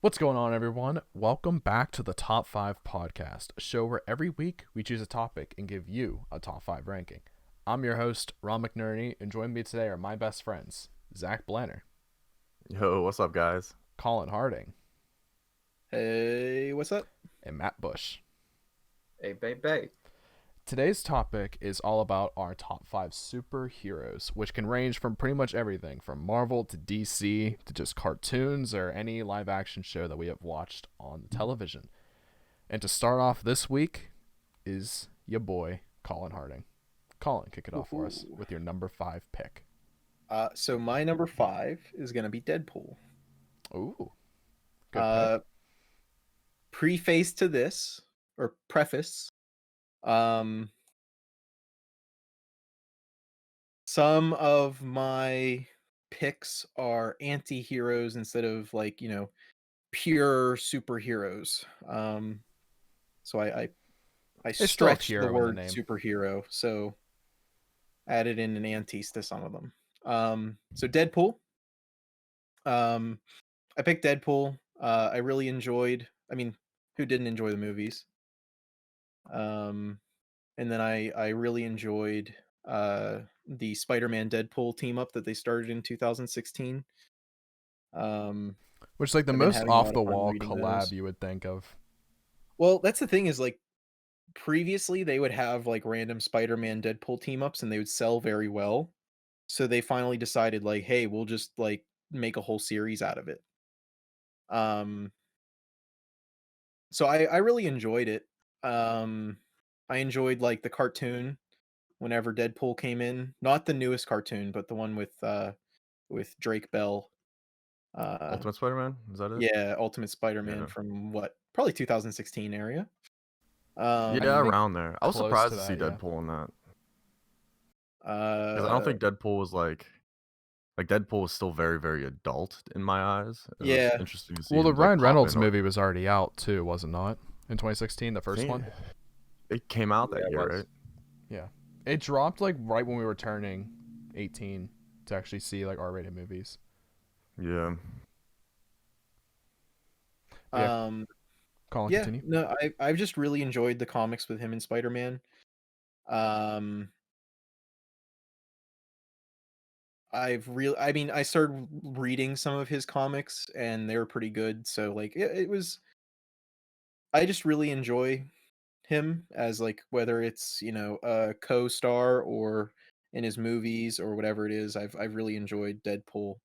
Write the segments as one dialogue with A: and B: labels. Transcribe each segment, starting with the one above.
A: What's going on, everyone? Welcome back to the Top 5 Podcast, a show where every week we choose a topic and give you a top 5 ranking. I'm your host, Ron McNerney, and joining me today are my best friends, Zach Blanner,
B: Yo, what's up, guys?
A: Colin Harding,
C: Hey, what's up?
A: and Matt Bush.
C: Hey, babe.
A: Today's topic is all about our top 5 superheroes, which can range from pretty much everything from Marvel to DC to just cartoons or any live action show that we have watched on the television. And to start off this week is your boy, Colin Harding. Colin, kick it off for us with your number 5 pick.
C: So my number 5 is gonna be Deadpool.
A: Ooh. Good pick.
C: Preface to this, or preface, some of my picks are anti-heroes instead of pure superheroes. So I
A: still a
C: stretched
A: hero
C: the
A: in the
C: word
A: name.
C: superhero, so added in an antis to some of them. So Deadpool. I picked Deadpool. I really enjoyed. I mean, who didn't enjoy the movies? And then I really enjoyed the Spider-Man Deadpool team up that they started in 2016.
A: Which is like the
C: I've been
A: most
C: having a
A: off
C: lot
A: the
C: of fun
A: wall
C: reading
A: collab
C: those.
A: you would think of.
C: Well, that's the thing is previously they would have like random Spider-Man Deadpool team ups and they would sell very well. So they finally decided hey, we'll just make a whole series out of it. Um So I really enjoyed it. I enjoyed the cartoon whenever Deadpool came in. Not the newest cartoon, but the one with Drake Bell. Uh
B: Ultimate Spider-Man? Is that it?
C: yeah, Ultimate Spider-Man
B: Yeah.
C: from probably 2016 area.
A: I
B: Yeah,
A: think
B: around there. I was
A: close to
B: surprised to see
A: that, yeah.
B: Deadpool in that because I don't
C: uh
B: think Deadpool was like Deadpool was still very, very adult in my eyes. It was
C: yeah.
B: interesting to see
A: Well, the
B: him like
A: Ryan
B: pop
A: Reynolds
B: in. Or,
A: movie was already out too, was it not? In 2016, the
B: I
A: first
B: think
A: one?
B: it came out
C: Yeah,
B: that
C: it
B: year,
C: was.
B: right?
A: Yeah. It dropped right when we were turning 18 to actually see R-rated movies.
B: Yeah.
A: But yeah,
C: Um
A: Colin,
C: yeah,
A: continue.
C: no, I've just really enjoyed the comics with him and Spider-Man. Um I mean, I started reading some of his comics and they were pretty good. So it was I just really enjoy him as whether it's, a co-star or in his movies or whatever it is. I've really enjoyed Deadpool.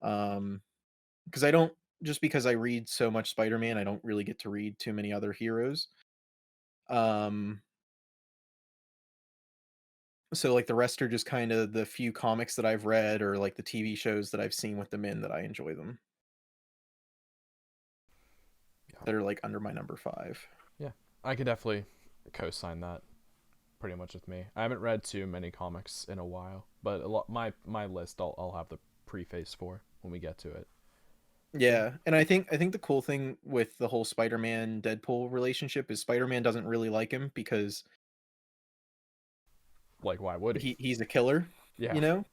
C: Um because I don't just because I read so much Spider-Man, I don't really get to read too many other heroes. Um so the rest are just kind of the few comics that I've read or the TV shows that I've seen with them in that I enjoy them.
A: Yeah.
C: That are under my number 5.
A: Yeah. I could definitely co-sign that pretty much with me. I haven't read too many comics in a while, but my list I'll have the preface for when we get to it.
C: Yeah, and I think the cool thing with the whole Spider-Man Deadpool relationship is Spider-Man doesn't really like him because
A: Why would he?
C: he's a killer,
A: Yeah.
C: you know?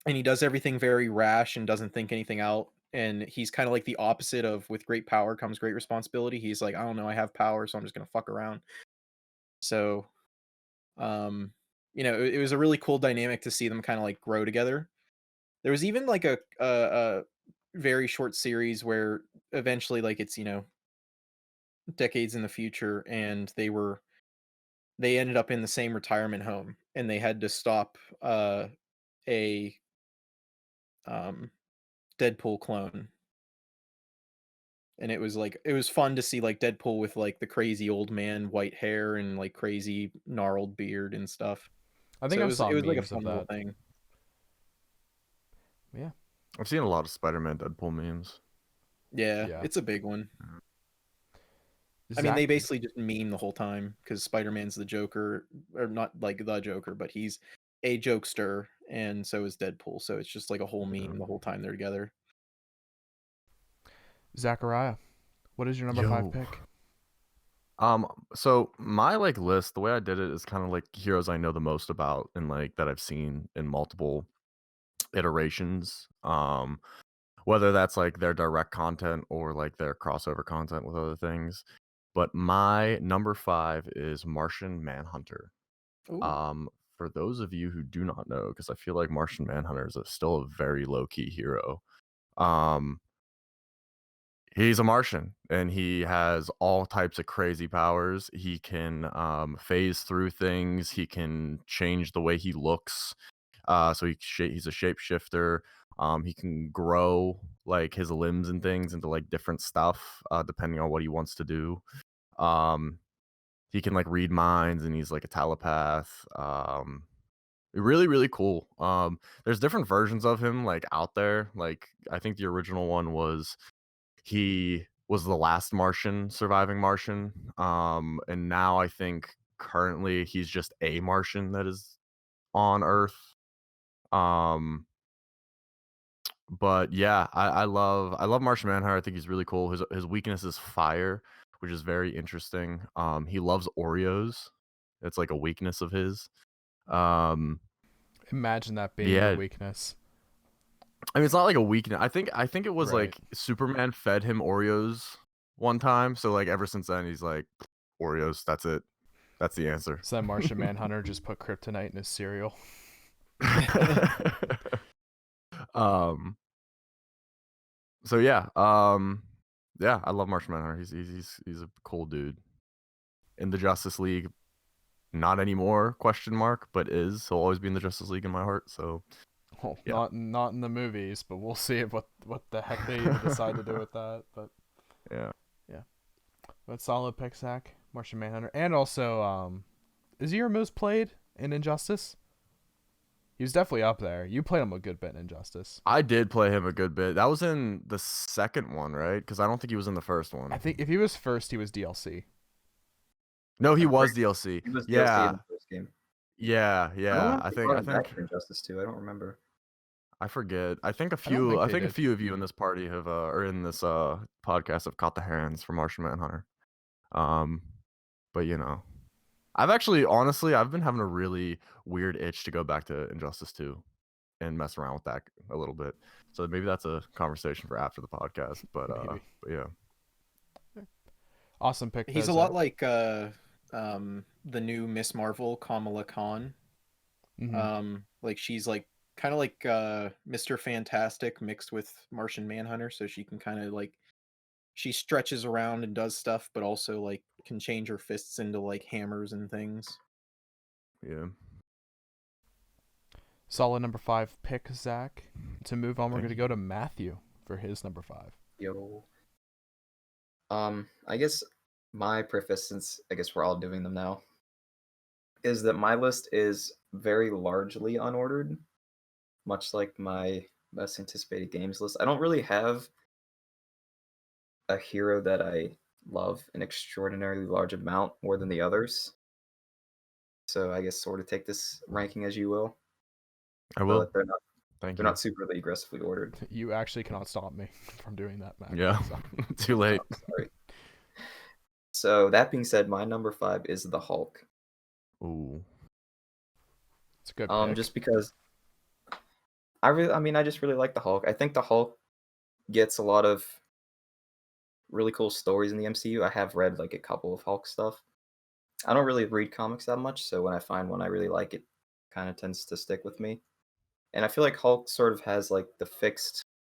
C: And he does everything very rash and doesn't think anything out. And he's kind of like the opposite of with great power comes great responsibility. He's like, I don't know, I have power, so I'm just gonna fuck around. So, um, it was a really cool dynamic to see them kind of grow together. There was even a very short series where eventually it's decades in the future and they ended up in the same retirement home and they had to stop a um Deadpool clone. And it was fun to see Deadpool with the crazy old man white hair and crazy gnarled beard and stuff.
A: I
C: So
A: think I saw
C: it was like a
A: memes of
C: fun little
A: that.
C: thing.
A: Yeah.
B: I've seen a lot of Spider-Man Deadpool memes.
C: Yeah,
A: Yeah.
C: it's a big one. I mean,
A: Zach,
C: they basically just meme the whole time because Spider-Man's the Joker, or not the Joker, but he's a jokester, and so is Deadpool. So it's just a whole
B: Yeah.
C: meme the whole time they're together.
A: Zachariah, what is your number 5
B: Yo.
A: pick?
B: So my list, the way I did it is kind of like heroes I know the most about and that I've seen in multiple iterations. whether that's like their direct content or like their crossover content with other things. But my number 5 is Martian Manhunter.
C: Ooh.
B: For those of you who do not know, because I feel like Martian Manhunter is still a very low-key hero. He's a Martian, and he has all types of crazy powers. He can phase through things. He can change the way he looks. So he's a shapeshifter. He can grow like his limbs and things into like different stuff, depending on what he wants to do. He can like read minds, and he's like a telepath. Really, really cool. There's different versions of him like out there. Like I think the original one was he was the last surviving Martian. And now I think currently he's just a Martian that is on Earth. But yeah, I love Martian Manhunter. I think he's really cool. His weakness is fire, which is very interesting. He loves Oreos. It's like a weakness of his.
A: Imagine that being
B: Yeah,
A: a weakness.
B: I mean, it's not like a weakness. I think it was
A: Right.
B: like Superman fed him Oreos one time, so like ever since then he's like Oreos. That's it. That's the answer.
A: So that Martian Manhunter just put kryptonite in his cereal.
B: um. So yeah. Yeah, I love Martian Manhunter. He's a cool dude. In the Justice League, not anymore? Question mark. But he'll always be in the Justice League in my heart. So.
A: Well,
B: Yeah.
A: not in the movies, but we'll see what the heck they even decide to do with that. But
B: Yeah.
A: but solid pick, Zach. Martian Manhunter, and also is he your most played in Injustice? He was definitely up there. You played him a good bit in Injustice.
B: I did play him a good bit. That was in the second one, right? Because I don't think he was in the first one.
A: I think if he was first, he was DLC.
B: No, he was DLC.
D: He was DLC in
B: Yeah.
D: the first game.
B: Yeah.
D: I don't know if
B: I
D: they brought him
B: think
D: back for Injustice 2. I don't remember.
B: I forget. I think a
A: I don't
B: few.
A: think
B: I
A: they
B: think a
A: did.
B: few of you in this party have or in this podcast have caught the hands from Martian Manhunter. But you know, I've been having a really weird itch to go back to Injustice 2 and mess around with that a little bit. So maybe that's a conversation for after the podcast. But
A: Maybe.
B: but yeah.
A: Awesome pick.
C: He's a lot like the new Miss Marvel, Kamala Khan.
A: Mm-hmm.
C: Like she's like kind of like Mr. Fantastic mixed with Martian Manhunter, so she can kind of like she stretches around and does stuff, but also like can change her fists into like hammers and things.
B: Yeah.
A: Solid number 5 pick, Zach. To move on, we're
B: Thank
A: going to go to Matthew for his number 5.
D: Yo. I guess my preface, since I guess we're all doing them now, is that my list is very largely unordered, much like my most anticipated games list. I don't really have a hero that I love an extraordinarily large amount more than the others. So I guess sort of take this ranking as you will.
B: I will.
D: But they're
B: Thank you.
D: not superly aggressively ordered.
A: You actually cannot stop me from doing that, Matt.
B: Yeah. Too late.
D: Oh, sorry. So that being said, my number 5 is the Hulk.
B: Ooh.
A: It's a good pick.
D: Just because I just really like the Hulk. I think the Hulk gets a lot of really cool stories in the MCU. I have read like a couple of Hulk stuff. I don't really read comics that much, so when I find one I really like, it kind of tends to stick with me. And I feel like Hulk sort of has like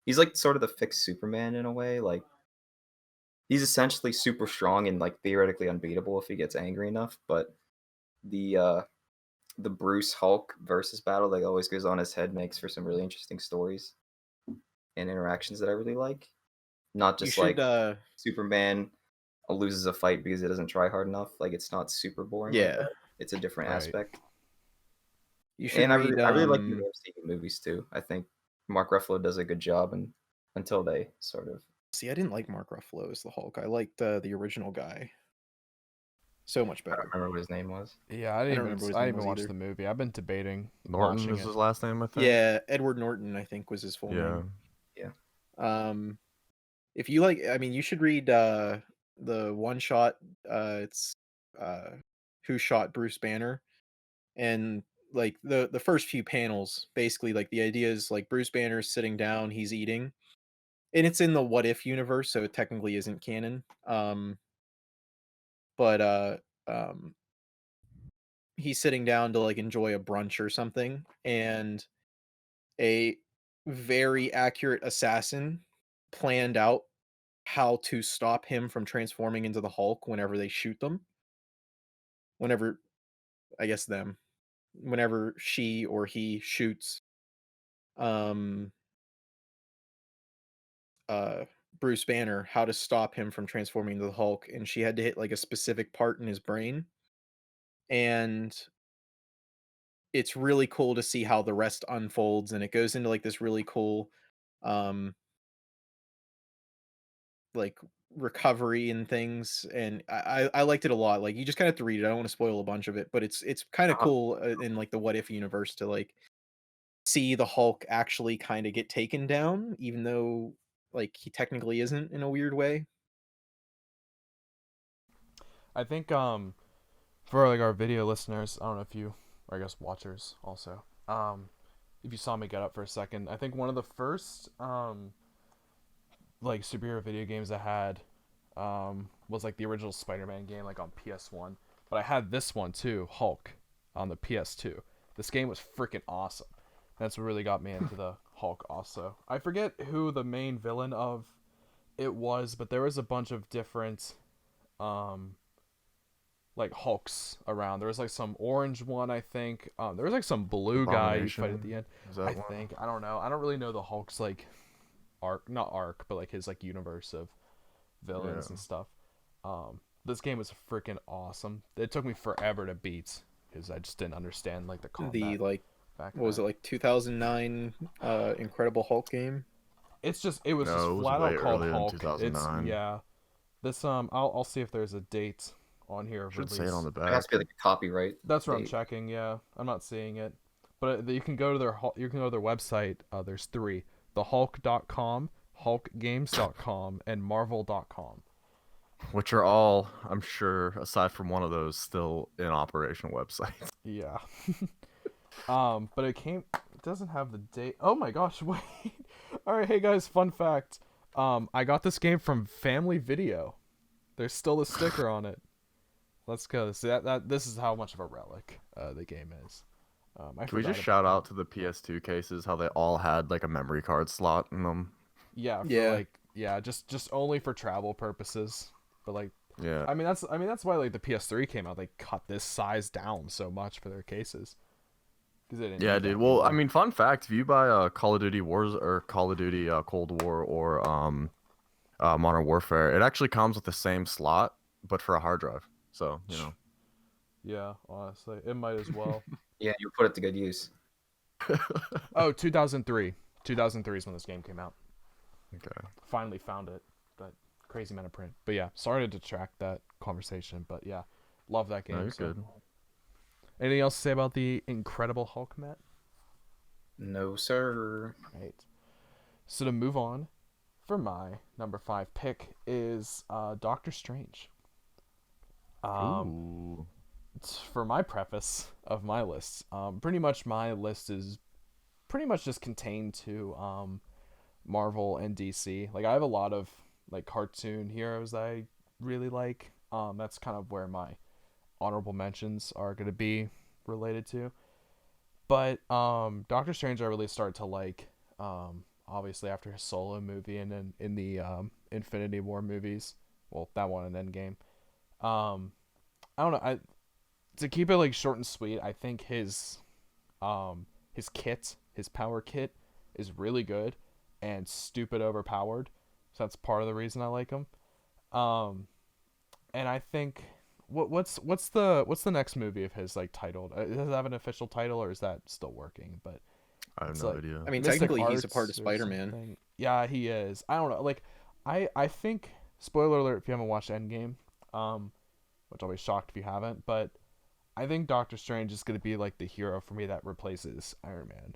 D: he's like sort of the fixed Superman in a way. Like he's essentially super strong and like theoretically unbeatable if he gets angry enough, but the Bruce Hulk versus battle that always goes on his head makes for some really interesting stories and interactions that I really like. Not just like Superman loses a fight because he doesn't try hard enough. Like it's not super boring.
C: Yeah,
D: like that. It's a different aspect.
C: You should.
D: And I really like the MCU movies too. I think Mark Ruffalo does a good job, and until they sort of
C: see, I didn't like Mark Ruffalo as the Hulk. I liked the original guy so much better.
D: I don't remember what his name was.
A: Yeah, I didn't even watch the movie. I've been debating.
B: Norton is his last name, I think.
C: Yeah, Edward Norton, I think, was his full name.
D: Yeah.
C: If you like, I mean, you should read the one shot. It's Who Shot Bruce Banner, and like the first few panels, basically, like the idea is like Bruce Banner's sitting down, he's eating, and it's in the What If universe, so it technically isn't canon. But he's sitting down to like enjoy a brunch or something, and a very accurate assassin planned out how to stop him from transforming into the Hulk whenever they shoot them. Whenever, I guess them, whenever she or he shoots um uh Bruce Banner, how to stop him from transforming into the Hulk, and she had to hit like a specific part in his brain. And it's really cool to see how the rest unfolds, and it goes into like this really cool um like recovery and things, and I liked it a lot. Like, you just kind of have to read it. I don't want to spoil a bunch of it, but it's kind of
D: Uh,
C: cool in like the What If universe to like see the Hulk actually kind of get taken down, even though like he technically isn't, in a weird way.
A: I think for like our video listeners, I don't know if you, or I guess watchers also, if you saw me get up for a second, I think one of the first like superhero video games I had was like the original Spider-Man game, like on PS1. But I had this one too, Hulk, on the PS2. This game was freaking awesome. That's what really got me into the Hulk. Also, I forget who the main villain of it was, but there was a bunch of different um like Hulks around. There was like some orange one, I think. There was like some blue guy you fight at the end.
B: Is that
A: I
B: one?
A: think. I don't know. I don't really know the Hulk's like arc, not arc, but like his like universe of villains
B: Yeah.
A: and stuff. This game was freaking awesome. It took me forever to beat because I just didn't understand like the
C: The
A: combat
C: like,
A: back
C: what was it,
A: then.
C: like 2009 Incredible Hulk game?
A: It was just
B: No, it was
A: flat
B: way
A: out called
B: earlier than
A: Hulk. It's
B: 2009.
A: yeah. This I'll see if there's a date on here of
B: Should say it
A: release.
B: on the
D: It has
B: back.
D: to be like a copyright
A: That's what I'm
D: date.
A: checking. Yeah, I'm not seeing it, but you can go to their website. There's three: thehulk.com, hulkgames.com, and marvel.com.
B: Which are all, I'm sure, aside from one of those, still in operation websites.
A: Yeah. But it doesn't have the date. Oh my gosh, wait. All right, hey guys, fun fact. I got this game from Family Video. There's still a sticker on it. Let's go. See that this is how much of a relic the game is. I
B: Can we
A: forgot
B: just
A: about
B: shout
A: that.
B: out to the PS2 cases, how they all had like a memory card slot in them?
A: Yeah, for
C: Yeah.
A: like just only for travel purposes. But like
B: Yeah.
A: that's why like the PS3 came out. They cut this size down so much for their cases. Because they didn't
B: Yeah,
A: need
B: dude.
A: that
B: Well, I
A: anymore.
B: mean, fun fact: if you buy Call of Duty Wars or Call of Duty Cold War or Modern Warfare, it actually comes with the same slot, but for a hard drive. So
A: Yeah, honestly, it might as well.
D: Yeah, you put it to good use.
A: Oh, 2003. 2003 is when this game came out.
B: Okay.
A: Finally found it. That crazy amount of print. But yeah, sorry to detract that conversation. But yeah, love that game.
B: No, you're
A: so.
B: good.
A: Anything else to say about the Incredible Hulk, Matt?
D: No, sir.
A: Right. So to move on, for my number 5 pick is Doctor Strange.
B: Ooh.
A: For my preface of my list, pretty much my list is pretty much just contained to Marvel and DC. Like I have a lot of like cartoon heroes that I really like. That's kind of where my honorable mentions are going to be related to. But Doctor Strange I really started to like obviously after his solo movie and then in the Infinity War movies. Well, that one and Endgame. I don't know. To keep it like short and sweet, I think his power kit is really good and stupid overpowered. So that's part of the reason I like him. Um and I think what's the next movie of his like titled? Does it have an official title or is that still working? But
B: I have
A: it's
B: no
A: like
B: idea.
C: I mean,
A: Mystic
C: technically, he's a
A: Arts
C: part of
A: or
C: Spider-Man.
A: something. Yeah, he is. I don't know. Like I think spoiler alert if you haven't watched Endgame, which I'll be shocked if you haven't, but I think Doctor Strange is going to be like the hero for me that replaces Iron Man.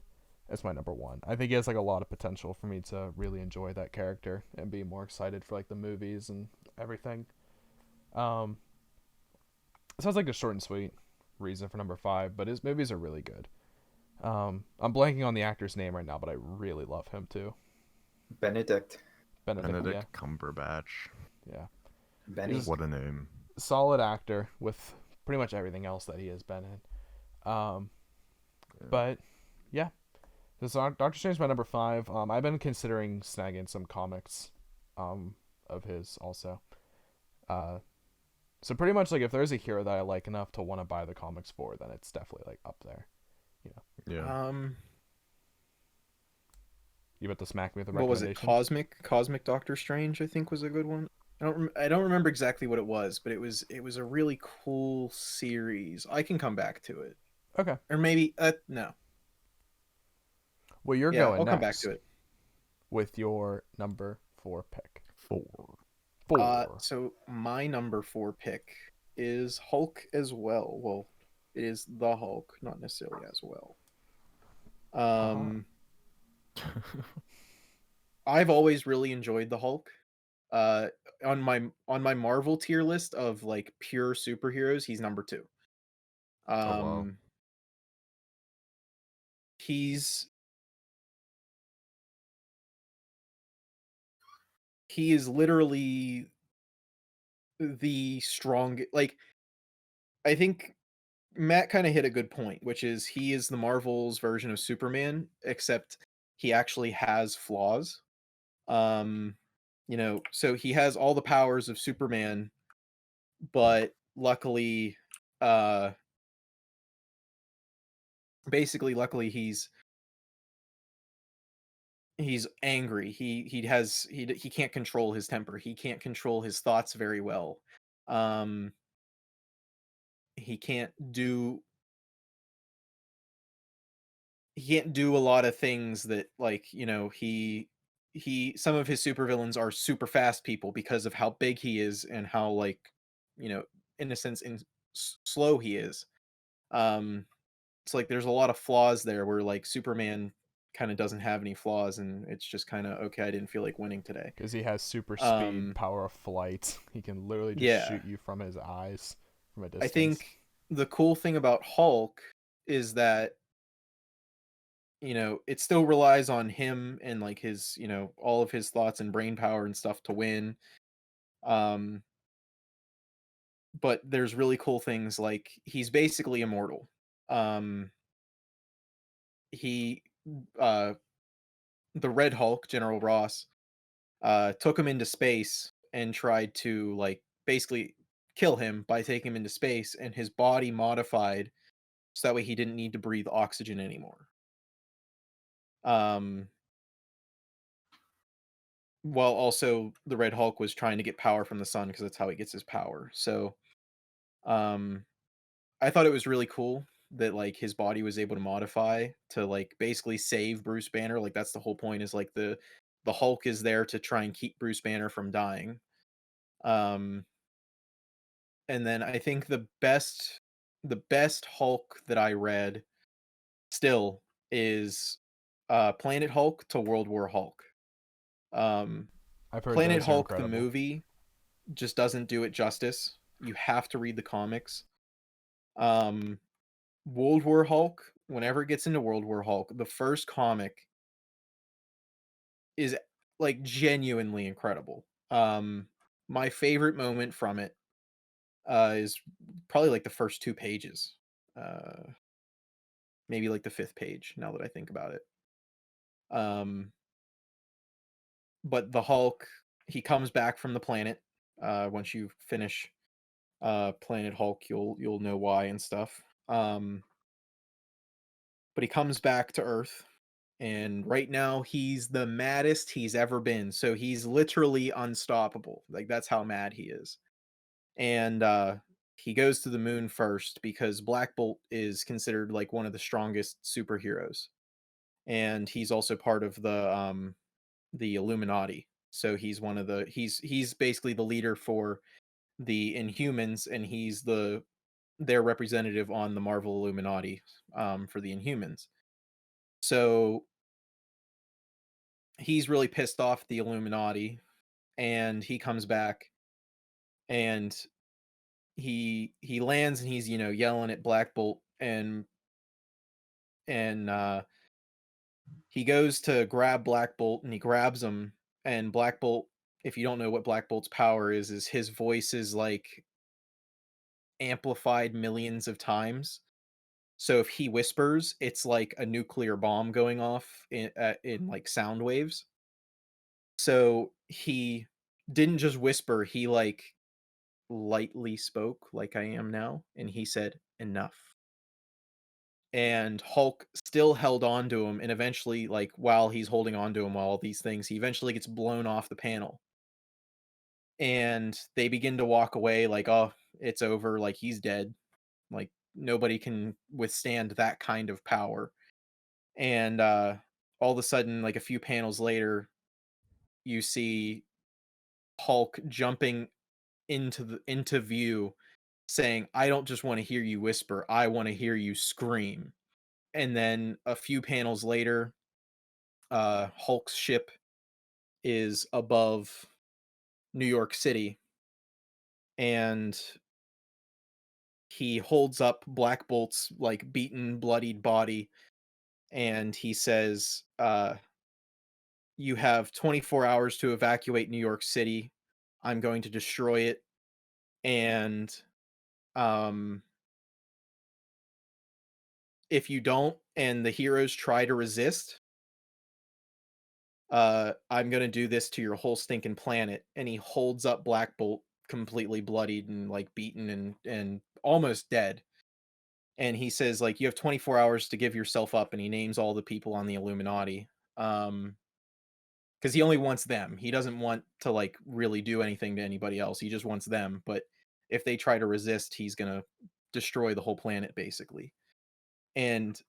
A: That's my number 1. I think he has like a lot of potential for me to really enjoy that character and be more excited for like the movies and everything. Um, it sounds like a short and sweet reason for number 5, but his movies are really good. I'm blanking on the actor's name right now, but I really love him too.
D: Benedict.
B: Benedict Cumberbatch.
A: Yeah.
D: Benny.
A: He's
B: What a name.
A: solid actor with pretty much everything else that he has been in. But yeah, this Doctor Strange my number 5. I've been considering snagging some comics of his also. So pretty much like if there's a hero that I like enough to want to buy the comics for, then it's definitely like up there.
B: Yeah.
A: You about to smack me with a
C: What was
A: recommendation?
C: it? Cosmic Doctor Strange, I think, was a good one. I don't remember exactly what it was, but it was a really cool series. I can come back to it,
A: Okay.
C: or maybe no.
A: Well, you're
C: Yeah,
A: going
C: I'll
A: next
C: come back to it.
A: with your number 4 pick.
B: 4.
C: So my number 4 pick is Hulk as well. Well, it is the Hulk, not necessarily as well. I've always really enjoyed the Hulk. On my Marvel tier list of like pure superheroes, he's number 2.
B: Wow.
C: He is literally the strong, like, I think Matt kind of hit a good point, which is he is the Marvel's version of Superman, except he actually has flaws. So he has all the powers of Superman, but luckily, luckily he's angry. He can't control his temper. He can't control his thoughts very well. He can't do a lot of things that, like, some of his supervillains are super fast people because of how big he is and how, like, in a sense slow he is. It's like there's a lot of flaws there where like Superman kind of doesn't have any flaws, and it's just kind of okay. I didn't feel like winning today
A: because he has super speed, power of flight. He can literally just shoot you from his eyes from a distance.
C: I think the cool thing about Hulk is that it still relies on him and like his, all of his thoughts and brain power and stuff to win. But there's really cool things like he's basically immortal. He the Red Hulk, General Ross, took him into space and tried to like basically kill him by taking him into space, and his body modified so that way he didn't need to breathe oxygen anymore. While also the Red Hulk was trying to get power from the sun because that's how he gets his power. So I thought it was really cool that like his body was able to modify to like basically save Bruce Banner. Like that's the whole point, is like the Hulk is there to try and keep Bruce Banner from dying. And then I think the best Hulk that I read still is Planet Hulk to World War Hulk.
A: I've heard
C: Planet
A: those are
C: Hulk the
A: incredible.
C: movie just doesn't do it justice. You have to read the comics. World War Hulk, whenever it gets into World War Hulk, the first comic is like genuinely incredible. My favorite moment from it is probably like the first 2 pages. Maybe like the 5th page now that I think about it. But the Hulk, he comes back from the planet. Once you finish Planet Hulk, you'll know why and stuff. But he comes back to Earth, and right now he's the maddest he's ever been. So he's literally unstoppable. Like that's how mad he is. And he goes to the moon first because Black Bolt is considered like one of the strongest superheroes, and he's also part of the Illuminati. So he's one of the he's basically the leader for the Inhumans, and he's their representative on the Marvel Illuminati for the Inhumans. So he's really pissed off at the Illuminati, and he comes back, and he lands, and he's yelling at Black Bolt, and he goes to grab Black Bolt, and he grabs him, And Black Bolt, if you don't know what Black Bolt's power is his voice is like amplified millions of times. So if he whispers, it's like a nuclear bomb going off in like sound waves. So he didn't just whisper, he like lightly spoke like I am now, and he said enough. And Hulk still held on to him, and eventually, like while he's holding on to him while all these things, he eventually gets blown off the panel. And they begin to walk away like, oh, it's over, like he's dead. Like nobody can withstand that kind of power. And all of a sudden, like a few panels later, you see Hulk jumping into view, saying, I don't just want to hear you whisper, I want to hear you scream. And then a few panels later, Hulk's ship is above New York City, and he holds up Black Bolt's like beaten, bloodied body, and he says, you have 24 hours to evacuate New York City. I'm going to destroy it. And if you don't and the heroes try to resist, I'm going to do this to your whole stinking planet. And he holds up Black Bolt completely bloodied and like beaten and almost dead. And he says like, you have 24 hours to give yourself up. And he names all the people on the Illuminati. Because he only wants them. He doesn't want to like really do anything to anybody else. He just wants them. But if they try to resist, he's gonna destroy the whole planet basically. And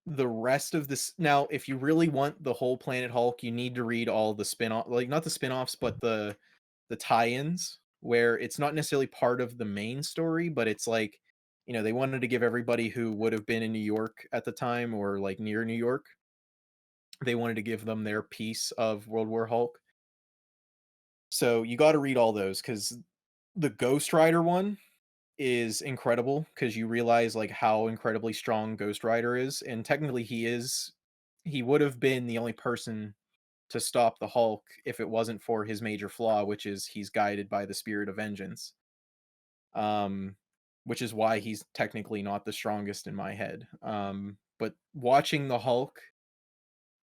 C: the rest of this, now if you really want the whole Planet Hulk, you need to read all the spin-off, like not the spin-offs, but the tie-ins, where it's not necessarily part of the main story, but it's like, you know, they wanted to give everybody who would have been in New York at the time or like near New York, they wanted to give them their piece of World War Hulk. So you got to read all those, because the Ghost Rider one is incredible, because you realize like how incredibly strong Ghost Rider is, and technically he would have been the only person to stop the Hulk if it wasn't for his major flaw, which is he's guided by the spirit of vengeance. Which is why he's technically not the strongest in my head. But watching the Hulk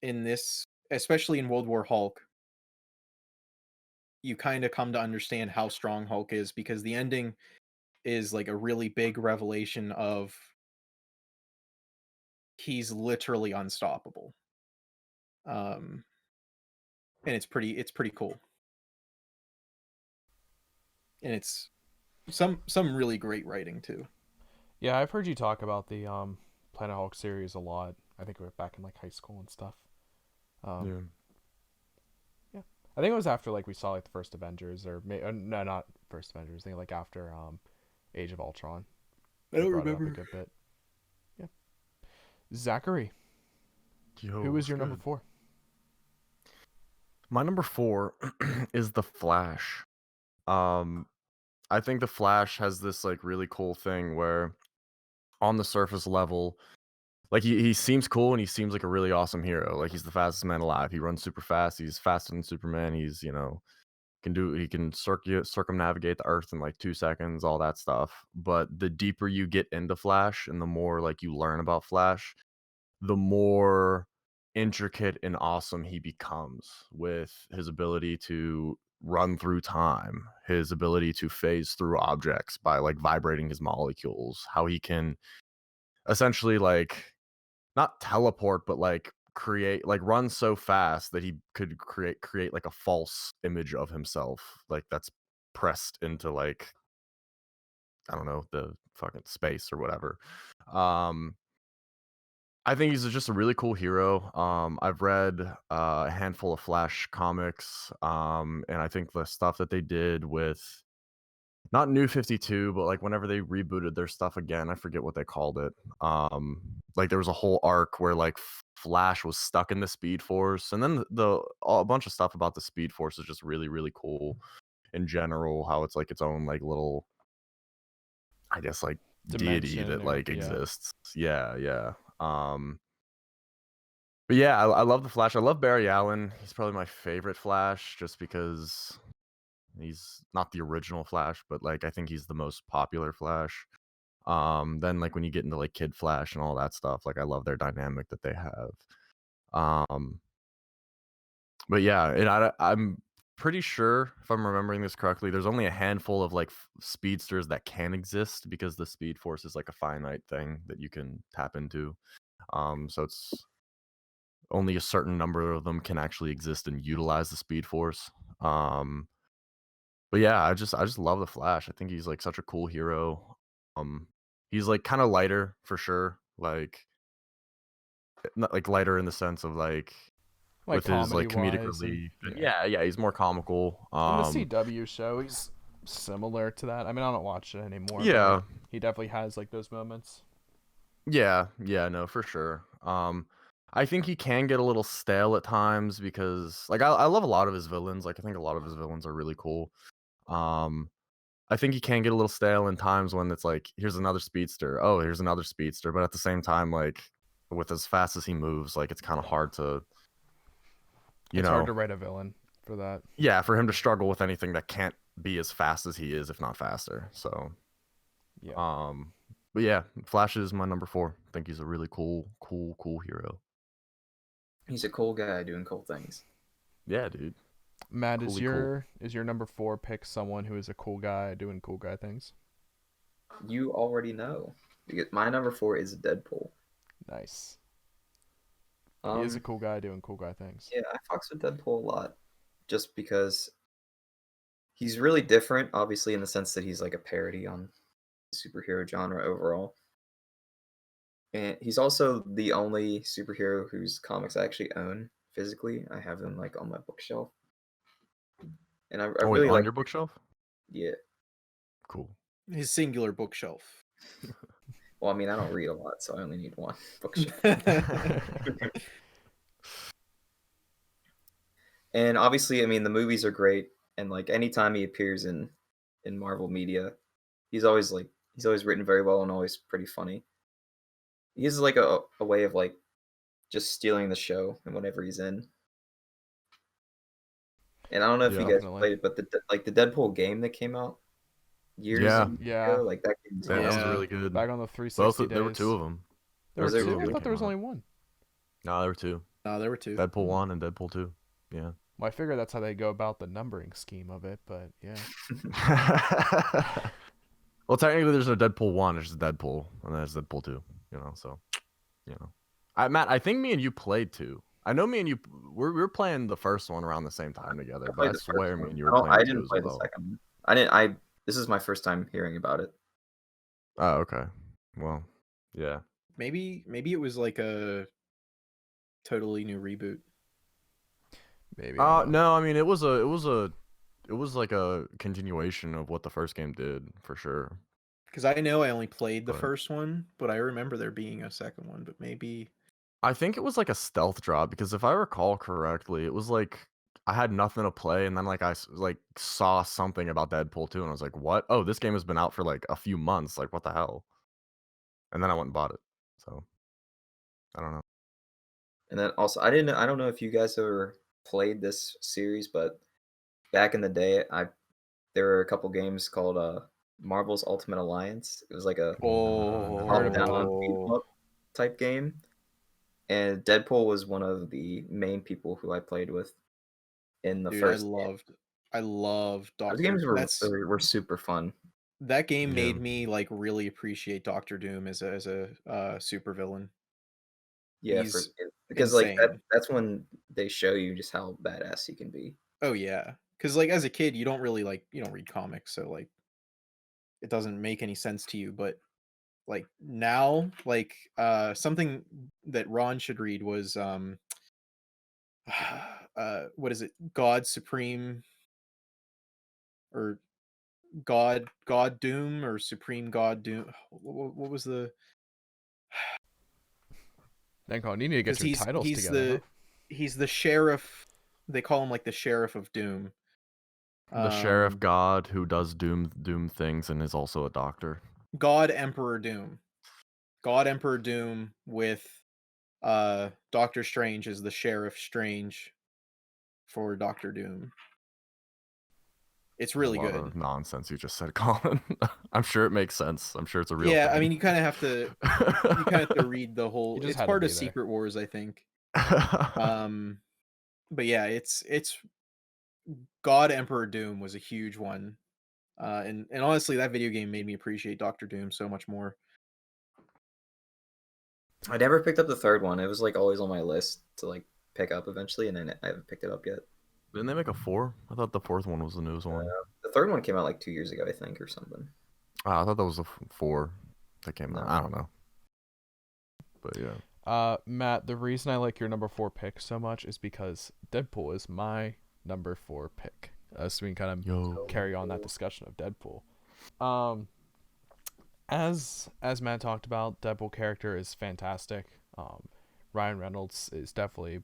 C: in this, especially in World War Hulk, you kind of come to understand how strong Hulk is, because the ending is like a really big revelation of he's literally unstoppable. And it's pretty cool. And it's some really great writing too.
A: Yeah, I've heard you talk about the Planet Hulk series a lot. I think we were back in like high school and stuff. Yeah. I think it was after like we saw like the first Avengers, or no, not first Avengers. I think like after Age of Ultron.
C: I don't remember.
A: A good bit. Yeah. Zachary, who was your number 4?
B: My number 4 is the Flash. I think the Flash has this like really cool thing where, on the surface level, like he seems cool and he seems like a really awesome hero. Like he's the fastest man alive. He runs super fast. He's faster than Superman. He's, you know, he can circumnavigate the Earth in like 2 seconds, all that stuff. But the deeper you get into Flash and the more like you learn about Flash, the more intricate and awesome he becomes, with his ability to run through time, his ability to phase through objects by like vibrating his molecules, how he can essentially like not teleport, but like create, like run so fast that he could create like a false image of himself, like that's pressed into like, I don't know, the fucking space or whatever. I think he's just a really cool hero. I've read a handful of Flash comics, and I think the stuff that they did with, not New 52, but like whenever they rebooted their stuff again, I forget what they called it. Like there was a whole arc where like Flash was stuck in the Speed Force, and then a bunch of stuff about the Speed Force is just really, really cool in general. How it's like its own like little, I guess, like deity that like exists. Yeah. But yeah, I love the Flash. I love Barry Allen. He's probably my favorite Flash, just because he's not the original Flash, but like I think he's the most popular Flash. Then like when you get into like Kid Flash and all that stuff, like I love their dynamic that they have. But yeah, and I'm pretty sure, if I'm remembering this correctly, there's only a handful of like speedsters that can exist because the Speed Force is like a finite thing that you can tap into. So it's only a certain number of them can actually exist and utilize the Speed Force. But yeah, I just love the Flash. I think he's like such a cool hero. He's like kind of lighter for sure, like not like lighter in the sense of like
A: Like
B: with his like comedic
A: comedy-wise and
B: relief. Yeah, he's more comical.
A: in the CW show, he's similar to that. I mean, I don't watch it anymore. But
B: Yeah.
A: like, he definitely has like those moments.
B: Yeah, no, for sure. I think he can get a little stale at times because like I love a lot of his villains. Like I think a lot of his villains are really cool. I think he can get a little stale in times when it's like, here's another speedster. Oh, here's another speedster. But at the same time, like with as fast as he moves, like it's kind of hard to,
A: It's hard to write a villain for that.
B: Yeah, for him to struggle with anything that can't be as fast as he is, if not faster. So,
A: yeah.
B: But yeah, Flash is my number 4. I think he's a really cool hero.
D: He's a cool guy doing cool things.
B: Yeah, dude.
A: Matt, is your number 4 pick someone who is a cool guy doing cool guy things?
D: You already know. Because my number 4 is Deadpool.
A: Nice. He is a cool guy doing cool guy things.
D: Yeah, I fucks with Deadpool a lot. Just because he's really different, obviously, in the sense that he's like a parody on the superhero genre overall. And he's also the only superhero whose comics I actually own physically. I have them like on my bookshelf. And I really
B: on
D: like
B: your bookshelf?
D: Yeah.
B: Cool.
C: His singular bookshelf.
D: Well, I mean, I don't read a lot, so I only need one bookshelf. And obviously, I mean, the movies are great, and like anytime he appears in Marvel media, he's always written very well and always pretty funny. He has like a way of like just stealing the show and whatever he's in. And I don't know if you guys played it, but the Deadpool game that came out years ago, like that game
B: that was really good.
A: Back on the 360 days.
B: There were 2 of them.
A: There were 2? I thought there was only 1.
B: No, there were 2.
C: No, there were 2.
B: Deadpool 1 and Deadpool 2. Yeah.
A: Well, I figure that's how they go about the numbering scheme of it, but yeah.
B: Well, technically, there's no Deadpool 1. There's Deadpool, and there's Deadpool 2. So, Matt, I think me and you played 2. I know me and you we were playing the first one around the same time together, but I swear me and you were playing 2
D: I didn't play
B: as well.
D: the second one. This is my first time hearing about it.
B: Oh, okay. Well, yeah.
C: Maybe it was like a totally new reboot.
A: Maybe.
B: No, I mean it was like a continuation of what the first game did for sure.
C: Because I know I only played the first one, but I remember there being a second one. But maybe
B: I think it was like a stealth drop because if I recall correctly, it was like I had nothing to play, and then like I like saw something about Deadpool 2, and I was like, "What? Oh, this game has been out for like a few months. Like, what the hell?" And then I went and bought it. So I don't know.
D: And then also, I don't know if you guys ever played this series, but back in the day, there were a couple games called Marvel's Ultimate Alliance. It was like a top-down beat-em-up type game, and Deadpool was one of the main people who I played with in the first.
C: I loved Doctor.
D: Those games were super fun.
C: That game made me like really appreciate Doctor Doom as a supervillain.
D: Yeah, because like that's when they show you just how badass he can be.
C: Oh yeah, because like as a kid you don't really you don't read comics, so like it doesn't make any sense to you. But like now, like something that Ron should read was what is it? God Supreme or God Doom or Supreme God Doom? What was the?
A: Thank God, you need to get your titles together.
C: He's the sheriff. They call him like the sheriff of Doom.
B: The sheriff god who does doom things and is also a doctor.
C: God Emperor Doom. God Emperor Doom with Doctor Strange is the Sheriff Strange for Doctor Doom. It's really
B: a lot
C: good.
B: of nonsense you just said, Colin. I'm sure it makes sense. I'm sure it's a real
C: Yeah,
B: thing.
C: I mean, you kind of have to read the whole.
A: You just
C: It's
A: had to
C: part
A: be
C: of
A: there.
C: Secret Wars, I think. But yeah, it's God Emperor Doom was a huge one, and honestly, that video game made me appreciate Doctor Doom so much more.
D: I never picked up the third one. It was like always on my list to like pick up eventually, and then I haven't picked it up yet.
B: Didn't they make a 4? I thought the 4th one was the newest one.
D: The third one came out like 2 years ago, I think, or something.
B: I thought that was a 4 that came
D: No.
B: out. I don't know. But yeah.
A: Matt, the reason I like your number 4 pick so much is because Deadpool is my number 4 pick. So we can kind of carry on that discussion of Deadpool. As Matt talked about, Deadpool character is fantastic. Ryan Reynolds was definitely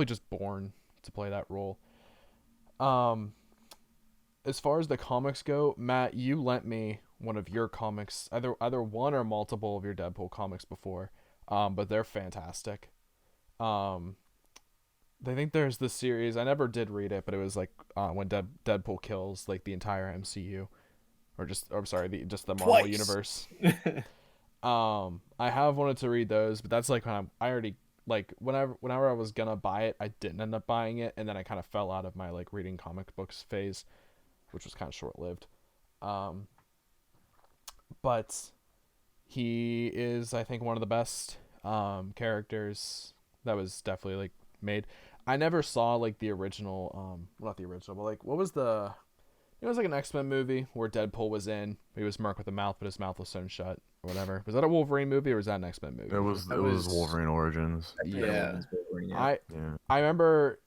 A: just born to play that role. As far as the comics go, Matt, you lent me one of your comics, either one or multiple of your Deadpool comics before, but they're fantastic. I think there's this series, I never did read it, but it was like when Deadpool kills like the entire MCU, or just the Marvel universe. I have wanted to read those, but that's like I already like whenever I was gonna buy it, I didn't end up buying it, and then I kind of fell out of my like reading comic books phase, which was kind of short lived. But he is, I think, one of the best characters that was definitely like made. I never saw like the original, not the original, but like what was the? It was like an X-Men movie where Deadpool was in. He was marked with a mouth, but his mouth was sewn shut or whatever. Was that a Wolverine movie or was that an X-Men movie?
B: It was Wolverine Origins.
C: Yeah.
B: Yeah.
A: I remember.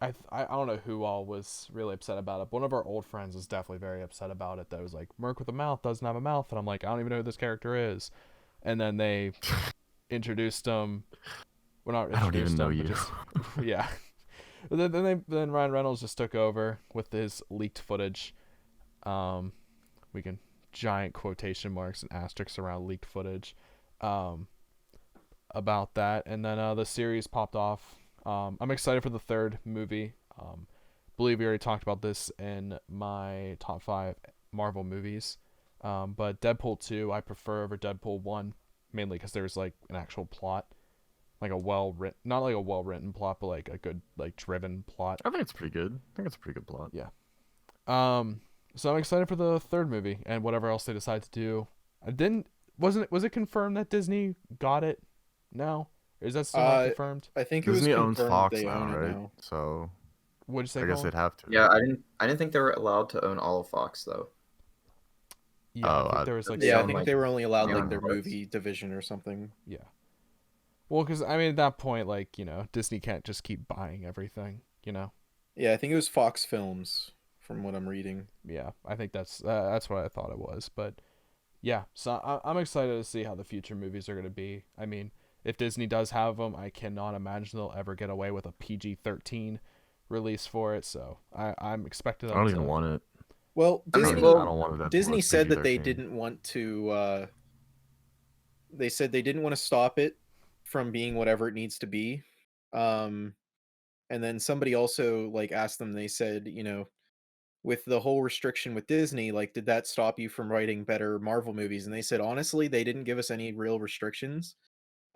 A: I don't know who all was really upset about it. But one of our old friends was definitely very upset about it. That was like, Merc with a mouth doesn't have a mouth, and I'm like, I don't even know who this character is. And then they introduced him. Well, not
B: I don't
A: introduced
B: even know
A: him,
B: you.
A: but just yeah. But then Ryan Reynolds just took over with his leaked footage. We can giant quotation marks and asterisks around leaked footage about that, and then the series popped off. I'm excited for the third movie. Believe we already talked about this in my top 5 Marvel movies. But Deadpool 2 I prefer over Deadpool 1, mainly because there's like an actual plot. Like not like a well-written plot, but like a good, like driven plot.
B: I think it's pretty good. I think it's a pretty good plot.
A: Yeah. So I'm excited for the third movie and whatever else they decide to do. Was it confirmed that Disney got it now? Or is that still not confirmed?
C: I think
B: Disney
C: it was
B: owns
C: confirmed
B: Fox
C: they
B: now,
C: own it
B: right?
C: now.
B: So
A: What'd you say?
B: I guess
A: Colin?
B: they'd have to.
D: Yeah, I didn't think they were allowed to own all of Fox though.
A: Yeah, I think there was like
C: Yeah, I
D: some,
C: think
D: like,
C: they were only allowed
D: yeah,
C: like their
D: parts.
C: movie division or something.
A: Yeah. Well, because I mean, at that point, like, you know, Disney can't just keep buying everything, you know.
C: Yeah, I think it was Fox Films, from what I'm reading.
A: Yeah, I think that's what I thought it was, but yeah. So I'm excited to see how the future movies are going to be. I mean, if Disney does have them, I cannot imagine they'll ever get away with a PG-13 release for it. So I'm expecting them
B: I don't even want it.
C: Well,
B: I
C: Disney,
B: don't want it.
C: Disney said that they
B: PG-13.
C: didn't want to. They said they didn't want to stop it from being whatever it needs to be. And then somebody also like asked them. They said, you know, with the whole restriction with Disney, like, did that stop you from writing better Marvel movies? And they said, honestly, they didn't give us any real restrictions.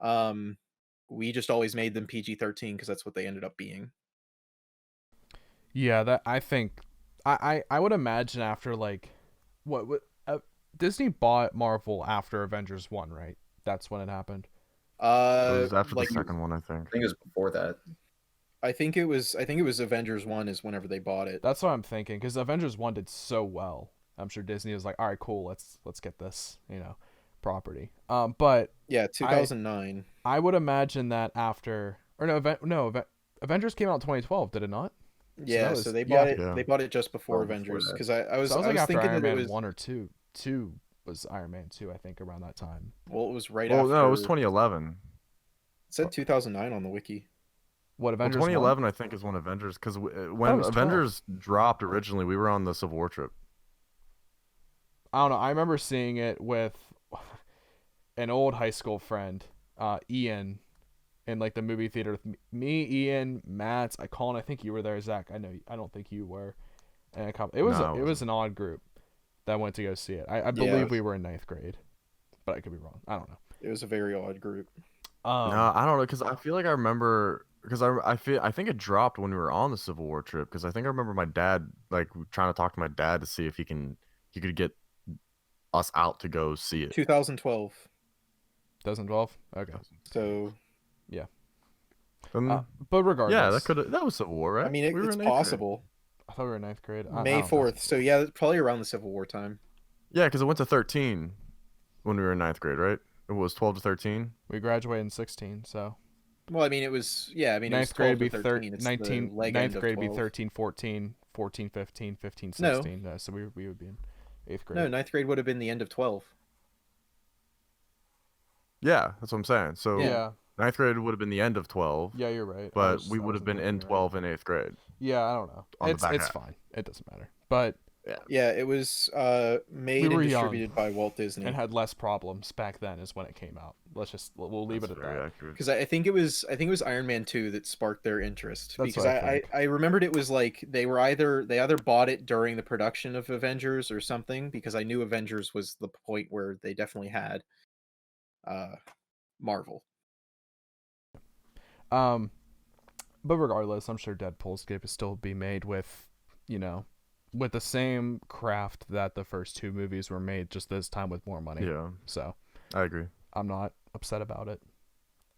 C: We just always made them PG-13 because that's what they ended up being.
A: Yeah, that I think I would imagine after like what Disney bought Marvel after Avengers 1, right? That's when it happened.
B: It was after
C: like,
B: the second one, I think.
D: I think it was before that.
C: I think it was Avengers 1 is whenever they bought it.
A: That's what I'm thinking, because Avengers 1 did so well. I'm sure Disney was like, all right, cool, let's get this, you know, property. But
C: yeah, 2009.
A: I would imagine that after, or Avengers came out in 2012, did it not?
C: Yeah,
A: so
C: they bought it.
B: Yeah.
C: They bought it just before
D: Oh,
C: Avengers
D: before that.
C: because I was
A: So that was like after
C: thinking
A: Iron
C: that it
A: Man
C: was
A: 1 or 2. 2 was Iron Man 2, I think, around that time.
C: well, it was right
B: Well,
C: after.
B: no, it was 2011.
C: It said 2009 on the wiki.
A: What,
B: Well,
A: Avengers 1?
B: 2011, I think, is when Avengers, because when
A: it was 12.
B: Avengers dropped originally, we were on the Civil War trip.
A: I don't know. I remember seeing it with an old high school friend, Ian, in like the movie theater with me, Ian, Matt, Colin. I think you were there, Zach. I don't think you were. And a couple. It was
B: No, I
A: it was an odd group that went to go see it. I believe we were in 9th grade, but I could be wrong. I don't know.
C: It was a very odd group.
B: No, I don't know, because I feel like I remember, because I think it dropped when we were on the Civil War trip, because I think I remember my dad like trying to talk to my dad to see if he could get us out to go see it.
C: 2012.
A: 2012. Okay.
C: So
A: but regardless,
B: yeah, that was Civil War, right?
C: I mean,
B: We were
C: it's
B: in 8th grade.
C: possible.
A: I thought we were in 9th grade. I
C: May
A: don't know.
C: 4th. So yeah, probably around the Civil War time.
B: Yeah, because it went to 13 when we were in 9th grade, right? It was 12 to 13.
A: We graduated in 16, so.
C: Well, I mean, it was it was
A: 9th
C: 12
A: grade
C: to
A: be
C: 13. It's
A: 19.
C: the leg
A: 9th
C: end of
A: grade be
C: 12.
A: 13, 14, 14, 15, 15,
C: No.
A: 16. So we would be in 8th grade.
C: No, 9th grade would have been the end of 12.
B: Yeah, that's what I'm saying. So
A: Yeah.
B: 9th grade would have been the end of 12.
A: Yeah, you're right.
B: But we would have been in 12 in 8th grade.
A: Yeah, I don't know.
B: On the
A: It's
B: back
A: it's
B: half.
A: fine. It doesn't matter. But
C: Yeah, it was made
A: were
C: and
A: young
C: distributed by Walt Disney.
A: and had less problems back then is when it came out. We'll leave
B: That's
A: it at
B: very
A: that.
B: accurate.
C: Because I think it was Iron Man 2 that sparked their interest.
A: That's
C: Because
A: what I think.
C: I remembered it was like they either bought it during the production of Avengers or something, because I knew Avengers was the point where they definitely had Marvel.
A: But regardless, I'm sure Deadpool's going to still be made with, with the same craft that the first 2 movies were made, just this time with more money.
B: Yeah,
A: So
B: I agree.
A: I'm not upset about it.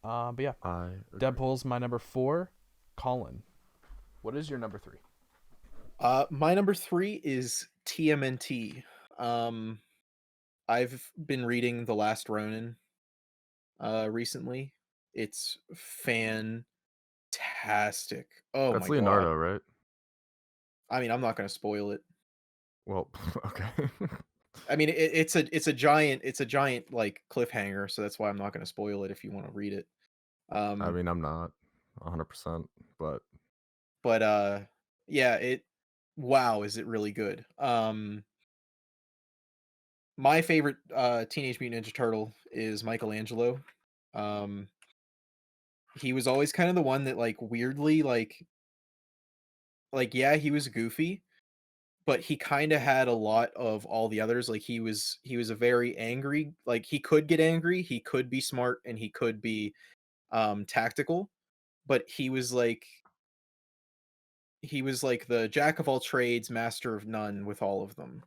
A: But yeah,
B: I agree.
A: Deadpool's my number 4. Colin, what is your number 3?
C: My number 3 is TMNT. I've been reading The Last Ronin recently. It's fantastic. Oh
B: That's
C: my
B: Leonardo,
C: god.
B: right?
C: I mean, I'm not going to spoil it.
B: Well, okay.
C: I mean, it's a giant like cliffhanger, so that's why I'm not going to spoil it if you want to read it.
B: I mean, I'm not 100%, but
C: yeah, wow, is it really good. My favorite Teenage Mutant Ninja Turtle is Michelangelo. He was always kind of the one that like weirdly like yeah, he was goofy, but he kind of had a lot of all the others. Like he was a very angry, like he could get angry, he could be smart, and he could be tactical, but he was like the jack of all trades, master of none with all of them,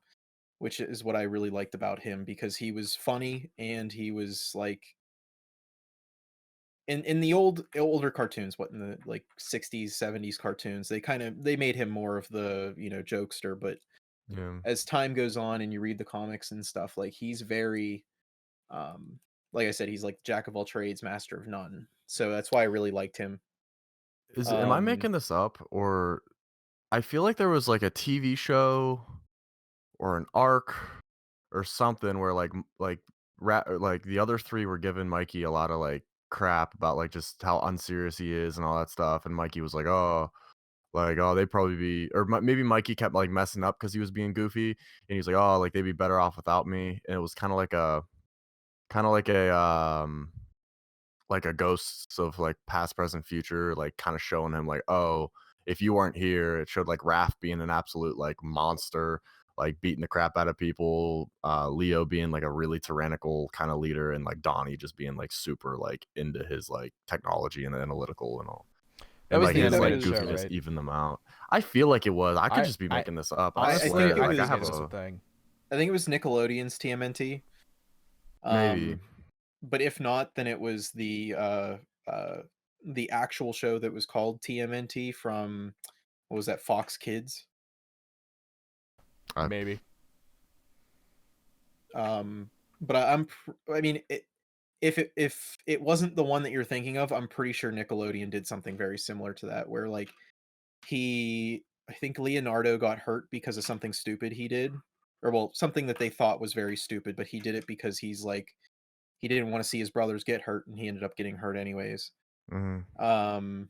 C: which is what I really liked about him, because he was funny and he was like in the older cartoons, what in the like 60s 70s cartoons, they made him more of the jokester, but
B: yeah.
C: as time goes on and you read the comics and stuff, like he's very like I said, he's like jack of all trades, master of none, so that's why I really liked him.
B: Am I making this up, or I feel like there was like a TV show or an arc or something where like the other 3 were giving Mikey a lot of like crap about like just how unserious he is and all that stuff, and Mikey was like, oh, they'd probably be, or maybe Mikey kept like messing up because he was being goofy, and he's like, oh, like they'd be better off without me, and it was kind of like a like a ghosts of like past, present, future, like kind of showing him like, oh, if you weren't here. It showed like Raph being an absolute like monster, like beating the crap out of people, Leo being like a really tyrannical kind of leader, and like Donnie just being like super like into his like technology and analytical and all.
A: That
B: And
A: was
B: like
A: the
B: his like
A: animated show,
B: goofiness
A: right?
B: even them out. I feel like it was. I could just be making this up.
C: I
B: I
C: think
B: swear.
C: it
B: Like,
C: was-
B: I have
A: it's a
B: a
A: thing.
C: I think it was Nickelodeon's TMNT.
B: maybe.
C: But if not, then it was the actual show that was called TMNT from, what was that, Fox Kids?
A: Maybe.
C: But I mean, if it wasn't the one that you're thinking of, I'm pretty sure Nickelodeon did something very similar to that, where like I think Leonardo got hurt because of something stupid he did, or well, something that they thought was very stupid, but he did it because he's like, he didn't want to see his brothers get hurt, and he ended up getting hurt anyways.
B: Mhm.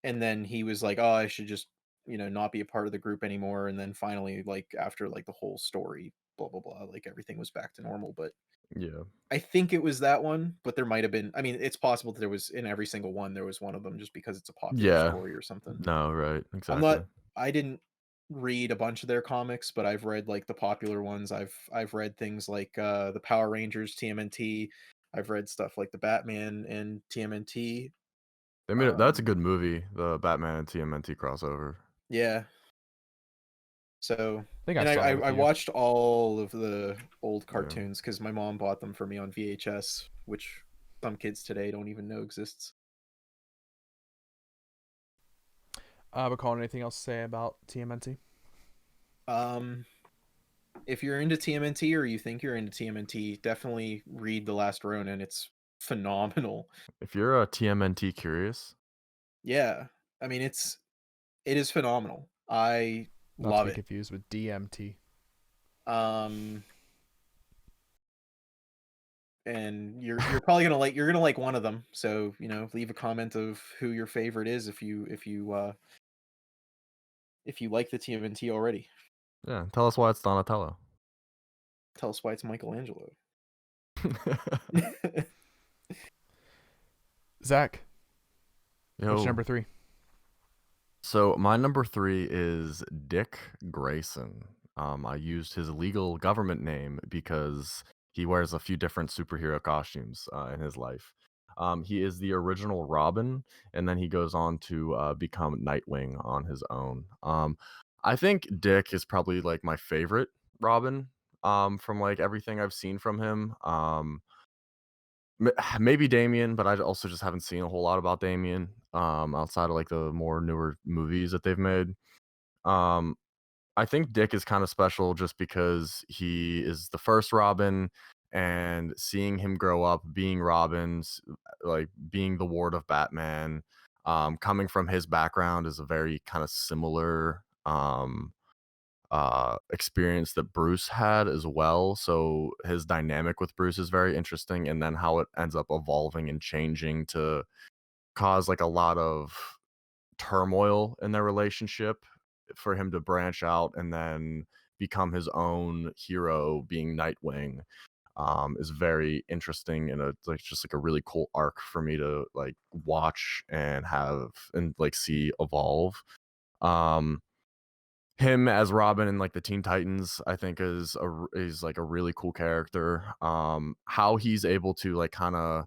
C: And then he was like, oh, I should just not be a part of the group anymore, and then finally, like after like the whole story, blah blah blah, like everything was back to normal. But
B: Yeah.
C: I think it was that one, but there might have been. I mean, it's possible that there was in every single one. There was one of them just because it's a popular
B: Yeah.
C: story or something.
B: No, right. Exactly.
C: I'm not. I didn't read a bunch of their comics, but I've read like the popular ones. I've read things like the Power Rangers TMNT. I've read stuff like the Batman and TMNT.
B: They made that's a good movie, the Batman and TMNT crossover.
C: Yeah. So,
A: I think
C: and
A: I saw that
C: I
A: with you.
C: watched all of the old cartoons because my mom bought them for me on VHS, which some kids today don't even know exists.
A: But Colin, anything else to say about TMNT?
C: If you're into TMNT or you think you're into TMNT, definitely read The Last Ronin. It's phenomenal.
B: If you're a TMNT curious,
C: Yeah, I mean it is phenomenal. I
A: Not
C: love
A: to be
C: it.
A: confused with DMT.
C: And you're probably gonna like one of them. So leave a comment of who your favorite is if you like the TMNT already.
B: yeah, tell us why it's Donatello.
C: Tell us why it's Michelangelo.
A: Zach,
B: Yo.
A: what's your number 3?
B: So my number 3 is Dick Grayson. I used his legal government name because he wears a few different superhero costumes in his life. He is the original Robin, and then he goes on to become Nightwing on his own. I think Dick is probably like my favorite Robin from like everything I've seen from him. Maybe Damian, but I also just haven't seen a whole lot about Damian outside of like the more newer movies that they've made. I think Dick is kind of special just because he is the first Robin, and seeing him grow up being Robin's, like being the ward of Batman, coming from his background is a very kind of similar experience that Bruce had as well. So his dynamic with Bruce is very interesting, and then how it ends up evolving and changing to cause like a lot of turmoil in their relationship for him to branch out and then become his own hero being Nightwing is very interesting, and it's like just like a really cool arc for me to like watch and have and like see evolve. Him as Robin in like the Teen Titans, I think is like a really cool character. How he's able to like kind of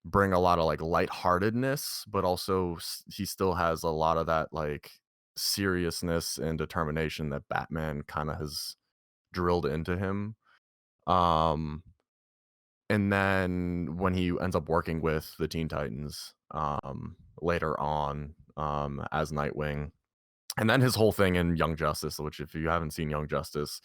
B: bring a lot of like lightheartedness, but also he still has a lot of that like seriousness and determination that Batman kind of has drilled into him. And then when he ends up working with the Teen Titans later on as Nightwing, and then his whole thing in Young Justice, which if you haven't seen Young Justice,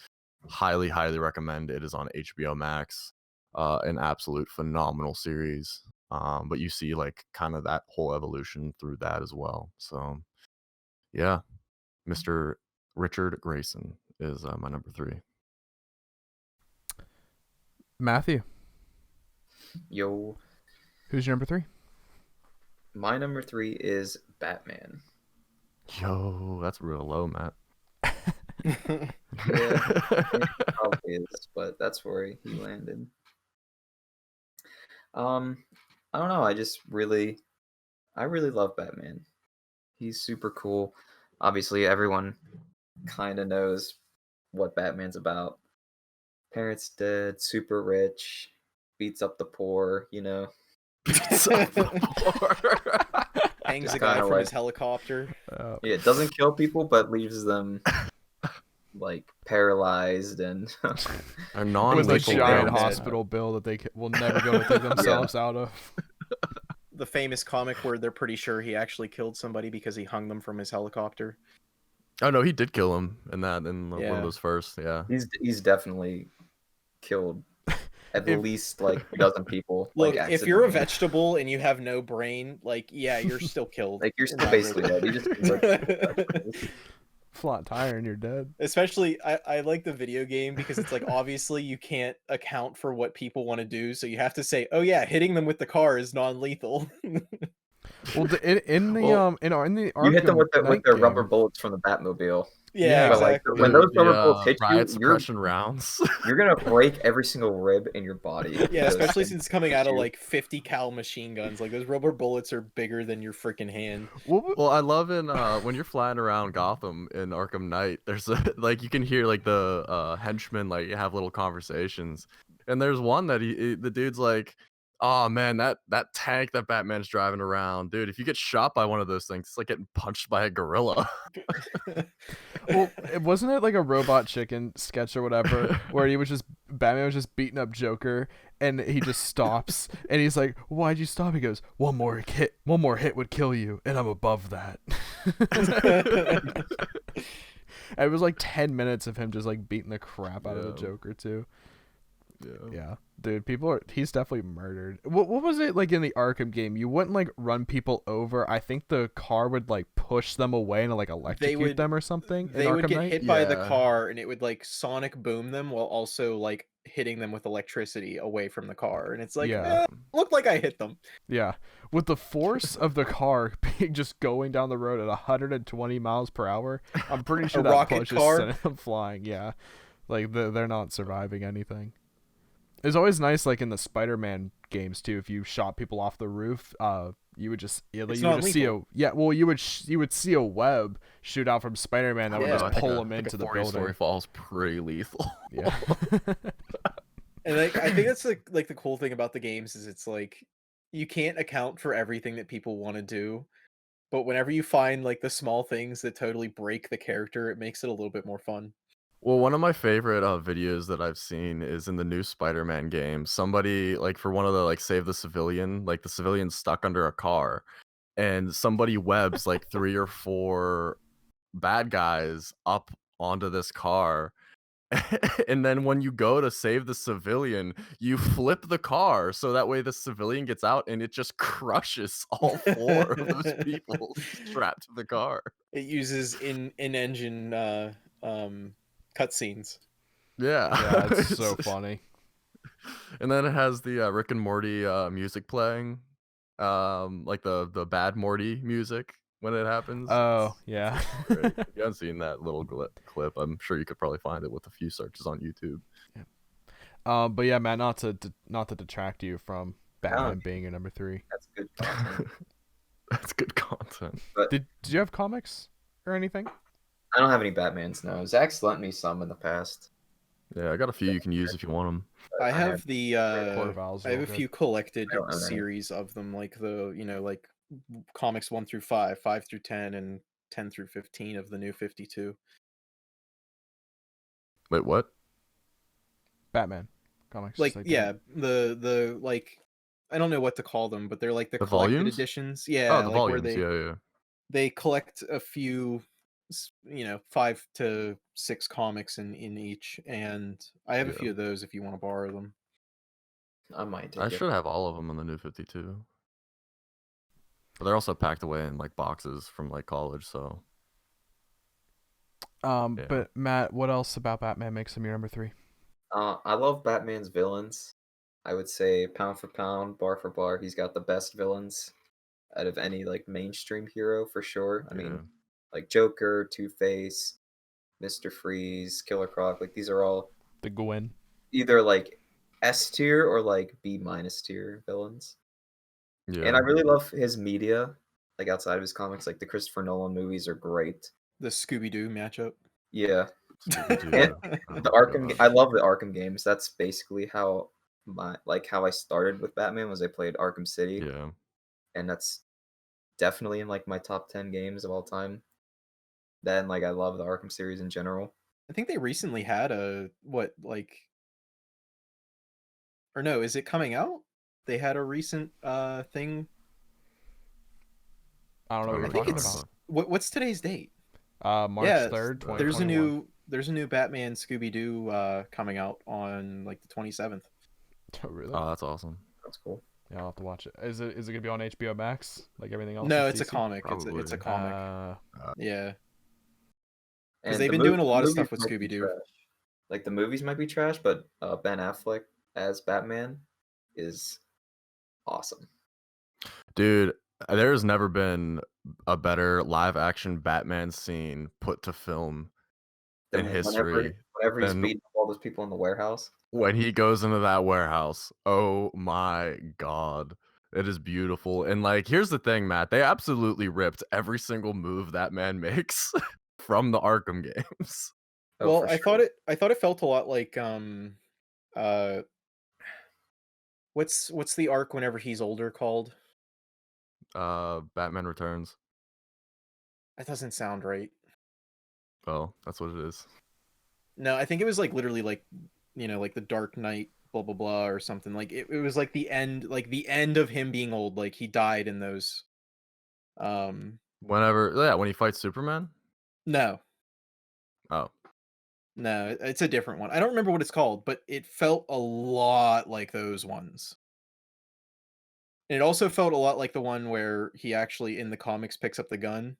B: highly recommend. It is on HBO Max. An absolute phenomenal series. But you see like kind of that whole evolution through that as well. So yeah, Mr. Richard Grayson is my number 3.
A: Matthew,
D: Yo,
A: who's your number 3?
D: my number 3 is Batman.
B: Yo, that's real low, Matt.
D: Yeah, it probably is, but that's where he landed. I don't know. I really love Batman. He's super cool. Obviously, everyone kind of knows what Batman's about. Parents dead, super rich, beats up the poor,
C: Hangs
D: Just
C: a guy
D: kinda
C: from his
D: like-
C: helicopter.
D: Yeah, it doesn't kill people, but leaves them like paralyzed and
B: A
A: With a
B: non-lethal
A: giant
C: Batman.
A: hospital bill that they will never go to dig themselves out of.
C: The famous comic where they're pretty sure he actually killed somebody because he hung them from his helicopter.
B: Oh no, he did kill him in one
C: Yeah.
B: of those first. Yeah.
D: he's definitely killed at least like a dozen people.
C: Look,
D: like,
C: if you're a
D: accidentally.
C: vegetable and you have no brain, like, yeah, you're still killed.
D: Like, you're
C: in
D: still
C: that
D: basically
C: movie.
D: dead. You just convert
A: Flat tire and you're dead.
C: Especially, I like the video game because it's like, obviously you can't account for what people want to do, so you have to say, oh yeah, hitting them with the car is non-lethal.
A: Well, in the
D: Well,
A: in the
D: you hit them
A: Arkham
D: with
A: Knight
D: their rubber
A: game-
D: bullets from the Batmobile.
A: Yeah.
D: But like
C: exactly.
D: when those rubber bullets hit you,
B: riot suppression rounds.
D: you're gonna break every single rib in your body.
C: Yeah,
D: just
C: especially
D: to
C: since it's coming
D: hit
C: out of
D: you.
C: like 50 cal machine guns. Like those rubber bullets are bigger than your freaking hand.
B: Well, I love in when you're flying around Gotham in Arkham Knight, there's like you can hear like the henchmen like have little conversations, and there's one that the dude's like, "Oh man, that tank that Batman's driving around, dude. If you get shot by one of those things, it's like getting punched by a gorilla."
A: Well, wasn't it like a Robot Chicken sketch or whatever, where Batman was just beating up Joker, and he just stops, and he's like, "Why'd you stop?" He goes, one more hit would kill you, and I'm above that." It was like 10 minutes of him just like beating the crap out of the
B: Yeah.
A: Joker too.
B: Yeah.
A: Yeah, dude, he's definitely murdered. What was it like in the Arkham game? You wouldn't like run people over. I think the car would like push them away and like electrocute them or something.
C: They
A: in
C: would
A: Arkham
C: get
A: Knight?
C: hit by the
B: Yeah.
C: car, and it would like sonic boom them while also like hitting them with electricity away from the car. And it's like,
A: Yeah.
C: looked like I hit them.
A: Yeah, with the force of the car being just going down the road at 120 miles per hour, I'm pretty sure
C: A
A: that
C: rocket
A: push
C: car?
A: is sending them flying. Yeah, like they're not surviving anything. It's always nice, like in the Spider-Man games too. If you shot people off the roof, you would just you would just see you would see a web shoot out from Spider-Man that
B: I
A: would
B: don't know,
A: just
B: I think
A: pull
B: a-
A: him
B: I think
A: into
B: a
A: the
B: 40 story
A: building.
B: fall's pretty lethal.
A: Yeah.
C: And like I think that's like the cool thing about the games is it's like you can't account for everything that people want to do, but whenever you find like the small things that totally break the character, it makes it a little bit more fun.
B: Well, one of my favorite videos that I've seen is in the new Spider-Man game. Somebody like for one of the like save the civilian, like the civilian's stuck under a car, and somebody webs like 3 or 4 bad guys up onto this car. And then when you go to save the civilian, you flip the car so that way the civilian gets out and it just crushes all 4 of those people strapped to the car.
C: It uses in-engine cutscenes.
B: Yeah.
A: Yeah, it's so funny.
B: And then it has the Rick and Morty music playing, like the bad Morty music when it happens.
A: Oh yeah.
B: Great. If you haven't seen that little clip, I'm sure you could probably find it with a few searches on YouTube.
A: But yeah, Matt, not to detract you from Batman
D: No.
A: being your number 3.
D: That's good content.
B: That's good content.
D: But
A: Did you have comics or anything?
D: I don't have any Batmans, no. Zach's lent me some in the past.
B: Yeah, I got a few you can use if you want them.
D: but
C: I have the
A: Quarter Val's
C: I have
A: real
C: a
A: good.
C: few collected
D: I don't know any.
C: series of them, like the like comics 1 through 5, 5 through 10, and 10 through 15 of the new 52.
B: Wait, what?
A: Batman comics.
C: Like
A: just
C: yeah, the like I don't know what to call them, but they're like the
B: The
C: collected
B: volumes?
C: editions. Yeah,
B: Oh, the
C: like
B: volumes.
C: where
B: Yeah.
C: they collect a few 5 to 6 comics in each, and I have a
B: Yeah.
C: few of those if you want to borrow them.
D: I might take
B: I
D: it.
B: should have all of them in the new 52. But they're also packed away in like boxes from like college, so yeah.
A: But Matt, what else about Batman makes him your number 3?
D: I love Batman's villains. I would say pound for pound, bar for bar, he's got the best villains out of any like mainstream hero for sure. I mean, like Joker, Two-Face, Mr. Freeze, Killer Croc, like these are all
A: The Gwen.
D: either like S tier or like B minus tier villains.
B: yeah.
D: And I really love his media, like outside of his comics, like the Christopher Nolan movies are great.
C: The Scooby-Doo matchup.
D: Yeah.
B: Scooby-Doo.
D: And the Arkham I love the Arkham games. That's basically how how I started with Batman was I played Arkham City.
B: Yeah.
D: And that's definitely in like my top 10 games of all time. Then like I love the Arkham series in general.
C: I think they recently had or no, is it coming out? They had a recent thing.
A: I don't know what
C: I
A: you're
C: think
A: talking
C: it's
A: about.
C: what's today's date?
A: March
C: Yeah,
A: 3rd,
C: There's a
A: 2021.
C: new Batman Scooby-Doo coming out on like the 27th.
A: Oh, really?
B: Oh, that's awesome.
D: That's cool.
A: Yeah, I'll have to watch it. Is it gonna be on HBO Max like everything else?
C: No,
A: that's
C: it's a
A: DC?
C: comic. It's a
B: Probably.
C: comic. Yeah.
D: And
C: they've
D: the
C: been doing a lot of
D: movies
C: stuff with
D: might be
C: Scooby-Doo.
D: trash. Like the movies might be trash, but Ben Affleck as Batman is awesome.
B: Dude, there's never been a better live action Batman scene put to film in history.
D: Whenever he's
B: And
D: beating up all those people in the warehouse.
B: when he goes into that warehouse, oh my god, it is beautiful. And like, here's the thing, Matt, they absolutely ripped every single move that man makes from the Arkham games.
D: Oh,
C: Well,
D: for
C: I
D: sure.
C: thought it felt a lot like uh what's the arc whenever he's older called?
B: Batman Returns.
C: That doesn't sound right.
B: Oh, that's what it is.
C: No, I think it was like literally like, like the Dark Knight blah blah blah or something. Like it was like the end of him being old, like he died in those
B: When he fights Superman.
C: no.
B: Oh,
C: No, it's a different one. I don't remember what it's called, but it felt a lot like those ones. And it also felt a lot like the one where he actually in the comics picks up the gun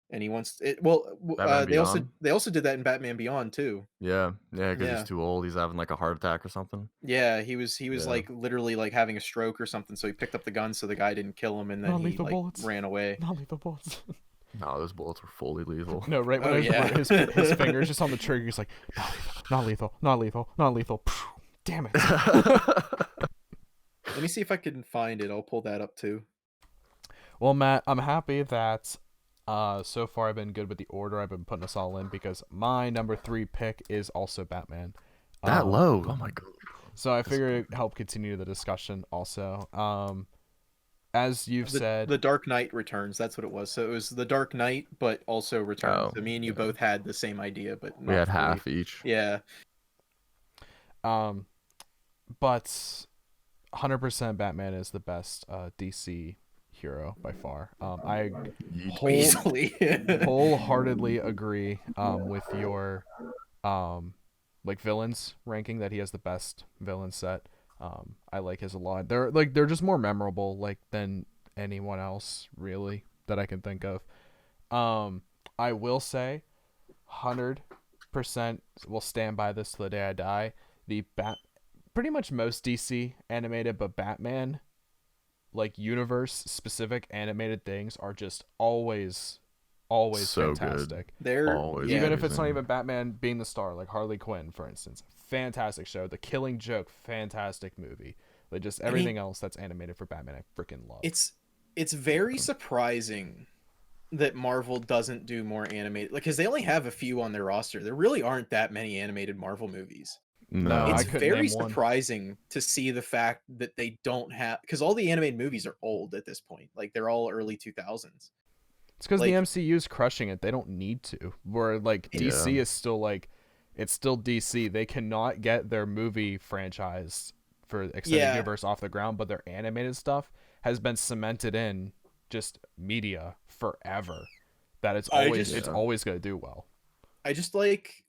C: and he wants it. Well,
B: Batman
C: they
B: Beyond.
C: also did that in Batman Beyond too.
B: Yeah, because he's
C: Yeah,
B: too old. He's having like a heart attack or something.
C: yeah. He was
B: Yeah.
C: like literally like having a stroke or something. So he picked up the gun so the guy didn't kill him, and then he
A: Non-lethal
C: like
A: bullets.
C: ran away.
A: Not lethal bullets.
B: No, those bullets were fully lethal.
A: No, right when
C: Oh, yeah.
A: his fingers just on the trigger, he's like, not lethal, not lethal, not lethal. Damn it.
C: Let me see if I can find it. I'll pull that up too.
A: Well, Matt, I'm happy that so far I've been good with the order. I've been putting us all in because my number 3 pick is also Batman.
B: That low? Oh my god.
A: So I figured it'd help continue the discussion also. As you've said,
C: The Dark Knight Returns. That's what it was. So it was the Dark Knight, but also Returns.
B: Oh,
C: So me and you
B: yeah.
C: both had the same idea, but
B: We
C: not
B: had
C: fully.
B: half each.
C: Yeah.
A: But 100% Batman is the best DC hero by far. I
C: Easily.
A: wholeheartedly agree with your like villains ranking that he has the best villain set. I like his a lot. They're just more memorable like than anyone else really that I can think of. I will say 100% will stand by this till the day I die. Pretty much most DC animated, but Batman, like universe specific animated things are just always
B: So
A: fantastic.
C: They're
B: Always
A: Even if it's not
B: amazing.
A: even Batman being the star, like Harley Quinn, for instance, fantastic show. The Killing Joke, fantastic movie. Like just everything else that's animated for Batman, I freaking love.
C: it's very surprising that Marvel doesn't do more animated, like, because they only have a few on their roster. There really aren't that many animated Marvel movies.
B: No,
A: I
C: It's
A: couldn't
C: very
A: name one.
C: surprising to see the fact that they don't have, because all the animated movies are old at this point. Like they're all early 2000s.
A: It's because the
C: like-
A: MCU's crushing it. They don't need to. Where like DC
B: Yeah.
A: is still like, it's still DC. They cannot get their movie franchise for extended
C: Yeah.
A: universe off the ground, but their animated stuff has been cemented in just media forever. That it's always gonna do well.
C: I just like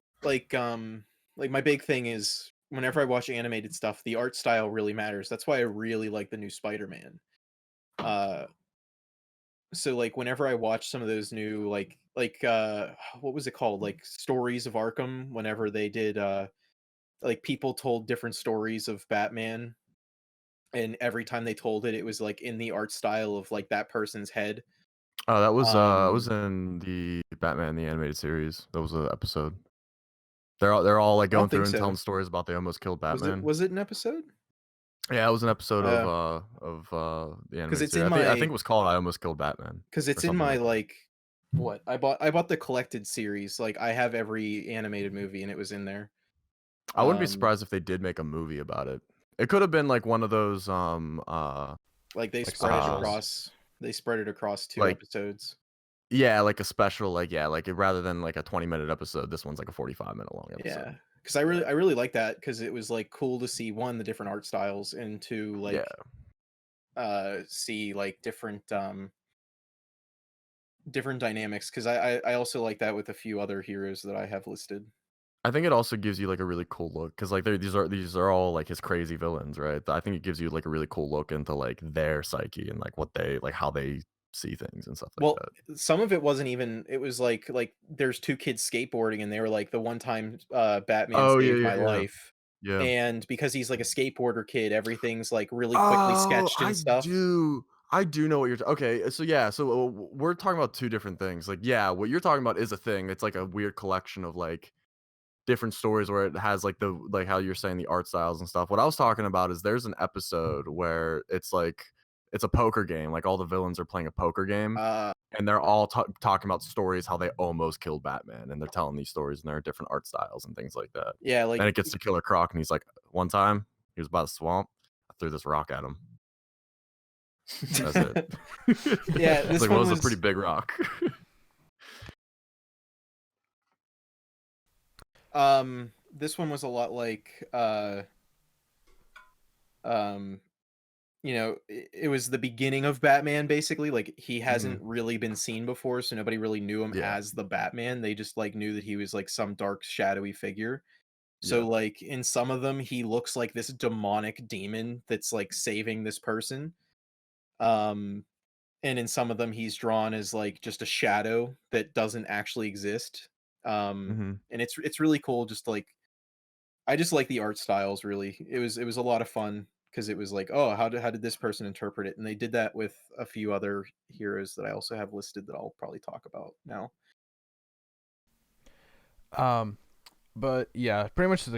C: my big thing is whenever I watch animated stuff, the art style really matters. That's why I really like the new Spider-Man. So like whenever I watch some of those new like what was it called? Like Stories of Arkham, whenever they did like people told different stories of Batman, and every time they told it, it was like in the art style of like that person's head.
B: Oh, that was in the Batman the animated series. That was an episode. They're all like
C: I don't
B: going through
C: think
B: and
C: so.
B: telling stories about they almost killed Batman.
C: Was it an episode?
B: Yeah, it was an episode of the animated
C: it's
B: series.
C: in
B: I
C: my-
B: think it was called I Almost Killed Batman.
C: Because it's
B: or
C: in
B: something
C: my
B: like that.
C: like what I bought the collected series. Like I have every animated movie, and it was in there.
B: I wouldn't be
C: Um,
B: surprised if they did make a movie about it. It could have been like one of those
C: Like they
A: Like
C: spread it
A: specials.
C: across. They spread it across 2
B: Like-
C: episodes.
B: yeah, like a special, like rather than like a 20-minute episode, this one's like a 45-minute long episode.
C: Yeah, because I really like that because it was like cool to see one the different art styles and to like see like different dynamics. Because I also like that with a few other heroes that I have listed.
B: I think it also gives you like a really cool look because like these are all like his crazy villains, right? I think it gives you like a really cool look into like their psyche and like what they like how they see things and stuff like
C: Well,
B: that.
C: some of it wasn't even. It was like there's 2 kids skateboarding, and they were like the one time Batman
B: Oh,
C: saved
B: yeah,
C: my
B: yeah, yeah.
C: life.
B: Yeah.
C: And because he's like a skateboarder kid, everything's like really quickly sketched and stuff.
B: I do know what you're okay, so yeah, so we're talking about two different things. Like, yeah, what you're talking about is a thing. It's like a weird collection of like different stories where it has like the like how you're saying the art styles and stuff. What I was talking about is there's an episode where it's like it's a poker game. Like all the villains are playing a poker game, and they're all talking about stories how they almost killed Batman, and they're telling these stories, and there are different art styles and things like that.
C: Yeah,
B: And
C: like
B: it gets to Killer Croc, and he's like, one time he was by the swamp, I threw this rock at him. That's it.
C: Yeah,
B: It's
C: this
B: like,
C: one
B: well, it was
C: was
B: a pretty big rock.
C: this one was a lot like you know, it was the beginning of Batman basically. Like he hasn't really been seen before, so nobody really knew him
B: Yeah.
C: as the Batman. They just like knew that he was like some dark shadowy figure.
B: Yeah.
C: So like in some of them he looks like this demonic demon that's like saving this person. Um and in some of them he's drawn as like just a shadow that doesn't actually exist.
B: Mhm.
C: And it's really cool just like I just like the art styles really. It was a lot of fun because it was like, oh, how did this person interpret it? And they did that with a few other heroes that I also have listed that I'll probably talk about now.
A: But yeah, pretty much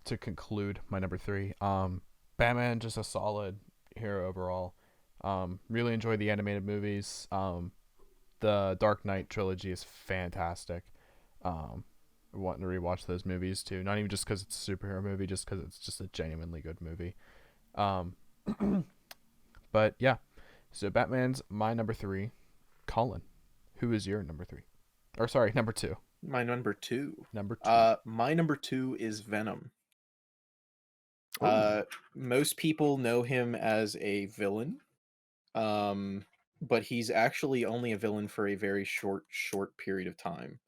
A: to conclude my number 3. Batman just a solid hero overall. Really enjoy the animated movies. The Dark Knight trilogy is fantastic. Wanting to rewatch those movies too. Not even just because it's a superhero movie, just because it's just a genuinely good movie. Um, but yeah, so Batman's my number 3. Colin, who is your number 3? Or sorry, number 2.
C: My number 2.
A: Number 2.
C: My number 2 is Venom.
B: Ooh.
C: Most people know him as a villain. But he's actually only a villain for a very short period of time.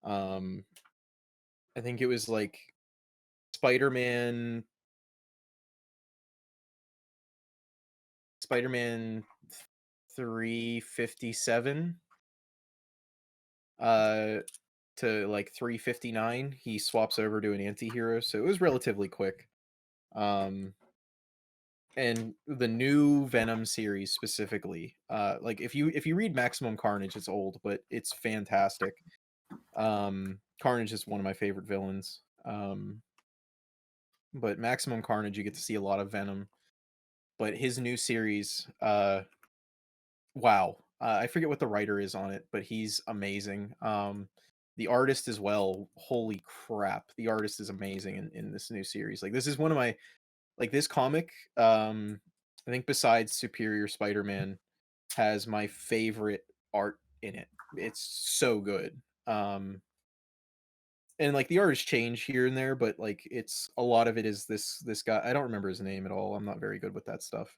C: I think it was like Spider-Man Spider-Man 357 to like 359 he swaps over to an anti-hero, so it was relatively quick. And the new Venom series specifically, like if you read Maximum Carnage, it's old but it's fantastic. Carnage is one of my favorite villains. But Maximum Carnage, you get to see a lot of Venom. But his new series, wow, I forget what the writer is on it, but he's amazing. The artist as well. Holy crap, the artist is amazing in this new series. Like this is one of my like this comic. I think besides Superior Spider-Man, has my favorite art in it. It's so good. And like the artists change here and there, but like it's a lot of it is this guy. I don't remember his name at all. I'm not very good with that stuff.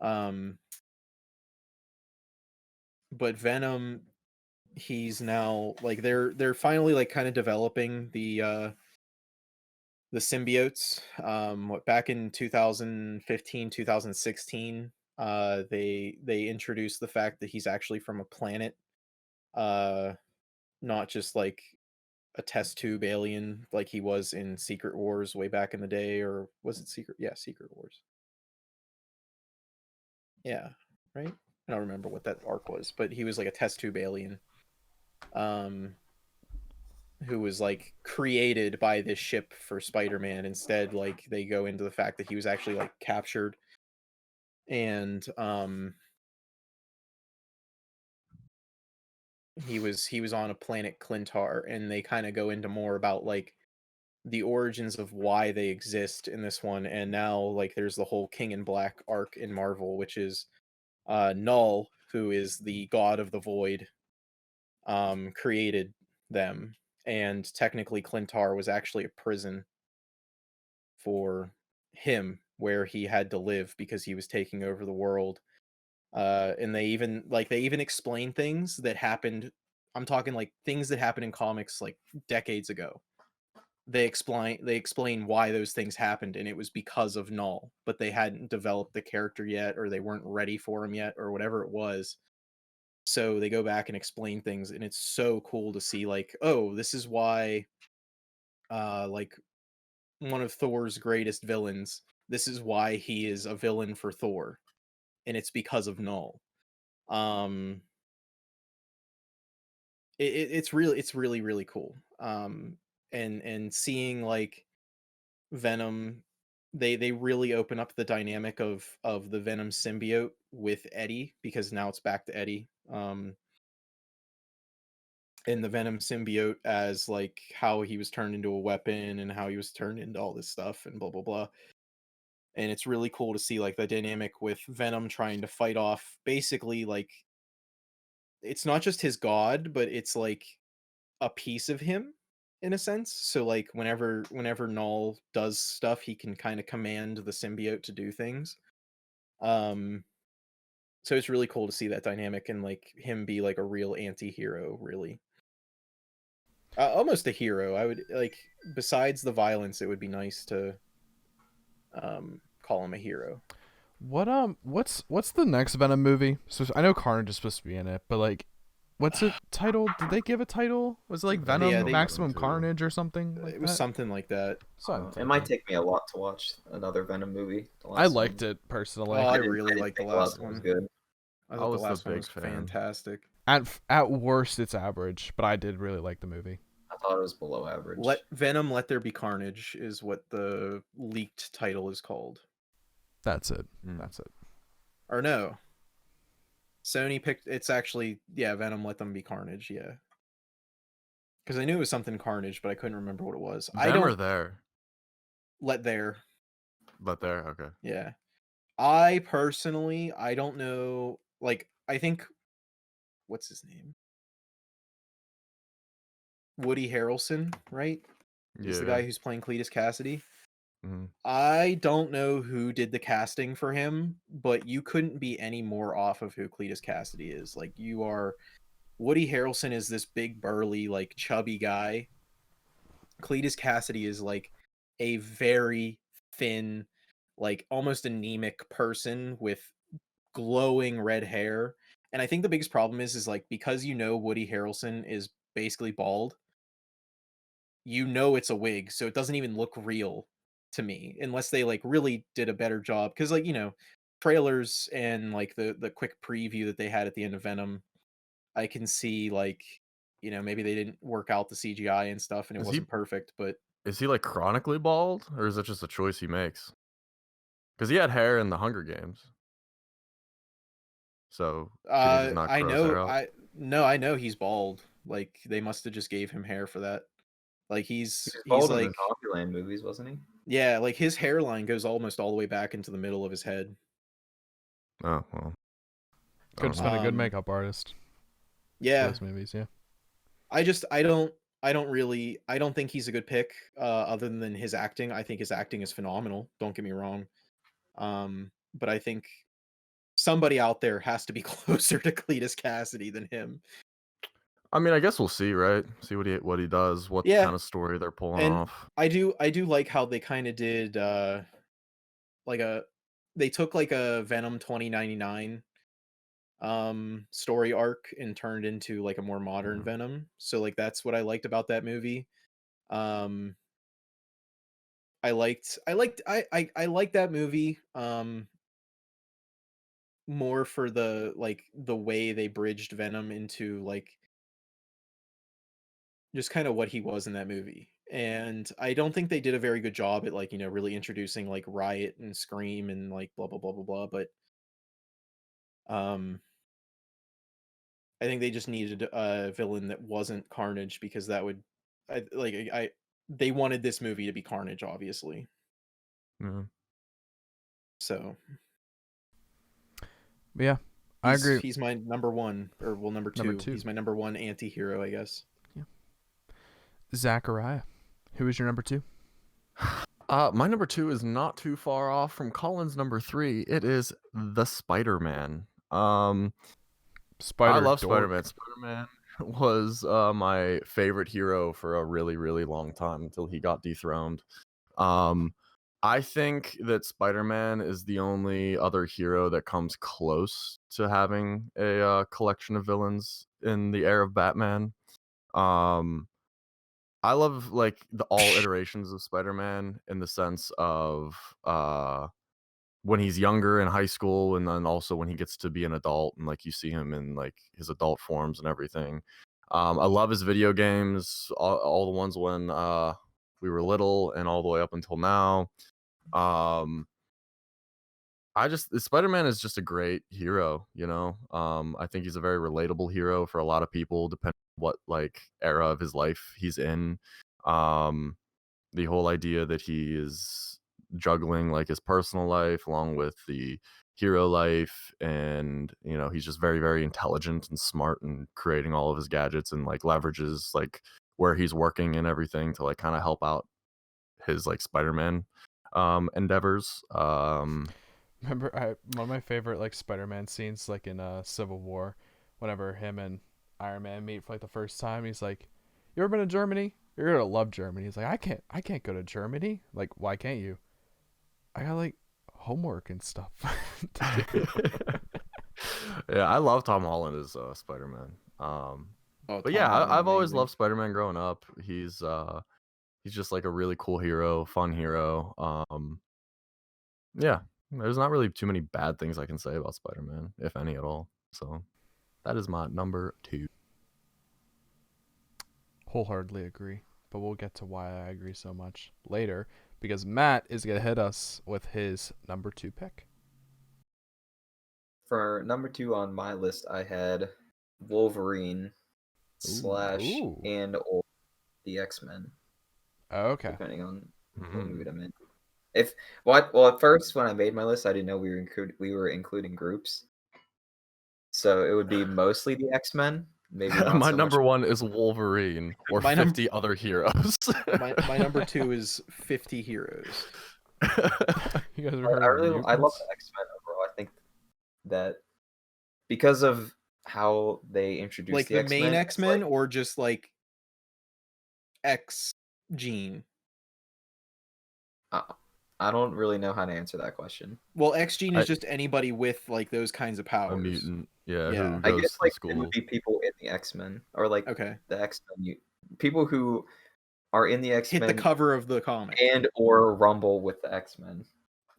C: Um, but Venom, he's now like they're finally like kind of developing the symbiotes. What back in 2015, 2016, they introduced the fact that he's actually from a planet, uh, not just like a test tube alien like he was in Secret Wars way back in the day, or was it Secret? Yeah, Secret Wars. Yeah, right. I don't remember what that arc was, but he was like a test tube alien, um, who was like created by this ship for Spider-Man. Instead, like they go into the fact that he was actually like captured, and he was on a planet Clintar, and they kind of go into more about like the origins of why they exist in this one. And now like there's the whole King in Black arc in Marvel, which is Null, who is the god of the void, created them. And technically Clintar was actually a prison for him where he had to live because he was taking over the world. And they even explain things that happened. I'm talking like things that happened in comics like decades ago. They explain why those things happened, and it was because of Null, but they hadn't developed the character yet, or they weren't ready for him yet, or whatever it was. So they go back and explain things, and it's so cool to see like, oh, this is why like one of Thor's greatest villains, this is why he is a villain for Thor. and it's because of Null. It's really really cool. And seeing like Venom, they really open up the dynamic of the Venom symbiote with Eddie, because now it's back to Eddie. And the Venom symbiote as like how he was turned into a weapon and how he was turned into all this stuff and blah blah blah. And it's really cool to see like the dynamic with Venom trying to fight off basically like it's not just his god, but it's like a piece of him in a sense. So like whenever Null does stuff, he can kind of command the symbiote to do things. So it's really cool to see that dynamic and like him be like a real anti-hero, really. Almost a hero. I would like, besides the violence, it would be nice to call him a hero.
A: What's the next Venom movie? So I know Carnage is supposed to be in it, but like, what's it titled? Did they give a title? Was it like Venom
C: Yeah,
A: Maximum Carnage or something? Like
C: it was
A: that?
C: something like that.
D: It might take me a lot to watch another Venom movie.
A: I liked it personally.
C: I really liked the last one.
D: Was good.
C: I thought
B: was
C: the
B: the
C: last one
B: big
C: was
B: fan.
C: fantastic.
A: At worst, it's average, but I did really like the movie.
D: I thought it was below average.
C: Let There Be Carnage is what the leaked title is called.
A: That's it. That's it.
C: Or no. Sony picked, it's actually, Venom Let Them Be Carnage, yeah. Because I knew it was something Carnage, but I couldn't remember what it was.
B: Or there?
C: Let There.
B: Let There, okay.
C: Yeah. I personally, I don't know, like, I think, what's his name? Woody Harrelson, right? He's the guy who's playing Cletus Cassidy.
B: Mm-hmm.
C: I don't know who did the casting for him, but you couldn't be any more off of who Cletus Cassidy is. Like, you are... Woody Harrelson is this big, burly, like, chubby guy. Cletus Cassidy is, like, a very thin, like, almost anemic person with glowing red hair. And I think the biggest problem is like, because Woody Harrelson is basically bald, it's a wig, so it doesn't even look real to me, unless they like really did a better job. Because like, trailers and like the quick preview that they had at the end of Venom, I can see like, maybe they didn't work out the CGI and stuff and it wasn't perfect. But
B: is he like chronically bald, or is that just a choice he makes? Because he had hair in the Hunger Games. So could he just not grow his hair out?
C: I know he's bald. Like, they must have just gave him hair for that. Like, he's
D: bald
C: like
D: in the Zombieland movies, wasn't he?
C: Yeah, like his hairline goes almost all the way back into the middle of his head.
B: Oh well.
A: Could have been a good makeup artist.
C: Yeah.
A: For those movies, yeah.
C: I don't think he's a good pick, other than his acting. I think his acting is phenomenal. Don't get me wrong. But I think somebody out there has to be closer to Cletus Cassidy than him.
B: I mean, I guess we'll see, right? See what he does, what kind of story they're pulling off.
C: I do like how they kind of did they took like a Venom 2099 story arc and turned into like a more modern Venom. So like that's what I liked about that movie. I liked that movie more for the way they bridged Venom into like just kind of what he was in that movie. And I don't think they did a very good job at like, really introducing like Riot and Scream and like blah blah blah blah blah, but I think they just needed a villain that wasn't Carnage, because that would they wanted this movie to be Carnage, obviously.
B: Mm-hmm.
C: So
A: yeah, I agree.
C: He's my number one, or well, number two. He's my number one anti-hero, I guess.
A: Yeah. Zachariah, who is your number two?
B: My number two is not too far off from Colin's number three. It is the Spider-Man. I love Spider-Man. Spider-Man was my favorite hero for a really, really long time until he got dethroned. I think that Spider-Man is the only other hero that comes close to having a collection of villains in the era of Batman. I love like all iterations of Spider-Man in the sense of when he's younger in high school, and then also when he gets to be an adult, and like you see him in like his adult forms and everything. I love his video games, all the ones when we were little and all the way up until now. Spider-Man is just a great hero, you know. I think he's a very relatable hero for a lot of people, depending on what like era of his life he's in. The whole idea that he is juggling like his personal life along with the hero life, and you know, he's just very, very intelligent and smart and creating all of his gadgets, and like leverages like where he's working and everything to like kind of help out his like Spider-Man endeavors.
A: Remember, one of my favorite like Spider-Man scenes, like in Civil War, whenever him and Iron Man meet for like the first time, he's like, "You ever been to Germany? You're gonna love Germany." He's like, I can't go to Germany." Like, why can't you?" "I got like homework and stuff to do."
B: Yeah, I love Tom Holland as Spider-Man.
C: Oh,
B: But
C: Tom
B: yeah,
C: Holland's
B: I've always
C: amazing.
B: loved Spider-Man growing up. He's just like a really cool hero, fun hero. Yeah, there's not really too many bad things I can say about Spider-Man, if any at all. So that is my number 2.
A: Wholeheartedly agree, but we'll get to why I agree so much later, because Matt is gonna hit us with his number 2 pick.
D: For number 2 on my list, I had Wolverine
A: Ooh.
D: and or the X-Men,
A: Okay.
D: depending on what
B: Mhm.
D: mood I'm in. Well, at first when I made my list, I didn't know we were including groups, so it would be mostly the X-Men. Maybe not
B: My
D: so
B: number
D: much.
B: 1 is Wolverine or
C: My
B: 50 other heroes.
C: My number 2 is 50 heroes.
A: You guys ever
D: But
A: heard
D: I
A: of
D: love
A: mutants?
D: the X-Men overall. I think that because of how they introduced
C: Like
D: the
C: the
D: X-Men,
C: main
D: it's
C: X-Men,
D: like,
C: or just like X gene?
D: I don't really know how to answer that question.
C: Well, X gene is
B: I-
C: just anybody with like those kinds of powers.
B: A mutant, yeah,
C: Yeah.
B: who
D: I
B: goes
D: guess
B: to
D: like
B: school.
D: it would be people in the X-Men, or like
C: Okay.
D: the X-Men, people who are in the
C: Hit
D: X-Men
C: the cover of the comic.
D: and or rumble with the X-Men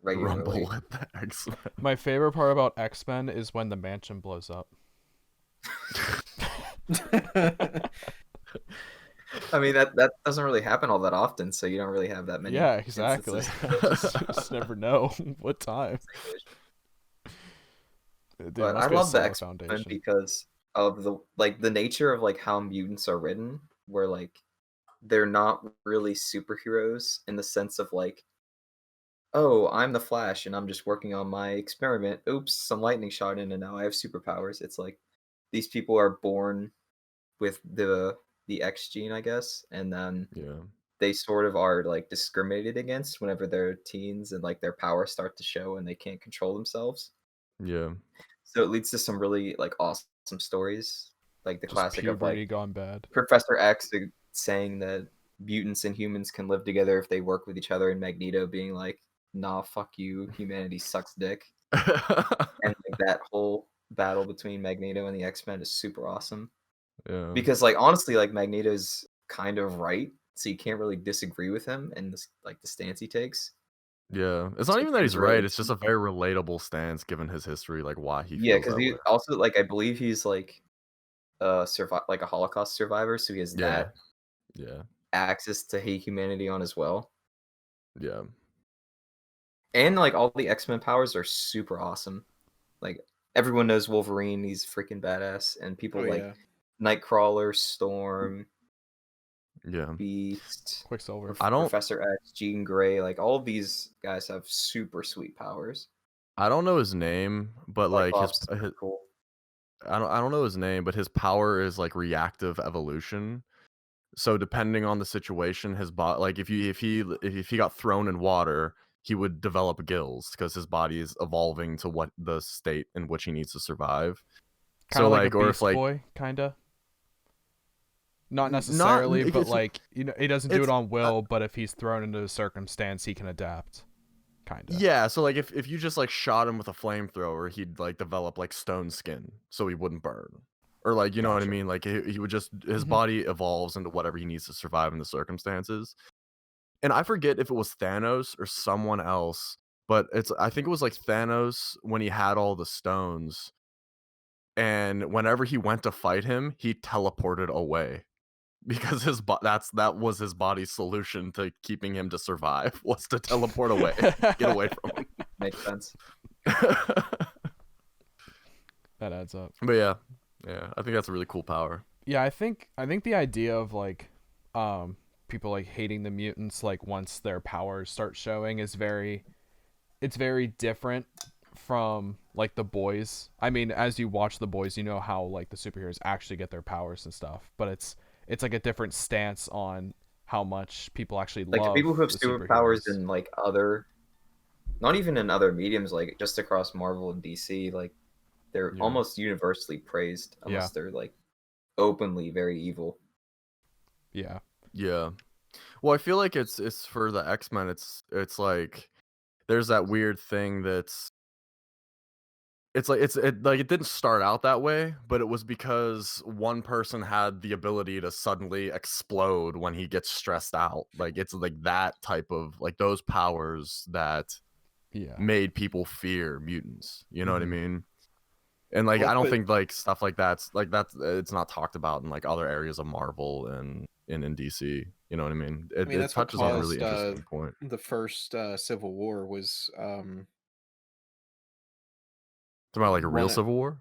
D: regularly.
B: Rumble with the X-Men.
A: My favorite part about X-Men is when the mansion blows up.
D: I mean that doesn't really happen all that often, so you don't really have that many.
A: Yeah, exactly.
D: instances.
A: just never know what time. Dude,
D: But
A: must
D: I
A: be a
D: love the
A: solid
D: X-Men
A: foundation.
D: because of the nature of like how mutants are written, where like they're not really superheroes in the sense of like, oh, I'm the Flash and I'm just working on my experiment. Oops, some lightning shot in and now I have superpowers. It's like these people are born with the X gene, I guess, and then
B: Yeah.
D: they sort of are like discriminated against whenever they're teens and like their powers start to show and they can't control themselves.
B: Yeah.
D: So it leads to some really like awesome stories, like the
A: Just
D: classic of
A: puberty
D: like
A: gone bad.
D: Professor X saying that mutants and humans can live together if they work with each other, and Magneto being like, "Nah, fuck you, humanity sucks dick." And like that whole battle between Magneto and the X-Men is super awesome.
B: Yeah.
D: Because like honestly, like Magneto's kind of right, so you can't really disagree with him and this like the stance he takes.
B: Yeah. It's
D: So
B: not
D: it
B: even that
D: seems
B: he's
D: really
B: right. It's just a very relatable stance given his history, like why he
D: yeah,
B: feels
D: because
B: that
D: he
B: way.
D: also like I believe he's like like a Holocaust survivor, so he has
B: Yeah.
D: that
B: Yeah.
D: access to hate humanity on as well.
B: Yeah.
D: And like all the X-Men powers are super awesome. Like everyone knows Wolverine, he's freaking badass, and people
C: Oh
D: like
C: yeah.
D: Nightcrawler, Storm,
B: Yeah.
D: Beast,
A: Quicksilver.
B: I don't
D: Professor X, Jean Grey, like all of these guys have super sweet powers.
B: know his name, but like
D: Cyclops, super cool.
B: I don't know his name, but his power is like reactive evolution. So depending on the situation, his body, like if he got thrown in water, he would develop gills because his body is evolving to what the state in which he needs to survive.
A: Kind
B: So
A: of like
B: like,
A: a
B: or if
A: Beast
B: like
A: Boy, kinda. Not
B: not
A: necessarily, but
B: it's,
A: like, you know, he doesn't do
B: it's
A: it on will, but if he's thrown into a circumstance, he can adapt. Kinda.
B: yeah. So like if you just like shot him with a flamethrower, he'd like develop like stone skin, so he wouldn't burn. Or like, you know what I
A: Gotcha.
B: mean? Like he would just his
A: Mhm.
B: body evolves into whatever he needs to survive in the circumstances. And I forget if it was Thanos or someone else but I think it was like Thanos when he had all the stones, and whenever he went to fight him, he teleported away because that was his body's solution to keeping him to survive, was to teleport away, get away from him.
D: Makes sense.
A: That adds up.
B: But yeah, I think that's a really cool power.
A: Yeah, I think the idea of like people like hating the mutants like once their powers start showing is very different from like the boys. I mean, as you watch the boys, you know how like the superheroes actually get their powers and stuff, but it's like a different stance on how much people actually
D: Like
A: love
D: people who have
A: the
D: superpowers
A: superheroes.
D: in like other, not even in other mediums, like just across Marvel and DC, like they're
A: Yeah.
D: almost universally praised unless they're like openly very evil.
A: Yeah.
B: Yeah. Well, I feel like it's for the X-Men, it's like there's that weird thing that's it's like it didn't start out that way, but it was because one person had the ability to suddenly explode when he gets stressed out. Like it's like that type of like those powers that made people fear mutants. You know what I mean? And like
C: Well,
B: I don't
C: but-
B: think like stuff like that's it's not talked about in like other areas of Marvel and in DC. You know what I mean? It
C: that's what
B: touches on a really
C: caused,
B: interesting point.
C: the first Civil War was
B: It's about like a real
C: one-
B: Civil War.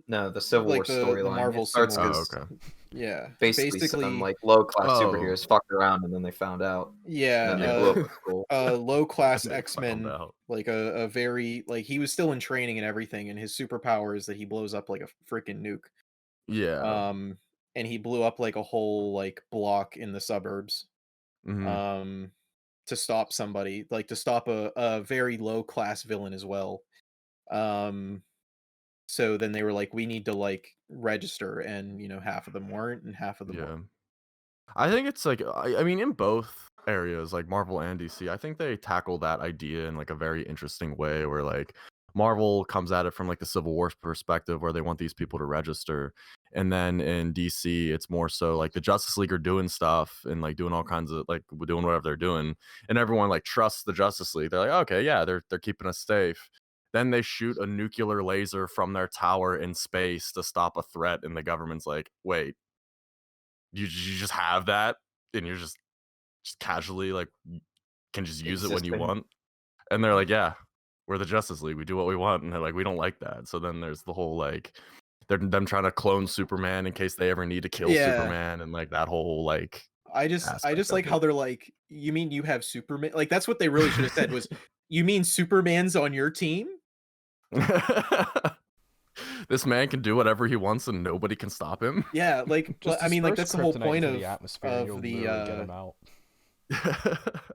D: No, the Civil War
C: like the
D: storyline.
C: Marvel
D: It starts
C: Civil
B: Oh,
D: 'cause
B: okay.
C: yeah,
D: basically
C: basically
D: some like low class
B: Oh.
D: superheroes fucked around and then they found out.
C: yeah,
D: And then they blew up the school.
C: low class
B: And they
C: X-Men,
B: found out.
C: like a very like he was still in training and everything, and his superpower is that he blows up like a freaking nuke.
B: Yeah.
C: And he blew up like a whole like block in the suburbs.
B: Mhm.
C: To stop somebody, like to stop a very low class villain as well. So then they were like, we need to like register, and half of them weren't, and half of them
B: Yeah.
C: were.
B: I think it's like I mean in both areas, like Marvel and DC, I think they tackle that idea in like a very interesting way where like Marvel comes at it from like the Civil War perspective where they want these people to register. And then in DC, it's more so like the Justice League are doing stuff and like doing all kinds of like doing whatever they're doing. And everyone like trusts the Justice League. They're like, okay, yeah, they're keeping us safe. Then they shoot a nuclear laser from their tower in space to stop a threat, and the government's like, wait, you just have that and you're just casually like can just use it when you
D: Existing.
B: want, and they're like, yeah, we're the Justice League, we do what we want, and they're like, we don't like that. So then there's the whole like them trying to clone Superman in case they ever need to kill
C: Yeah.
B: Superman, and like that whole like
C: I just
B: aspect
C: like
B: of
C: how
B: it.
C: they're like, you mean you have Superman? Like that's what they really should have said was, you mean Superman's on your team?
B: This man can do whatever he wants and nobody can stop him.
C: Yeah, like
A: Just
C: I mean, like
A: disperse
C: that's the whole
A: kryptonite
C: point
A: into
C: of
A: the atmosphere, and you'll
C: of the
A: literally get him out.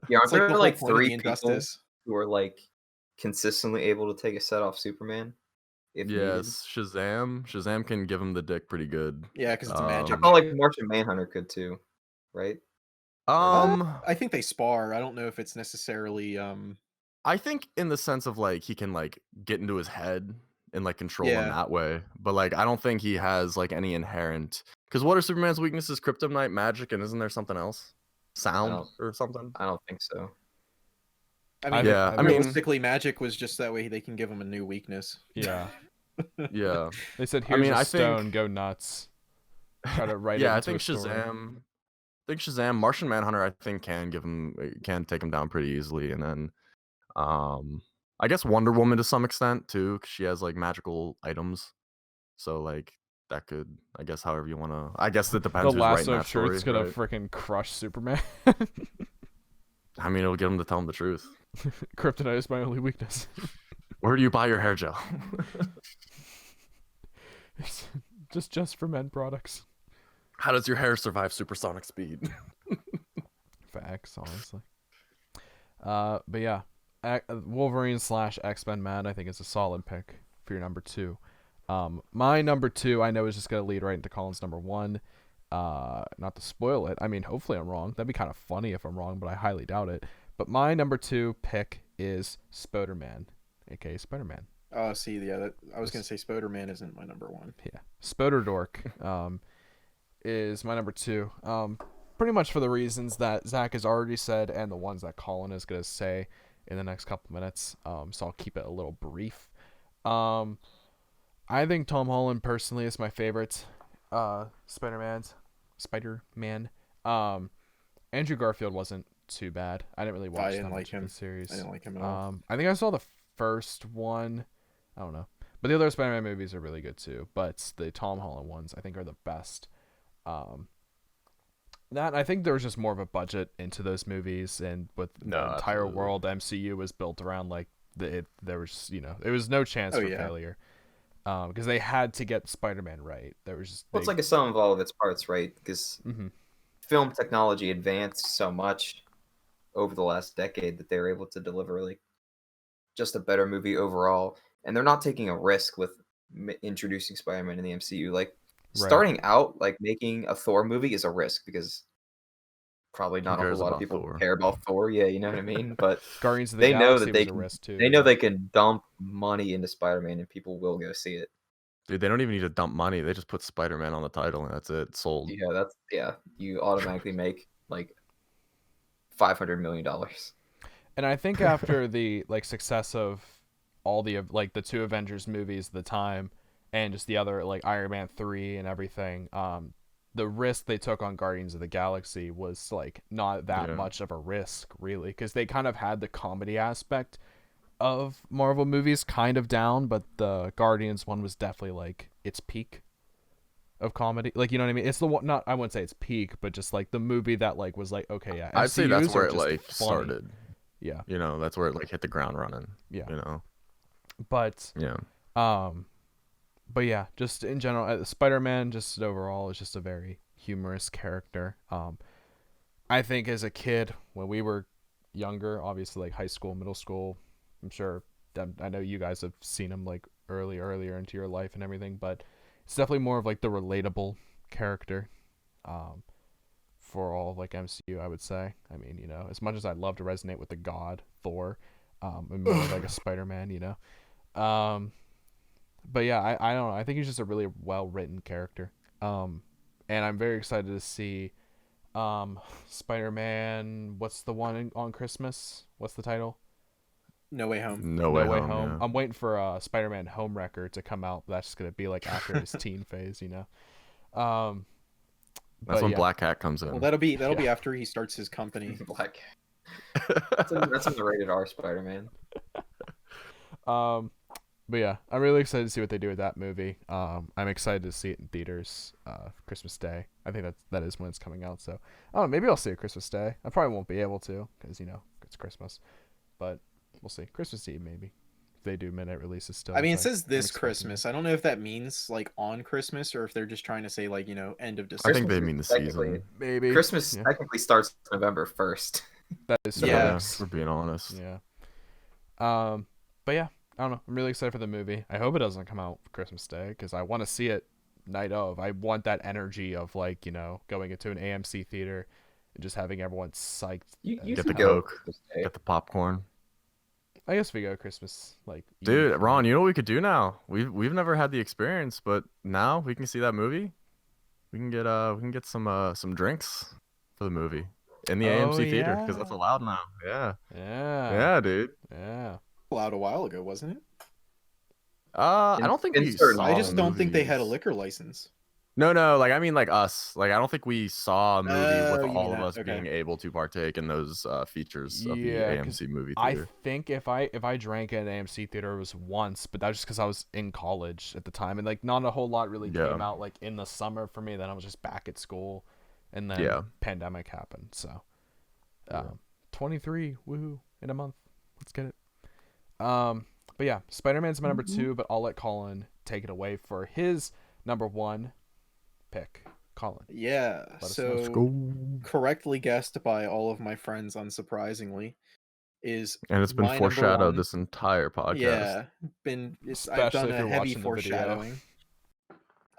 D: Yeah, aren't
C: it's like
D: there
C: the whole
D: like
C: point of
D: 3
C: the
D: people
C: Injustice.
D: who are like consistently able to take a set off Superman? If needed?
B: Yes, Shazam can give him the dick pretty good.
C: Yeah, because it's
D: I
C: magic.
D: felt like Martian Manhunter could too, right?
C: I think they spar. I don't know if it's necessarily
B: I think in the sense of like he can like get into his head and like control him
C: Yeah.
B: that way, but like I don't think he has like any inherent. Because what are Superman's weaknesses? Kryptonite, magic, and isn't there something else? Sound or something?
D: I don't think so.
C: I mean,
B: Yeah, I mean-
C: realistically, magic was just that way they can give him a new weakness.
A: Yeah.
B: Yeah,
A: They said,
B: I
A: here's
B: mean,
A: a
B: I
A: stone,
B: think-
A: go nuts. Try to write it
B: yeah. I
A: into
B: think
A: a story.
B: Shazam, Martian Manhunter, I think can take him down pretty easily, and then, I guess Wonder Woman to some extent too, because she has like magical items. So like that could, I guess, however you want to. I guess it
A: The
B: depends who's writing
A: lasso
B: that
A: of
B: story.
A: truth's gonna
B: Right?
A: freaking crush Superman.
B: I mean, it'll get him to tell him the truth.
A: Kryptonite is my only weakness.
B: Where do you buy your hair gel?
A: It's just for men products.
B: How does your hair survive supersonic speed?
A: Facts, honestly. But yeah, Wolverine / X-Men Man, I think is a solid pick for your number 2. My number 2, I know, is just gonna lead right into Colin's number 1. Not to spoil it. I mean, hopefully I'm wrong. That'd be kind of funny if I'm wrong, but I highly doubt it. But my number 2 pick is Spoderman, aka Spider-Man.
C: Oh, see, yeah, I was gonna say Spoderman isn't my number 1.
A: Yeah, Spoderdork is my number 2. Pretty much for the reasons that Zach has already said and the ones that Colin is gonna say. in the next couple minutes, so I'll keep it a little brief. I think Tom Holland personally is my favorite Spider-Man. Andrew Garfield wasn't too bad. I didn't really watch that much of the series.
C: I didn't like him at all.
A: I think I saw the first one. I don't know. But the other Spider-Man movies are really good too. But the Tom Holland ones I think are the best. That I think there was just more of a budget into those movies, and with the entire world MCU was built around like there was there was no chance for failure. Because they had to get Spider-Man right. There was just
D: it's like a sum of all of its parts, right? Because film technology advanced so much over the last decade that they were able to deliver like just a better movie overall, and they're not taking a risk with introducing Spider-Man in the MCU. Like starting out, like making a Thor movie is a risk because probably not a whole lot of people care about Thor. Yeah, you know what I mean. But
A: Guardians of the Galaxy was a risk too.
D: They know they can dump money into Spider-Man and people will go see it.
B: Dude, they don't even need to dump money. They just put Spider-Man on the title and that's it. It's sold.
D: Yeah, you automatically make like $500 million.
A: And I think after the success of all the the two Avengers movies at the time, and just the other like Iron Man 3 and everything, the risk they took on Guardians of the Galaxy was like not that much of a risk really, because they kind of had the comedy aspect of Marvel movies kind of down, but the Guardians one was definitely like its peak of comedy. Like, you know what I mean? It's the one, not, I wouldn't say it's peak, but just like the movie that like was like, okay, yeah,
B: I'd say that's where it
A: like
B: started.
A: Yeah,
B: that's where it like hit the ground running.
A: Yeah, but but yeah, just in general, Spider-Man just overall is just a very humorous character. I think as a kid, when we were younger, obviously like high school, middle school, I'm sure I know you guys have seen him like earlier into your life and everything, but it's definitely more of like the relatable character for all of like MCU, I would say. I mean, as much as I'd love to resonate with the god Thor, and more like a Spider-Man, but yeah, I don't know. I think he's just a really well written character. And I'm very excited to see Spider-Man. What's the one on Christmas? What's the title?
C: No Way Home.
B: No Way Home. Yeah.
A: I'm waiting for Spider-Man Homewrecker to come out. That's just gonna be like after his teen phase,
B: That's when Black Cat comes in.
C: Well, that'll be after he starts his company.
D: Black Cat. That's in the rated R Spider-Man.
A: But yeah, I'm really excited to see what they do with that movie. I'm excited to see it in theaters Christmas Day. I think that is when it's coming out. So, maybe I'll see it Christmas Day. I probably won't be able to because it's Christmas, but we'll see. Christmas Eve maybe. If they do midnight releases still.
C: I mean, it says this Christmas. I don't know if that means like on Christmas or if they're just trying to say like end of December.
B: I think they mean the season.
A: Maybe
D: Christmas technically starts November 1st.
A: That is
B: we're being honest.
A: Yeah. But yeah. I don't know. I'm really excited for the movie. I hope it doesn't come out Christmas Day because I want to see it night of. I want that energy of like, going into an AMC theater and just having everyone psyched.
D: You
B: get the Coke, get the popcorn.
A: I guess we go Christmas
B: Dude, Ron, you know what we could do now? We've never had the experience, but now we can see that movie. We can get some drinks for the movie in the AMC theater because that's allowed now. Yeah, dude.
A: Yeah.
C: Out a while ago, wasn't it?
B: I don't think we saw
C: I just don't think they had a liquor license.
B: No, like I mean like us. Like I don't think we saw a movie with all of us being able to partake in those features of the AMC movie theater.
A: I think if I drank at an AMC theater, it was once, but that was just because I was in college at the time, and like not a whole lot really came out like in the summer for me. Then I was just back at school, and then pandemic happened. So, 23, woohoo, in a month. Let's get it. But yeah, Spider-Man's my number 2, but I'll let Colin take it away for his number 1 pick. Colin.
C: Yeah, so correctly guessed by all of my friends, unsurprisingly, is
B: and it's been foreshadowed this entire podcast.
C: Yeah, I've done a heavy foreshadowing.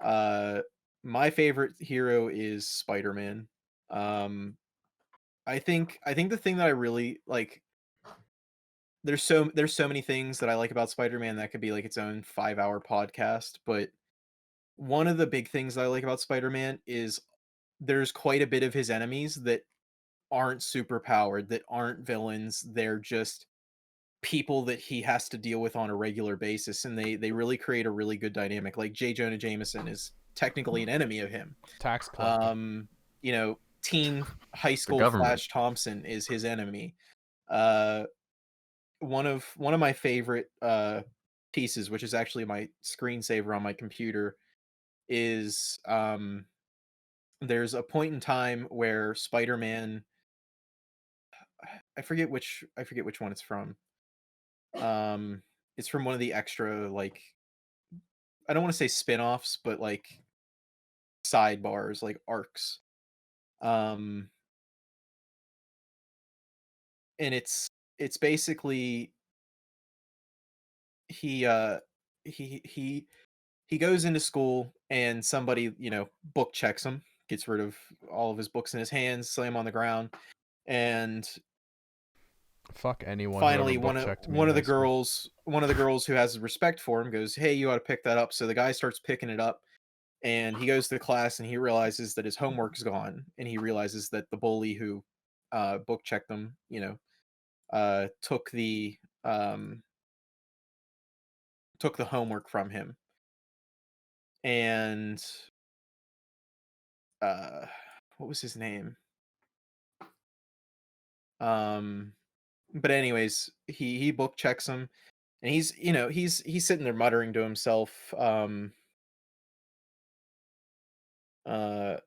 C: My favorite hero is Spider-Man. I think the thing that I really like. There's so many things that I like about Spider-Man that could be like its own 5-hour podcast, but one of the big things that I like about Spider-Man is there's quite a bit of his enemies that aren't super powered, that aren't villains. They're just people that he has to deal with on a regular basis, and they really create a really good dynamic. Like J. Jonah Jameson is technically an enemy of him.
A: Tax collector.
C: You know, teen high school
B: government.
C: Flash Thompson is his enemy. One of my favorite pieces, which is actually my screensaver on my computer, is there's a point in time where Spider-Man, I forget which one it's from. It's from one of the extra, like, I don't want to say spin-offs, but like sidebars, like arcs. And it's basically he he goes into school and somebody, you know, book checks him, gets rid of all of his books in his hands, slam him on the ground, and
A: Fuck anyone who
C: finally
A: ever book checked me
C: one
A: in
C: of the
A: high school.
C: girls who has respect for him goes, "Hey, you ought to pick that up." So the guy starts picking it up, and he goes to the class and he realizes that his homework is gone, and he realizes that the bully who book checked him, you know, took the homework from him. And what was his name? But anyways, he book checks him, and he's, you know, he's sitting there muttering to himself, uh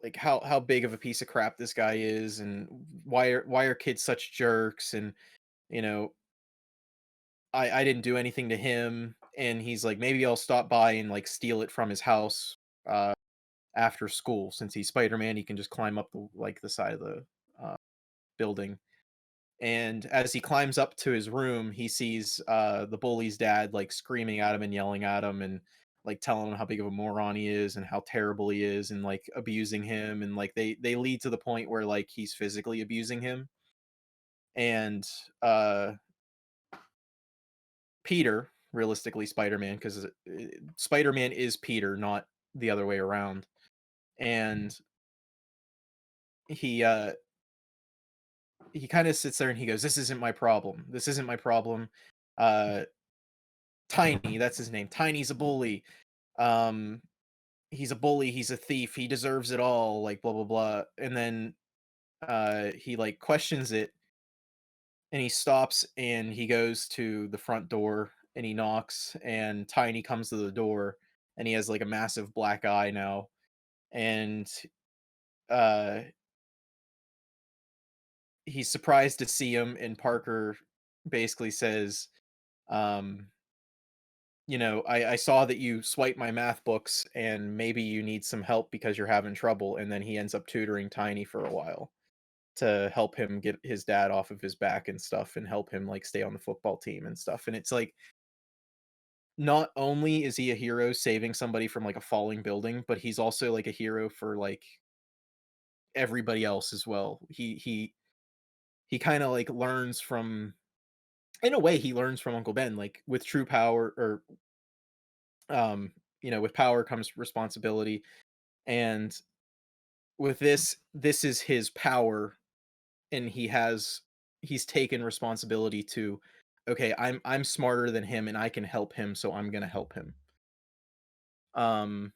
C: like how big of a piece of crap this guy is, and why are kids such jerks, and, you know, I didn't do anything to him. And he's like, maybe I'll stop by and like steal it from his house after school. Since he's Spider-Man, he can just climb up the side of the uh, building. And as he climbs up to his room, he sees the bully's dad like screaming at him and yelling at him, and like telling him how big of a moron he is and how terrible he is, and like abusing him, and like they lead to the point where like he's physically abusing him. And Peter, realistically Spider-Man, because Spider-Man is Peter, not the other way around. And he kind of sits there and he goes, "This isn't my problem. This isn't my problem." Uh, Tiny, that's his name. Tiny's a bully. Um, he's a bully. He's a thief. He deserves it all. Like blah blah blah. And then he like questions it, and he stops and he goes to the front door and he knocks, and Tiny comes to the door, and he has like a massive black eye now. And uh he's surprised to see him, and Parker basically says, um you know, I saw that you swiped my math books, and maybe you need some help because you're having trouble. And then he ends up tutoring Tiny for a while to help him get his dad off of his back and stuff, and help him like stay on the football team and stuff. And it's like, not only is he a hero saving somebody from like a falling building, but he's also like a hero for like everybody else as well. He kind of like learns from, in a way he learns from Uncle Ben. Like with true power, or you know, with power comes responsibility. And with this is his power, and he's taken responsibility to, okay, I'm smarter than him and I can help him, so I'm going to help him. Um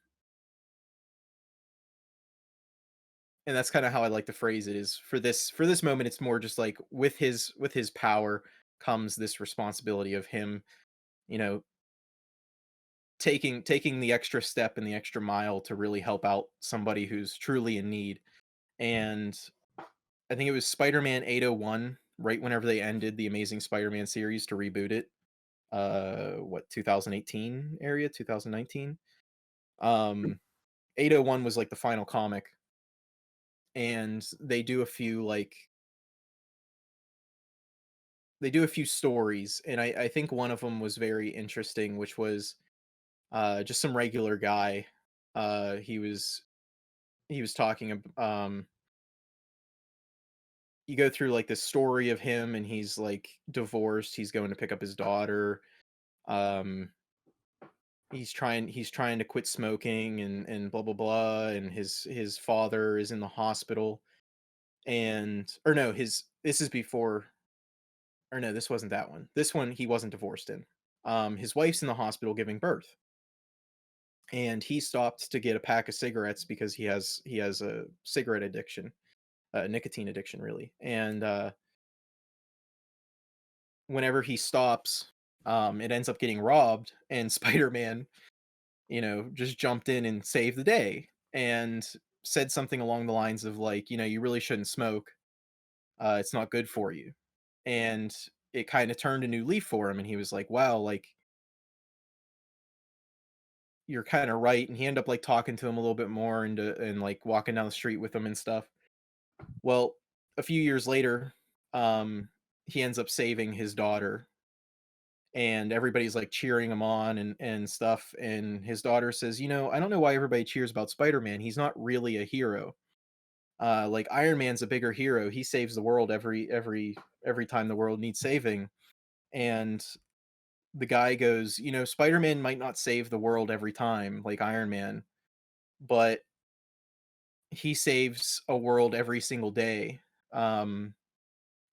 C: and that's kind of how I like to phrase it, is for this moment it's more just like with his power comes this responsibility of him, you know, taking the extra step and the extra mile to really help out somebody who's truly in need. And I think it was Spider-Man 801, right whenever they ended the Amazing Spider-Man series to reboot it. What, 2018 area, 2019. 801 was like the final comic, and they do a few stories, and I think one of them was very interesting, which was just some regular guy. He was talking you go through like this story of him, and he's like divorced, he's going to pick up his daughter. um he's trying to quit smoking, and blah blah blah, and his father is in the hospital. And or no, his this is before, or no, this wasn't that one. This one he wasn't divorced in. His wife's in the hospital giving birth, and he stopped to get a pack of cigarettes because he has a cigarette addiction, a nicotine addiction, really. And whenever he stops, it ends up getting robbed, and Spider-Man, just jumped in and saved the day and said something along the lines of like, you really shouldn't smoke. It's not good for you. And it kind of turned a new leaf for him, and he was like, wow, like you're kind of right. And he ended up like talking to him a little bit more and like walking down the street with him and stuff. Well, a few years later, he ends up saving his daughter, and everybody's like cheering him on and stuff. And his daughter says, I don't know why everybody cheers about Spider-Man. He's not really a hero. Like Iron Man's a bigger hero. He saves the world every time the world needs saving. And the guy goes, Spider-Man might not save the world every time like Iron Man, but he saves a world every single day. And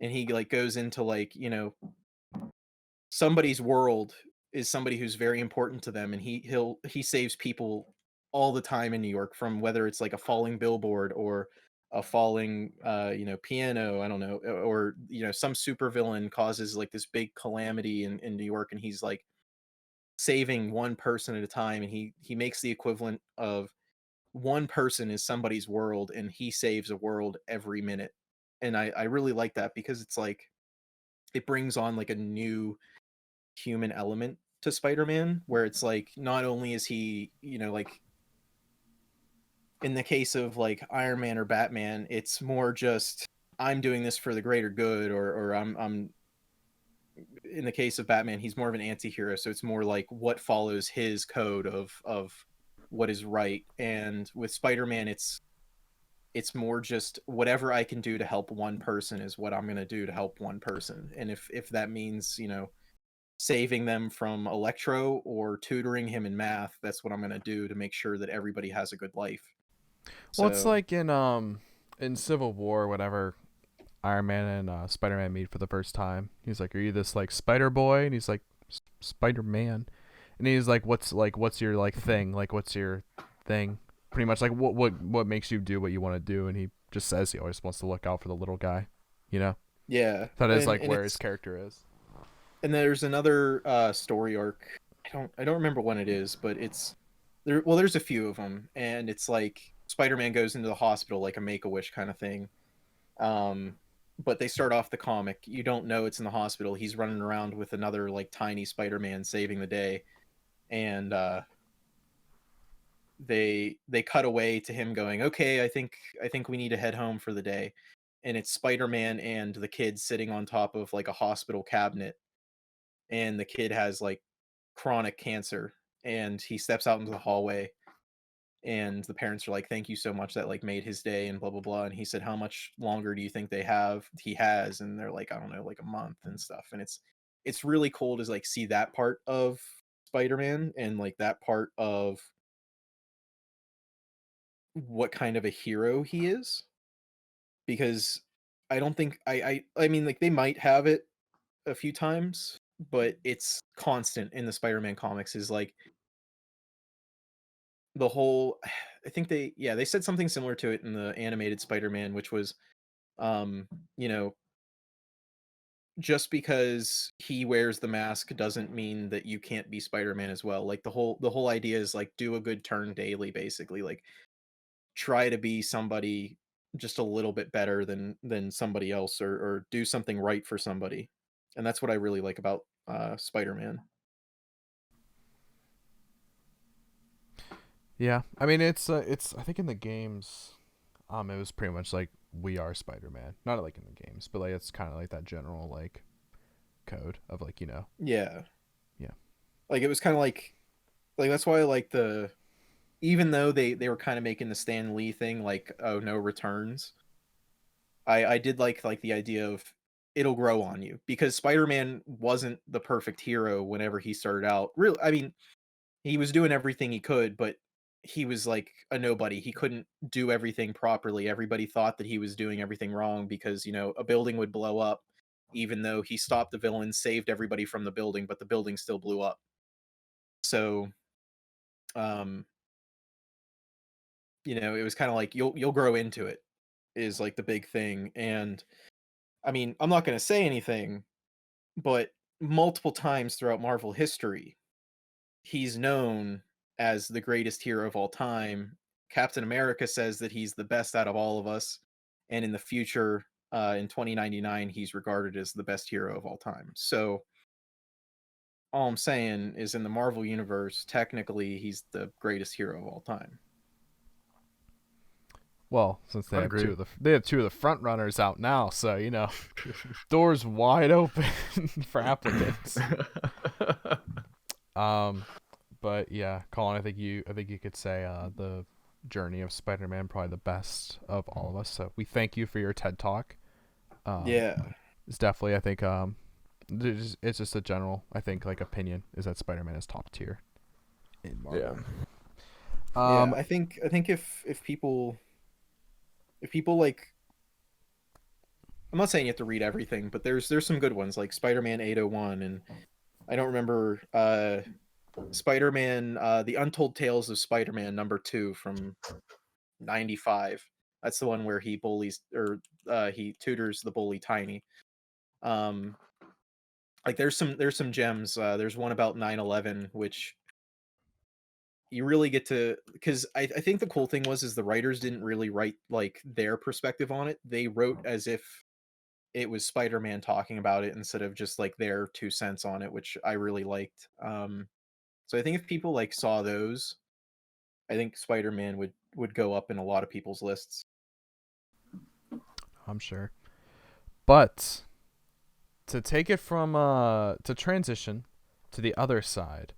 C: he like goes into like, somebody's world is somebody who's very important to them, and he saves people all the time in New York, from whether it's like a falling billboard or a falling piano, I don't know, or some supervillain causes like this big calamity in New York, and he's like saving one person at a time, and he makes the equivalent of one person is somebody's world, and he saves a world every minute. And I really like that, because it's like it brings on like a new human element to Spider-Man, where it's like not only is he, like in the case of like Iron Man or Batman, it's more just I'm doing this for the greater good, or I'm in the case of Batman, he's more of an anti-hero, so it's more like what follows his code of what is right. And with Spider-Man, it's more just whatever I can do to help one person is what I'm going to do to help one person. And if that means, saving them from Electro or tutoring him in math, that's what I'm going to do to make sure that everybody has a good life.
A: Well, it's
C: So,
A: like in Civil War, whenever Iron Man and Spider-Man meet for the first time, he's like, "Are you this like Spider Boy?" And he's like, "Spider-Man," and he's like, what's your like thing? Like, what's your thing?" Pretty much like what makes you do what you want to do, and he just says he always wants to look out for the little guy, you know.
C: yeah.
A: That is like
C: And
A: where his character is.
C: and there's another story arc. I don't remember when it is, but it's there. Well, there's a few of them, and it's like Spider-Man goes into the hospital like a Make-A-Wish kind of thing. Um, but they start off the comic. You don't know it's in the hospital. He's running around with another like tiny Spider-Man saving the day, and they cut away to him going, "Okay, I think we need to head home for the day." And it's Spider-Man and the kid sitting on top of like a hospital cabinet, and the kid has like chronic cancer, and he steps out into the hallway, and the parents are like, "Thank you so much, that like made his day," and blah blah blah. And he said, "How much longer do you think he has?" And they're like, "I don't know, like a month," and stuff. And it's really cool to like see that part of Spider-Man, and like that part of what kind of a hero he is. Because I don't think I mean, like, they might have it a few times, but it's constant in the Spider-Man comics, is like the whole I think they said something similar to it in the animated Spider-Man, which was, um, you know, just because he wears the mask doesn't mean that you can't be Spider-Man as well. Like the whole idea is like do a good turn daily, basically. Like try to be somebody just a little bit better than somebody else, or do something right for somebody. And that's what I really like about Spider-Man.
A: Yeah, I mean it's I think in the games, it was pretty much like we are Spider-Man. Not like in the games, but like it's kind of like that general like code of like
C: Yeah.
A: Yeah.
C: Like it was kind of like that's why I like the even though they were kind of making the Stan Lee thing like, oh, no returns. I did like the idea of it'll grow on you, because Spider-Man wasn't the perfect hero whenever he started out. Really, I mean, he was doing everything he could, but he was like a nobody. He couldn't do everything properly. Everybody thought that he was doing everything wrong because, a building would blow up even though he stopped the villain, saved everybody from the building, but the building still blew up. So, um, it was kind of like you'll grow into it is like the big thing. And I mean, I'm not going to say anything, but multiple times throughout Marvel history, he's known as the greatest hero of all time. Captain America says that he's the best out of all of us, and in the future, in 2099, he's regarded as the best hero of all time. So all I'm saying is, in the Marvel universe, technically, he's the greatest hero of all time.
A: Well, since they
B: I'd
A: have
B: agree.
A: they have two of the front runners out now, so doors wide open for applicants. But yeah, Colin, I think you could say the journey of Spider-Man probably the best of all of us. So we thank you for your TED Talk.
C: Yeah.
A: It's definitely, I think, it's just a general, I think, like opinion is that Spider-Man is top tier in Marvel.
C: Yeah. I think if people like, I'm not saying you have to read everything, but there's some good ones like Spider-Man 801, and I don't remember Spider-Man The Untold Tales of Spider-Man #2 from 95. That's the one where he bullies, or he tutors the bully Tiny. Like there's some gems. There's one about 9/11, which you really get to, because I think the cool thing is the writers didn't really write like their perspective on it. They wrote as if it was Spider-Man talking about it instead of just like their 2 cents on it, which I really liked. So I think if people like saw those, I think Spider-Man would go up in a lot of people's lists.
A: I'm sure. But to take it from to transition to the other side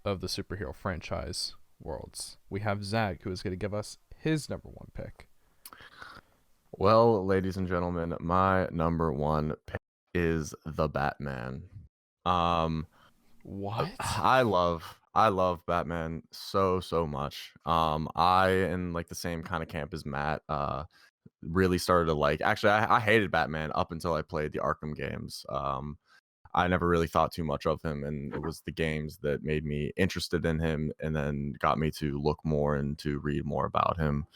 A: of the superhero franchise worlds, we have Zach, who is going to give us his #1 pick.
B: Well, ladies and gentlemen, my #1 pick is the Batman.
A: What?
B: I love Batman so much. I in like the same kind of camp as Matt. Really started to like. Actually, I hated Batman up until I played the Arkham games. I never really thought too much of him, and it was the games that made me interested in him, and then got me to look more and to read more about him.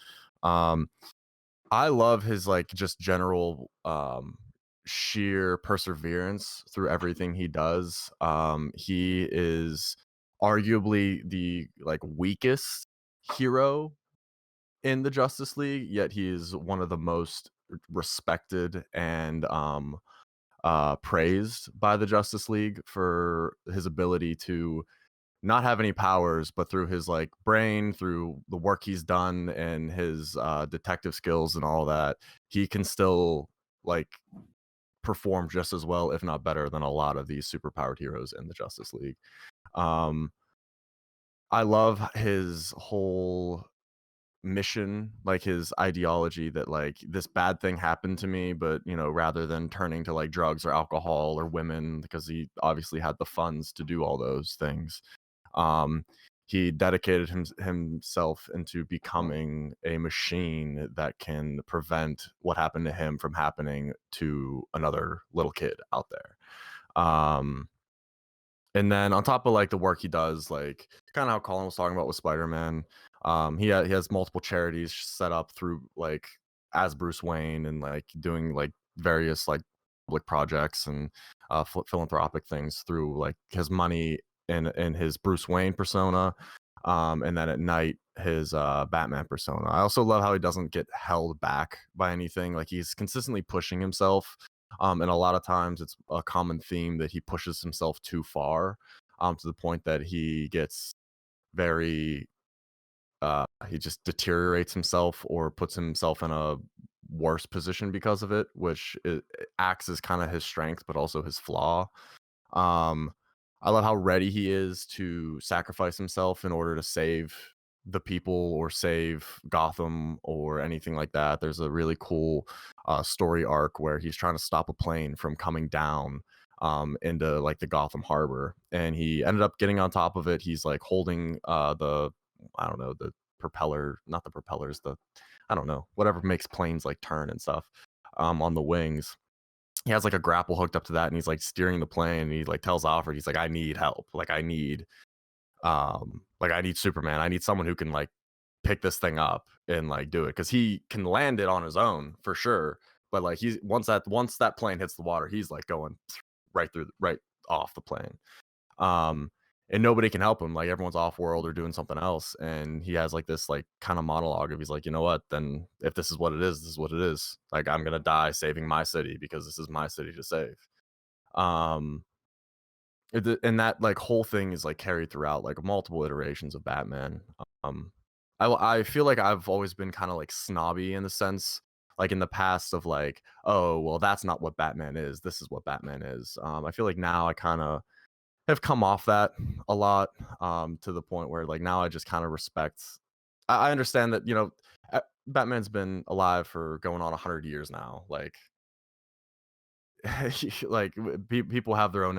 B: I love his like just general sheer perseverance through everything he does. He is arguably the like weakest hero in the Justice League, yet he is one of the most respected and praised by the Justice League for his ability to not have any powers, but through his like brain, through the work he's done and his detective skills and all that, he can still like perform just as well, if not better, than a lot of these superpowered heroes in the Justice League. I love his whole mission, like his ideology that like this bad thing happened to me, but rather than turning to like drugs or alcohol or women, because he obviously had the funds to do all those things, he dedicated himself into becoming a machine that can prevent what happened to him from happening to another little kid out there. And then on top of like the work he does, like kind of how Colin was talking about with Spider-Man, he has multiple charities set up through like as Bruce Wayne, and like doing like various like public projects and philanthropic things through like his money in his Bruce Wayne persona, and then at night his Batman persona. I also love how he doesn't get held back by anything. Like he's consistently pushing himself. And a lot of times it's a common theme that he pushes himself too far, to the point that he gets very, he just deteriorates himself or puts himself in a worse position because of it, which it acts as kind of his strength, but also his flaw. Um, I love how ready he is to sacrifice himself in order to save the people or save Gotham or anything like that. There's a really cool story arc where he's trying to stop a plane from coming down into like the Gotham harbor, and he ended up getting on top of it. He's like holding the, I don't know, the propeller, not the propellers, the, I don't know, whatever makes planes like turn and stuff, on the wings. he has like a grapple hooked up to that, and he's like steering the plane, and he like tells Alfred, he's like, I need help. Like I need Superman. I need someone who can like pick this thing up and like do it, because he can land it on his own for sure. But like he's once that plane hits the water, he's like going right off the plane. And nobody can help him. Like everyone's off world or doing something else, and he has like this like kind of monologue of, he's like, you know what? Then if this is what it is, this is what it is. Like I'm gonna die saving my city because this is my city to save. Um, and that like whole thing is like carried throughout like multiple iterations of Batman. Um, I feel like I've always been kind of like snobby in the sense, like in the past, of like, oh well, that's not what Batman is. This is what Batman is. I feel like now I kind of have come off that a lot, to the point where like now I just kind of respect. I understand that, you know, Batman's been alive for going on 100 years now. Like like people have their own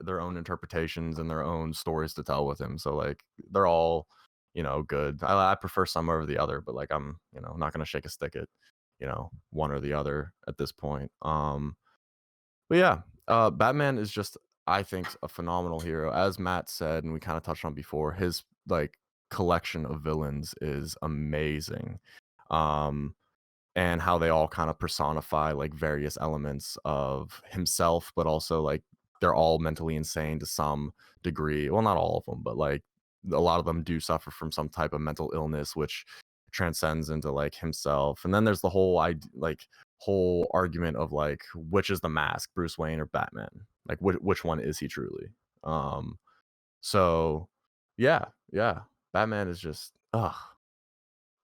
B: their own interpretations and their own stories to tell with him. So like they're all, you know, good. I prefer some over the other, but like I'm, you know, not gonna shake a stick at, you know, one or the other at this point. But yeah, Batman is just, I think, a phenomenal hero. As Matt said, and we kind of touched on before, his like collection of villains is amazing. Um, and how they all kind of personify like various elements of himself, but also like they're all mentally insane to some degree. Well, not all of them, but like a lot of them do suffer from some type of mental illness, which transcends into like himself. And then there's the whole argument of like, which is the mask, Bruce Wayne or Batman? Like which one is he truly? So yeah, Batman is just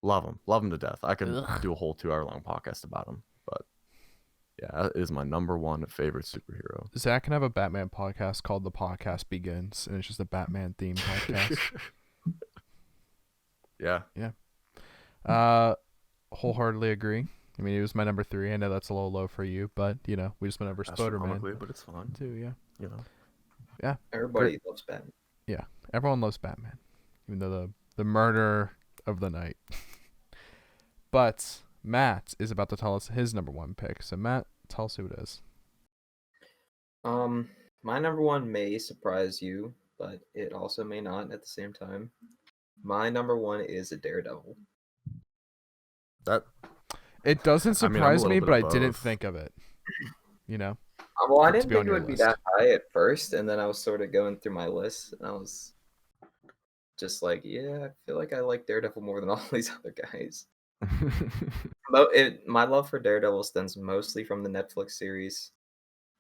B: love him to death. I could do a whole 2-hour long podcast about him, but yeah, that is my number one favorite superhero.
A: Zach can have a Batman podcast called The Podcast Begins, and it's just a Batman themed podcast.
B: Yeah.
A: Wholeheartedly agree. I mean, he was my number 3. I know that's a little low for you, but you know, we just went over Spoderman.
B: But it's fun
A: too. Yeah.
B: You know.
A: Yeah.
D: Everybody loves Batman.
A: Yeah, everyone loves Batman, even though the murder of the night. But Matt is about to tell us his number 1 pick. So Matt, tell us who it is.
D: My number 1 may surprise you, but it also may not at the same time. My number 1 is a Daredevil.
A: It doesn't surprise me, but I didn't
B: both.
A: think of it. You know?
D: Well, I didn't think it would be that high at first, and then I was sort of going through my list, and I was just like, yeah, I feel like I like Daredevil more than all these other guys. My love for Daredevil stems mostly from the Netflix series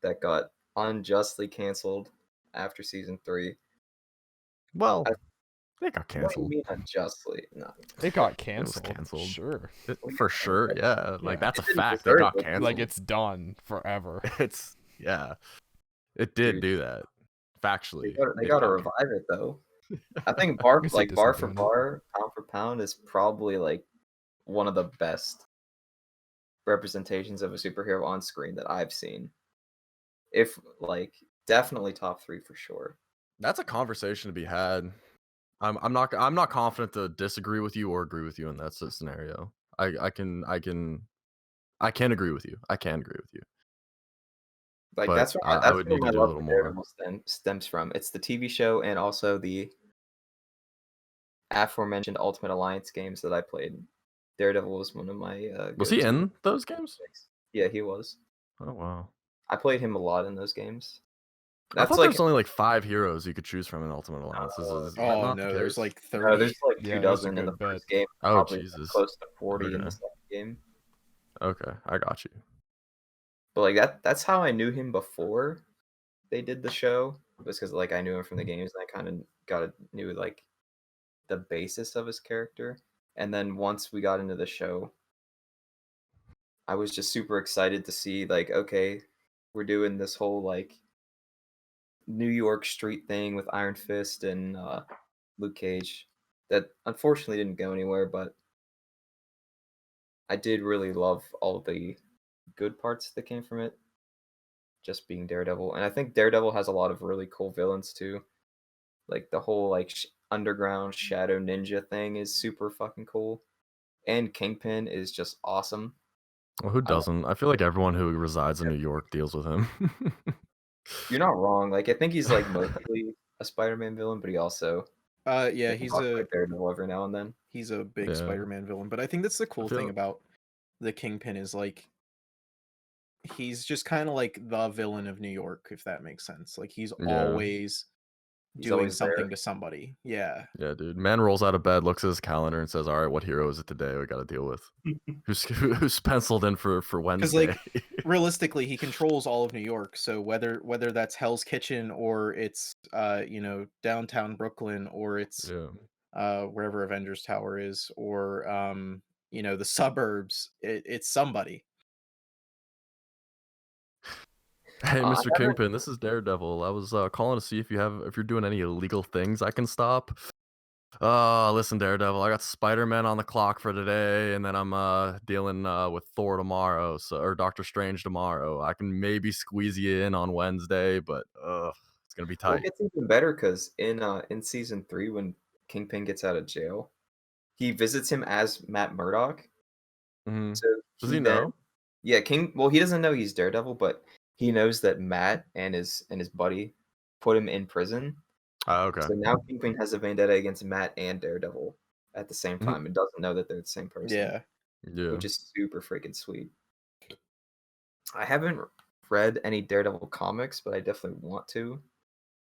D: that got unjustly canceled after season 3.
B: Well, they got canceled.
D: What do you mean unjustly? No.
A: It got canceled.
B: It was canceled.
A: Sure.
B: For sure, yeah. Like that's a fact. It
D: deserve
B: got
D: it.
B: canceled.
A: Like it's done forever.
B: It did do that. Factually.
D: They gotta revive it though. I think bar
A: guess
D: for
A: it doesn't do
D: bar, pound for pound is probably like one of the best representations of a superhero on screen that I've seen. If like definitely top 3 for sure.
B: That's a conversation to be had. I'm not confident to disagree with you or agree with you in that scenario. I can agree with you. I can agree with you.
D: Like
B: But
D: that's
B: I would
D: where
B: need
D: my
B: to do a
D: love
B: little
D: for
B: more.
D: Daredevil stems from. It's the TV show and also the aforementioned Ultimate Alliance games that I played. Daredevil was one of my
B: Was he in those games?
D: Yeah, he was.
B: Oh wow.
D: I played him a lot in those games.
B: I thought there was only like 5 heroes you could choose from in Ultimate Alliance. Is that not the
C: there's
B: case?
C: like 30.
D: No, there's like 2
A: Yeah, there's a
D: dozen in the
A: good
D: first
A: bit.
D: game.
B: Oh,
D: Probably
B: Jesus.
D: close to 40 in the
B: Okay.
D: second game.
B: Okay, I got you.
D: But like that's how I knew him before they did the show. Was because like I knew him from the games and I kind of knew like the basis of his character. And then once we got into the show, I was just super excited to see like, okay, we're doing this whole like New York street thing with Iron Fist and Luke Cage that unfortunately didn't go anywhere, but I did really love all the good parts that came from it, just being Daredevil. And I think Daredevil has a lot of really cool villains too. Like the whole like underground shadow ninja thing is super fucking cool. And Kingpin is just awesome.
B: Well, who
D: I don't-
B: doesn't? I feel like everyone who resides in New York deals with him.
D: You're not wrong. Like I think he's like mostly a Spider-Man villain, but he also
C: Yeah,
D: like, talks like Daredevil every now and then.
C: he's a big
B: Yeah.
C: Spider-Man villain. But I think that's the cool thing
B: feel-
C: about the Kingpin is like he's just kind of like the villain of New York, if that makes sense. Like he's
B: Yeah.
C: always
D: He's
C: doing
D: always there.
C: something to somebody. Yeah.
B: Yeah, dude. Man rolls out of bed, looks at his calendar, and says, "All right, what hero is it today? We got to deal with who's penciled in for Wednesday."
C: Like, realistically, he controls all of New York. So whether that's Hell's Kitchen or it's downtown Brooklyn or it's
B: yeah.
C: wherever Avengers Tower is or the suburbs, it's somebody.
B: Hey,
D: I
B: Mr.
D: haven't-
B: Kingpin, this is Daredevil. I was calling to see if you're doing any illegal things I can stop. Listen, Daredevil, I got Spider-Man on the clock for today, and then I'm dealing with Thor tomorrow, or Doctor Strange tomorrow. I can maybe squeeze you in on Wednesday, but it's gonna be
D: Well, it
B: tight.
D: gets even better because in season 3, when Kingpin gets out of jail, he visits him as Matt Murdock.
B: Mhm.
D: So
B: Does he
D: then-
B: know?
D: Yeah, Well, he doesn't know he's Daredevil, but he knows that Matt and his buddy put him in prison.
B: Okay.
D: So now Kingpin has a vendetta against Matt and Daredevil at the same
B: Mhm.
D: time, and doesn't know that they're the same person.
C: Yeah.
B: Yeah.
D: Which is super freaking sweet. I haven't read any Daredevil comics, but I definitely want to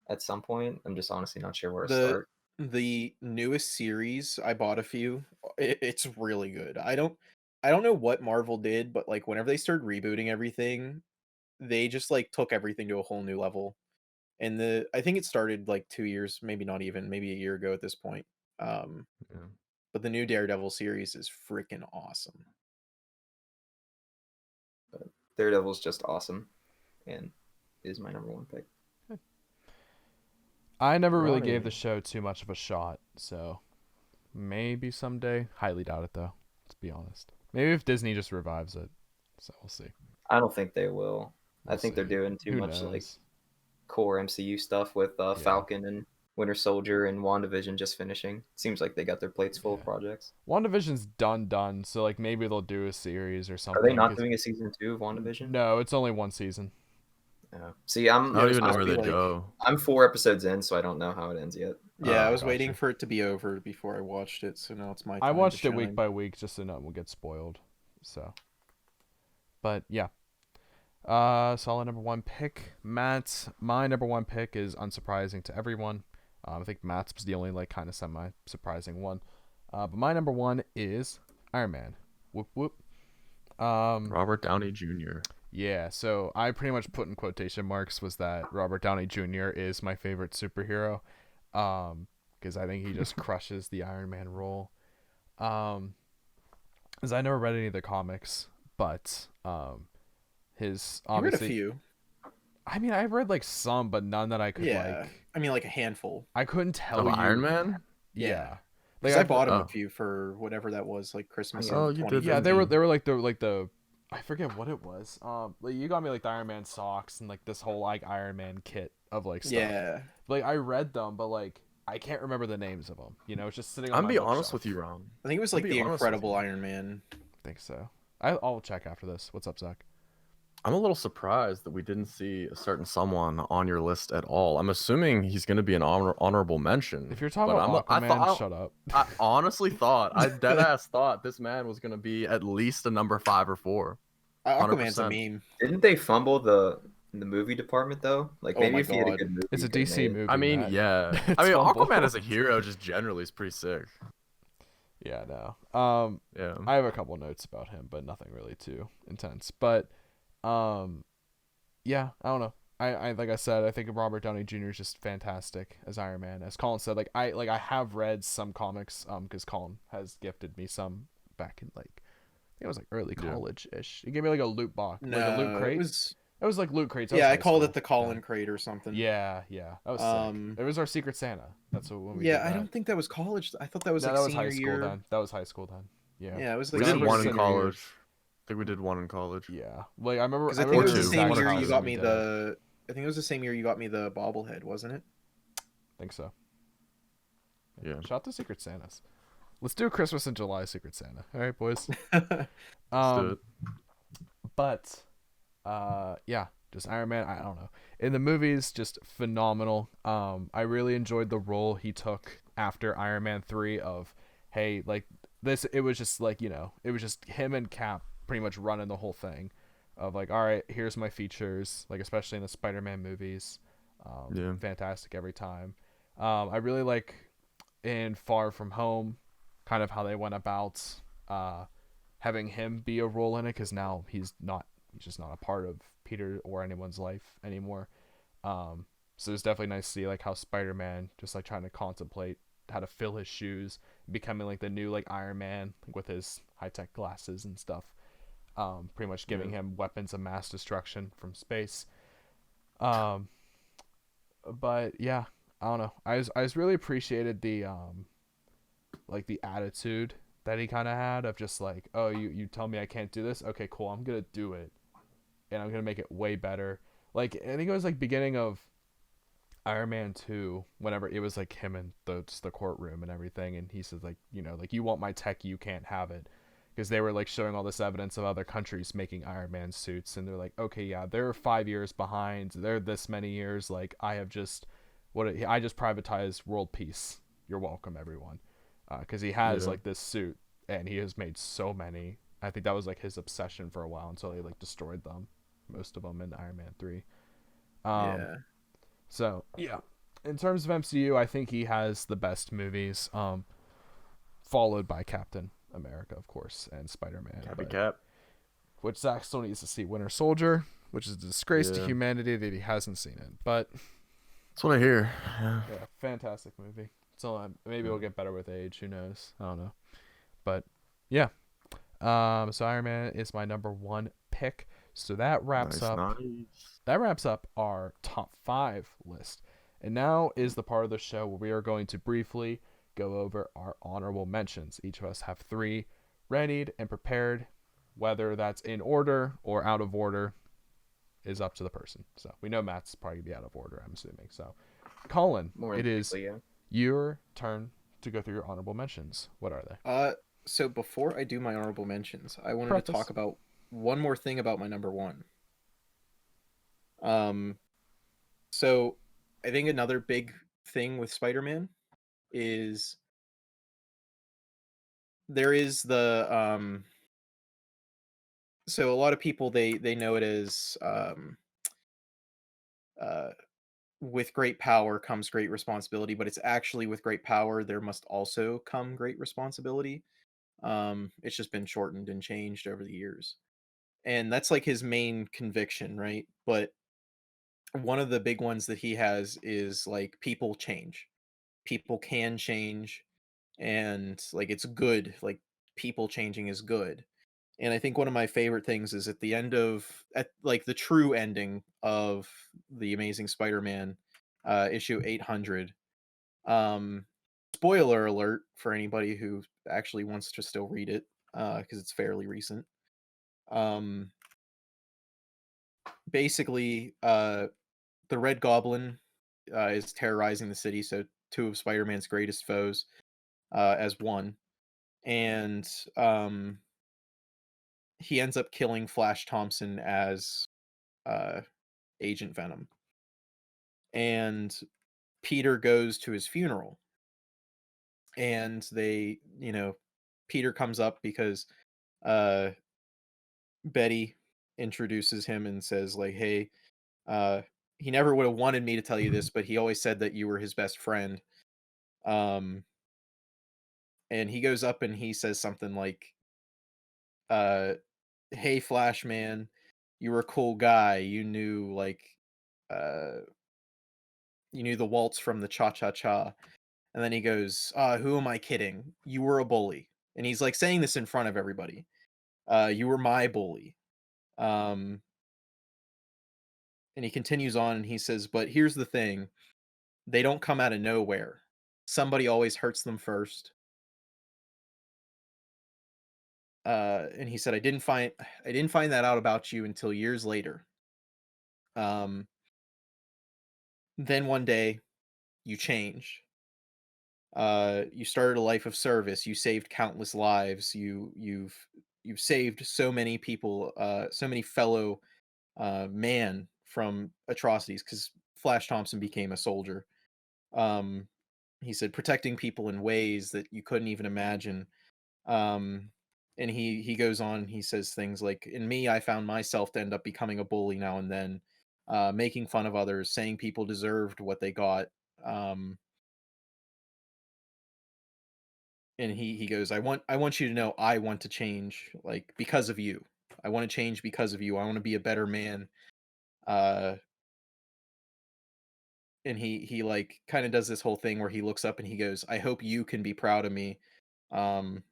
D: at some point. I'm just honestly not sure where to start.
C: The newest series, I bought a few. It's really good. I don't know what Marvel did, but like whenever they started rebooting everything, they just like took everything to a whole new level. And I think it started like 2 years, maybe not even, maybe a year ago at this point.
B: Yeah.
C: But the new Daredevil series is freaking awesome.
D: Daredevil's just awesome, and is my number 1 pick.
A: I never really
B: Right.
A: gave the show too much of a shot, so maybe someday. Highly doubt it though. Let's be honest. Maybe if Disney just revives it. So we'll see.
D: I don't think they will. I
A: We'll
D: think they're
A: see.
D: doing too
A: Who
D: much like
A: knows?
D: core MCU stuff with Falcon and Winter Soldier and WandaVision just finishing. Seems like they got their plates full of
A: Yeah.
D: projects.
A: WandaVision's done. So like maybe they'll do a series or something.
D: Are they not
A: 'cause-
D: doing a season 2 of WandaVision?
A: No, it's only one season.
D: No. See, I'm
B: I don't even know
C: supposed
B: where
C: to
B: they
C: be, like-
B: go.
D: I'm 4 episodes in, so I don't know how it ends yet.
C: Yeah, I was
A: gotcha.
C: waiting for it to be over before I watched it, so now it's my time
A: I
C: to
A: watched it week
C: shine.
A: by week just so no one will get spoiled. So, but yeah. Solid number 1 pick, Matt. My number 1 pick is unsurprising to everyone. I think Matt's was the only like kind of semi-surprising one. But my number 1 is Iron Man. Whoop whoop.
B: Robert Downey Jr.
A: Yeah, so I pretty much put in quotation marks was that Robert Downey Jr. is my favorite superhero, because I think he just crushes the Iron Man role. As I never read any of the comics, but his
C: You read a
A: obviously.
C: few.
A: I mean, I've read like some, but none that I could
C: Yeah.
A: like.
C: I mean, like a handful.
A: I couldn't tell
B: Of
A: you.
B: Iron Man?
A: Yeah.
C: Because
A: Like
C: I bought him
B: oh.
C: a few for whatever that was, like Christmas.
B: Oh,
C: of
B: you did
C: 2015.
A: Yeah, they were like the I forget what it was. Like you got me like the Iron Man socks and like this whole like Iron Man kit of like stuff.
C: Yeah.
A: Like I read them, but like I can't remember the names of them. You know, it's just sitting on
B: I'm
A: my
B: be honest
A: bookshelf.
B: with you, Ron.
C: I think it was
B: I'll
C: like
B: be
C: the
B: honest with
C: Incredible
B: you.
C: Iron Man.
A: I think so. I'll check after this. What's up, Zach?
B: I'm a little surprised that we didn't see a certain someone on your list at all. I'm assuming he's going to be an honorable mention.
A: If you're talking
B: but
A: about
B: I
A: Aquaman,
B: thought-
A: shut up.
B: I honestly thought, I deadass thought this man was going to be at least a number 5 or 4.
C: Aquaman's a
B: 100%.
C: meme.
D: Didn't they fumble in the movie department though? Like
C: Oh
D: maybe
C: my
D: if he had a
C: God.
D: good movie,
A: It's a
D: he could've
A: DC
D: made it.
A: movie.
B: I mean,
A: Matt.
B: yeah.
A: It's
B: I mean,
A: fumble.
B: Aquaman as a hero just generally is pretty sick.
A: Yeah, no.
B: Yeah.
A: I have a couple notes about him, but nothing really too intense. But yeah, I don't know. I like I said, I think Robert Downey Jr. is just fantastic as Iron Man. As Colin said, like I have read some comics because Colin has gifted me some back in like I think it was like early
B: Yeah.
A: college-ish. He gave me like a loot box,
C: No,
A: like a loot crate.
C: it was.
A: It was like loot crates. That was
C: Yeah, I
A: high
C: called
A: school.
C: it the Colin crate or something.
A: Yeah, that was sick. It was our Secret Santa. That's what when we
C: Yeah,
A: did
C: I
A: that.
C: don't think that was college. I thought that was
A: No,
C: like
A: that was
C: senior
A: high school
C: year.
A: then. That was high school then. Yeah.
C: Yeah, it was
B: We
C: like
B: did
C: senior
B: one in
C: year.
B: college. I think we did one in college.
A: Yeah. Like I remember.
C: Because I think it
B: remember
C: was the
B: two.
C: same
B: One
C: year
B: house
C: you got
A: we
C: me
A: did.
C: the. I think it was the same year you got me the bobblehead, wasn't it?
A: think so.
B: Yeah.
A: Shout out to Secret Santas. Let's do a Christmas in July Secret Santa. All right, boys.
B: Let's do it.
A: But yeah, just Iron Man, I don't know. In the movies, just phenomenal. I really enjoyed the role he took after Iron Man 3 of, hey, like this, it was just like, it was just him and Cap pretty much running the whole thing of like, all right, here's my features, like especially in the Spider-Man movies.
B: Yeah.
A: Fantastic every time. I really like in Far From Home kind of how they went about having him be a role in it, because now he's just not a part of Peter or anyone's life anymore. So it's definitely nice to see like how Spider-Man just like trying to contemplate how to fill his shoes, becoming like the new like Iron Man, like, with his high-tech glasses and stuff. Pretty much giving him weapons of mass destruction from space. But yeah, I don't know. I just really appreciated the like the attitude that he kind of had of just like, oh, you tell me I can't do this, okay, cool, I'm gonna do it, and I'm gonna make it way better. Like I think it was like beginning of Iron Man 2, whenever it was like him in the courtroom and everything, and he says like, like, you want my tech, you can't have it, because they were like showing all this evidence of other countries making Iron Man suits, and they're like, okay, yeah, they're 5 years behind, they're this many years, like I just privatized world peace, you're welcome, everyone. Because he has like this suit, and he has made so many. I think that was like his obsession for a while until he like destroyed them, most of them in Iron Man 3.
C: Yeah.
A: So yeah, in terms of MCU, I think he has the best movies. Followed by Captain America, of course, and Spider-Man.
B: Cap.
A: Which Zach still needs to see Winter Soldier, which is a disgrace to humanity that he hasn't seen it. But
B: that's what I hear.
A: Yeah, fantastic movie. So maybe it'll get better with age. Who knows? I don't know. But yeah. So Iron Man is my number 1 pick. So that wraps up.
B: Nice.
A: That wraps up our top 5 list. And now is the part of the show where we are going to briefly go over our honorable mentions. Each of us have 3 readied and prepared. Whether that's in order or out of order is up to the person. So we know Matt's probably be out of order, I'm assuming. So Colin, it is your turn to go through your honorable mentions. What are they?
C: So before I do my honorable mentions, I wanted to talk about one more thing about my number 1. So I think another big thing with Spider-Man is there is the so a lot of people they know it as with great power comes great responsibility, but it's actually with great power there must also come great responsibility. It's just been shortened and changed over the years. And that's like his main conviction, right? But one of the big ones that he has is like people change. People can change, and like it's good. Like people changing is good. And I think one of my favorite things is at the end at like the true ending of the Amazing Spider-Man issue 800. Um Spoiler alert for anybody who actually wants to still read it, because it's fairly recent. Um Basically, the Red Goblin is terrorizing the city, so 2 of Spider-Man's greatest foes as one. And he ends up killing Flash Thompson as Agent Venom. And Peter goes to his funeral. And Peter comes up because Betty introduces him and says, like, hey, he never would have wanted me to tell you this, but he always said that you were his best friend. And he goes up and he says something like, hey, Flash man, you were a cool guy. You knew you knew the waltz from the cha-cha-cha. And then he goes, who am I kidding? You were a bully. And he's like saying this in front of everybody. You were my bully. And he continues on and he says, but here's the thing. They don't come out of nowhere. Somebody always hurts them first. And he said, I didn't find that out about you until years later. Then one day you changed. You started a life of service. You saved countless lives. You've you've saved so many people, so many fellow man from atrocities, because Flash Thompson became a soldier. Um, he said protecting people in ways that you couldn't even imagine. Um, and he goes on. He says things like, "In me, I found myself to end up becoming a bully now and then, making fun of others, saying people deserved what they got." Um, and he goes, I want you to know I want to change, like, because of you. I want to change because of you. I want to be a better man. Uh, and he like kind of does this whole thing where he looks up and he goes, I hope you can be proud of me. Um,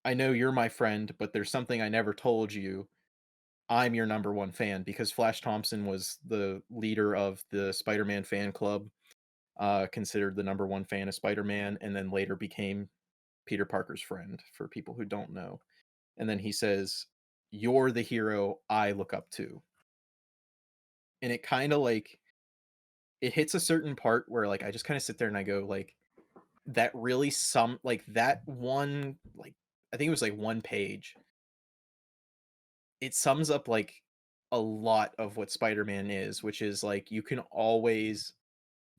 C: I know you're my friend, but there's something I never told you. I'm your number one fan, because Flash Thompson was the leader of the Spider-Man fan club, considered the number one fan of Spider-Man, and then later became Peter Parker's friend, for people who don't know. And then he says, "You're the hero I look up to." And it kind of like it hits a certain part where like I just kind of sit there and I go like, that really like that one, like, I think it was like one page. It sums up like a lot of what Spider-Man is, which is like you can always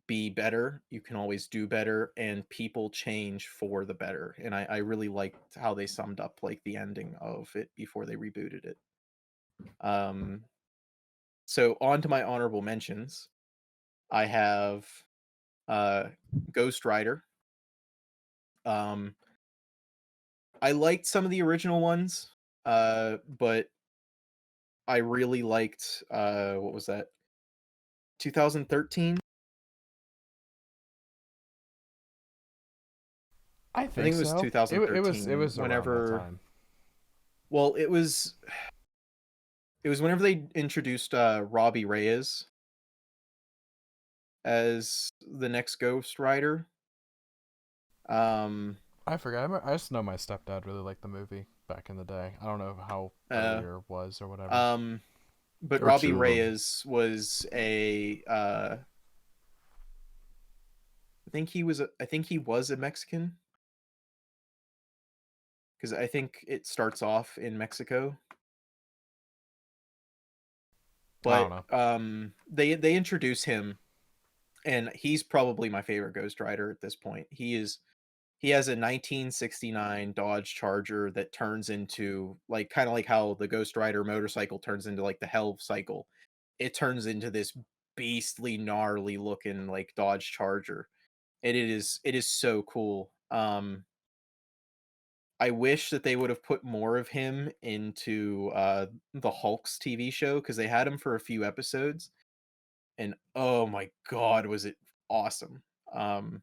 C: be better, you can always do better, and people change for the better. And I really liked how they summed up like the ending of it before they rebooted it. Um, so on to my honorable mentions. I have uh Ghost Rider. Um, I liked some of the original ones, but I really liked what was that? 2013?
A: I
C: I
A: think
C: think it was
A: so. It
C: 2013
A: was around that
C: whenever,
A: time.
C: well, it was whenever they introduced Robbie Reyes as the next Ghost Rider. Um
A: I forgot. I just know my stepdad really liked the movie back in the day. I don't know how
C: uh
A: earlier it was or whatever.
C: um but
B: There were
C: Robbie
B: two of them.
C: Reyes was a I think he was a Mexican, because I think it starts off in Mexico.
A: I don't
C: But
A: know.
C: they introduce him, and he's probably my favorite Ghost Rider at this point. He has a 1969 Dodge Charger that turns into like kind of like how the Ghost Rider motorcycle turns into like the Hell cycle. It turns into this beastly, gnarly looking like Dodge Charger, and it is so cool. I wish that they would have put more of him into the Hulk's TV show, because they had him for a few episodes, and oh my god, was it awesome. Um,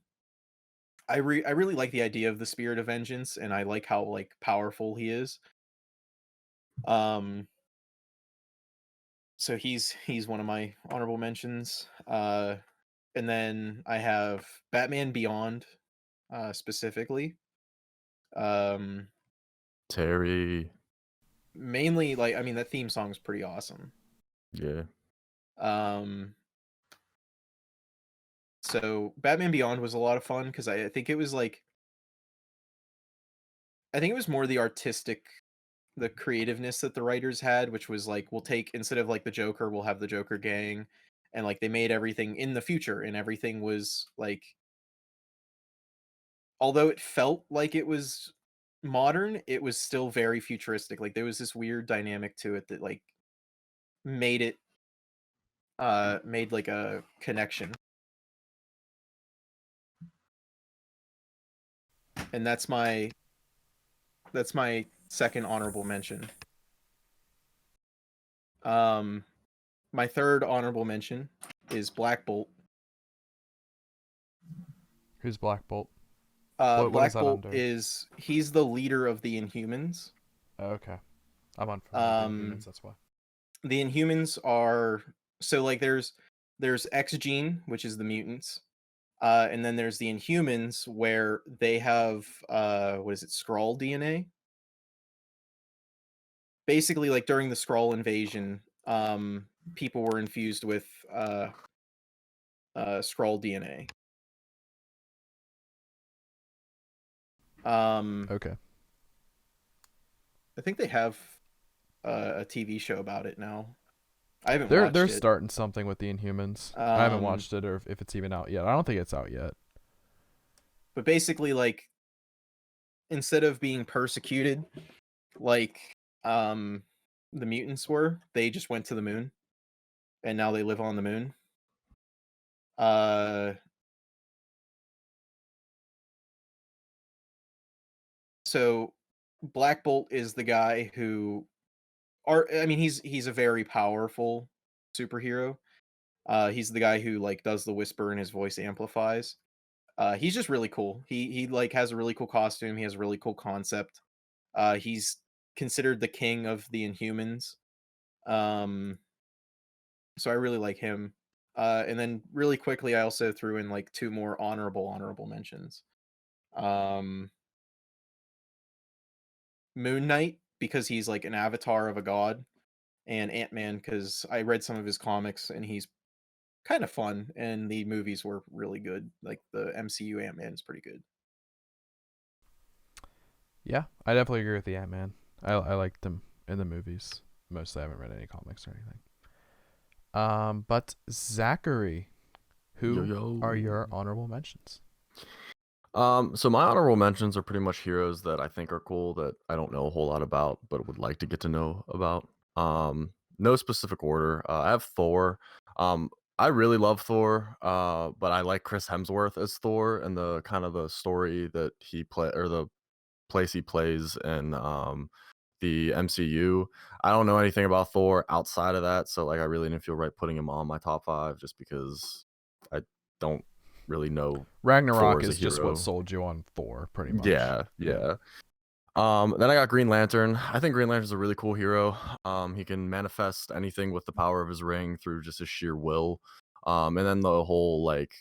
C: I really like the idea of the Spirit of Vengeance, and I like how like powerful he is. Um, so he's one of my honorable mentions. And then I have Batman Beyond, specifically. Um,
B: Terry.
C: Mainly like, I mean, that theme song is pretty awesome.
B: Yeah.
C: Um, so Batman Beyond was a lot of fun, because I think it was like, I think it was more the creativeness that the writers had, which was like, we'll take, instead of like the Joker, we'll have the Joker gang, and like they made everything in the future, and everything was like, although it felt like it was modern, it was still very futuristic. Like there was this weird dynamic to it that like made it made like a connection. And that's my second honorable mention. Um my third honorable mention is Black Bolt.
A: Who's Black Bolt? What is
C: Black
A: that
C: Bolt
A: under?
C: he's the leader of the Inhumans.
A: Oh, okay. I'm unfamiliar with the
C: Um
A: Inhumans, that's why.
C: the Inhumans are, so like there's X Gene, which is the mutants. And then there's the Inhumans, where they have what is it, Skrull DNA? Basically, like during the Skrull invasion, people were infused with Skrull DNA. Um,
A: Okay.
C: I think they have a TV show about it now. I haven't
A: They're
C: watched it.
A: starting something with the Inhumans. I haven't watched it, or if it's even out yet. I don't think it's out yet.
C: But basically, like, instead of being persecuted, like the mutants were, they just went to the moon, and now they live on the moon. So Black Bolt is the guy who, he's a very powerful superhero. He's the guy who like does the whisper and his voice amplifies. He's just really cool. He like has a really cool costume. He has a really cool concept. He's considered the king of the Inhumans. So I really like him. And then really quickly, I also threw in like two more honorable mentions. Moon Knight, because he's like an avatar of a god, and Ant-Man, because I read some of his comics and he's kind of fun, and the movies were really good. Like the MCU Ant-Man is pretty good.
A: Yeah, I definitely agree with the Ant-Man. I liked him in the movies. Mostly I haven't read any comics or anything. But Zachary, who are your honorable mentions?
B: So my honorable mentions are pretty much heroes that I think are cool that I don't know a whole lot about, but would like to get to know about. No specific order. I have Thor. I really love Thor, but I like Chris Hemsworth as Thor and the kind of the story that he play or the place he plays in the MCU. I don't know anything about Thor outside of that, so like I really didn't feel right putting him on my top 5 just because I don't really know
A: Ragnarok
B: as a
A: is just
B: hero.
A: what sold you on Thor, pretty much.
B: Yeah. Then I got Green Lantern. I think Green Lantern's a really cool hero. He can manifest anything with the power of his ring through just his sheer will. And then the whole like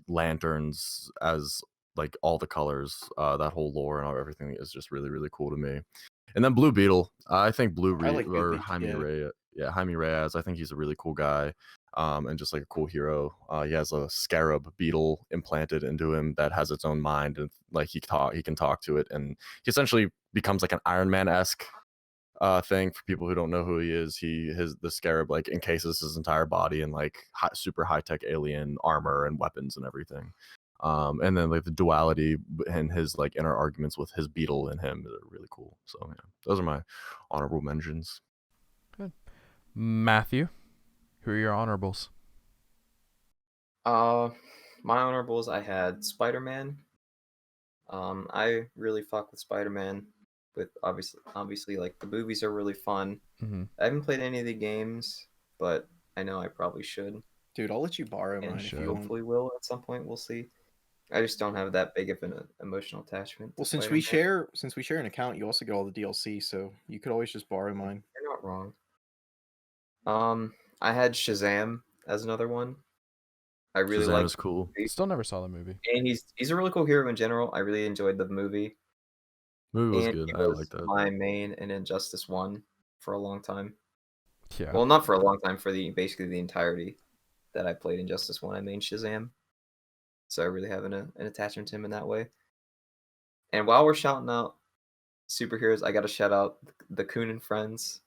B: lanterns as like all the colors, that whole lore and everything is just really, really cool to me. And then Blue Beetle. I think Jaime Reyes. Yeah, Jaime Reyes. I think he's a really cool guy. And just like a cool hero. He has a scarab beetle implanted into him that has its own mind, and like he can talk to it, and he essentially becomes like an Iron Man-esque thing. For people who don't know who he is, the scarab like encases his entire body in like super high-tech alien armor and weapons and everything. And then like the duality and his like inner arguments with his beetle and him are really cool. So yeah, those are my honorable mentions.
A: Good. Matthew, who are your honorables?
D: My honorables, I had Spider-Man. I really fuck with Spider-Man. With obviously, like the movies are really fun.
A: Mm-hmm.
D: I haven't played any of the games, but I know I probably should.
C: Dude, I'll let you borrow mine if you want.
D: Hopefully will at some point. We'll see. I just don't have that big of an emotional attachment.
C: Well, since we share an account, you also get all the DLC, so you could always just borrow mine.
D: You're not wrong. I had Shazam as another one. I really like.
B: Shazam is cool.
A: Still never saw the movie.
D: And he's a really cool hero in general. I really enjoyed the movie.
B: Movie was good. I like that.
D: My main in Injustice 1 for a long time.
A: Yeah.
D: Well, not for a long time, for basically the entirety that I played Injustice 1, I main Shazam. So I really have an attachment to him in that way. And while we're shouting out superheroes, I got to shout out the Coon and Friends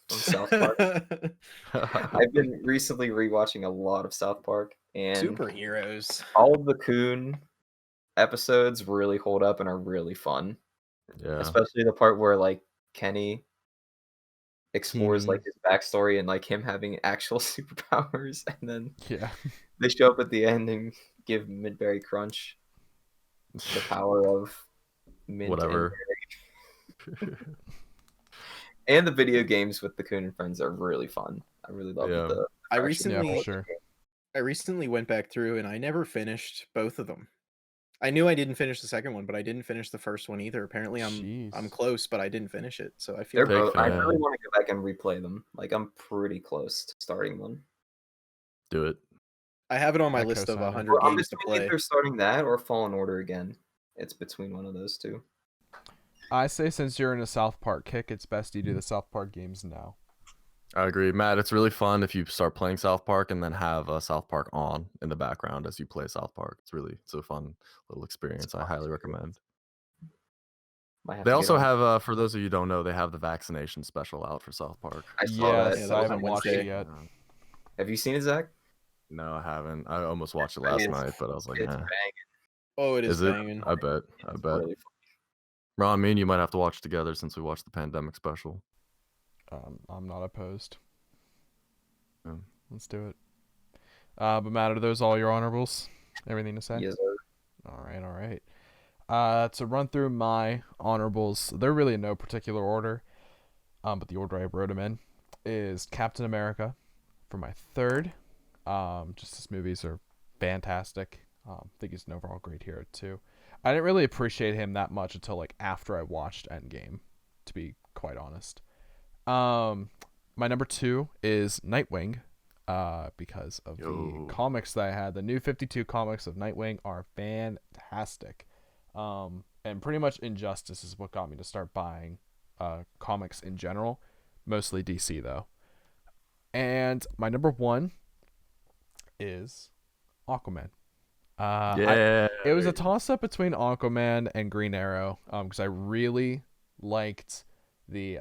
D: from South Park. I've been recently rewatching a lot of South Park, and
C: superheroes.
D: All of the Coon episodes really hold up and are really fun.
B: Yeah.
D: Especially the part where like Kenny explores like his backstory and like him having actual superpowers, and then they show up at the end and give Midberry Crunch the power of mint
B: whatever.
D: And the video games with the Coon and Friends are really fun. I really love the.
C: I recently went back through and I never finished both of them. I knew I didn't finish the second one, but I didn't finish the first one either. Apparently, I'm close, but I didn't finish it. So I feel
D: I really want to go back and replay them. Like I'm pretty close to starting one.
B: Do it.
C: I have it on my list of 100 games to play.
D: Either starting that or Fallen Order again. It's between one of those two.
A: I say since you're in a South Park kick, it's best you do the South Park games now.
B: I agree, Matt. It's really fun if you start playing South Park and then have South Park on in the background as you play South Park. It's a fun little experience. I highly recommend.
D: Might have
B: They
D: to get
B: also
D: on.
B: have, for those of you who don't know, they have the vaccination special out for South Park.
D: I saw that.
A: Yes,
C: that
A: I
C: was
A: haven't
C: on
A: watched
C: Wednesday.
A: it yet.
D: Have you seen it, Zach?
B: No, I haven't. I almost watched it
D: I
B: last
D: mean,
B: night, but I was like,
D: it's
B: eh.
D: banging.
C: Oh, it is
B: Is it?
C: banging.
B: I bet.
D: It's really
B: Ron, me and you might have to watch together since we watched the pandemic special.
A: I'm not opposed.
B: Yeah.
A: Let's do it. But Matt, are those all your honorables? Everything to say?
D: funny. Yes, sir.
A: All right. To run through my honorables, they're really in no particular order, but the order I wrote them in is Captain America for my third. Just his movies are fantastic. I think he's an overall great hero too. I didn't really appreciate him that much until like after I watched Endgame, to be quite honest. My number 2 is Nightwing, because of the comics that I had. The new 52 comics of Nightwing are fantastic. And pretty much Injustice is what got me to start buying comics in general, mostly DC though. And my number 1 is Aquaman. It was a toss-up between Aquaman and Green Arrow, because I really liked the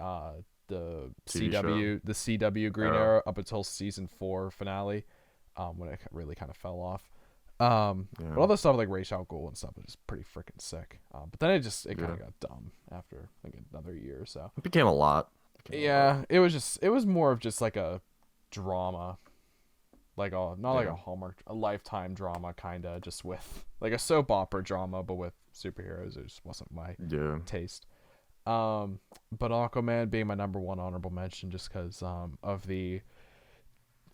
A: CW Green Arrow up until season 4 finale, when it really kind of fell off. But all the stuff like Ra's al Ghul and stuff was just pretty freaking sick. But then it kind of got dumb after like another year or so.
B: It became a lot.
A: It was more of just like a drama, like like a Hallmark, a Lifetime drama kind of, just with like a soap opera drama, but with superheroes. It just wasn't my taste. But Aquaman being my number 1 honorable mention, just because of the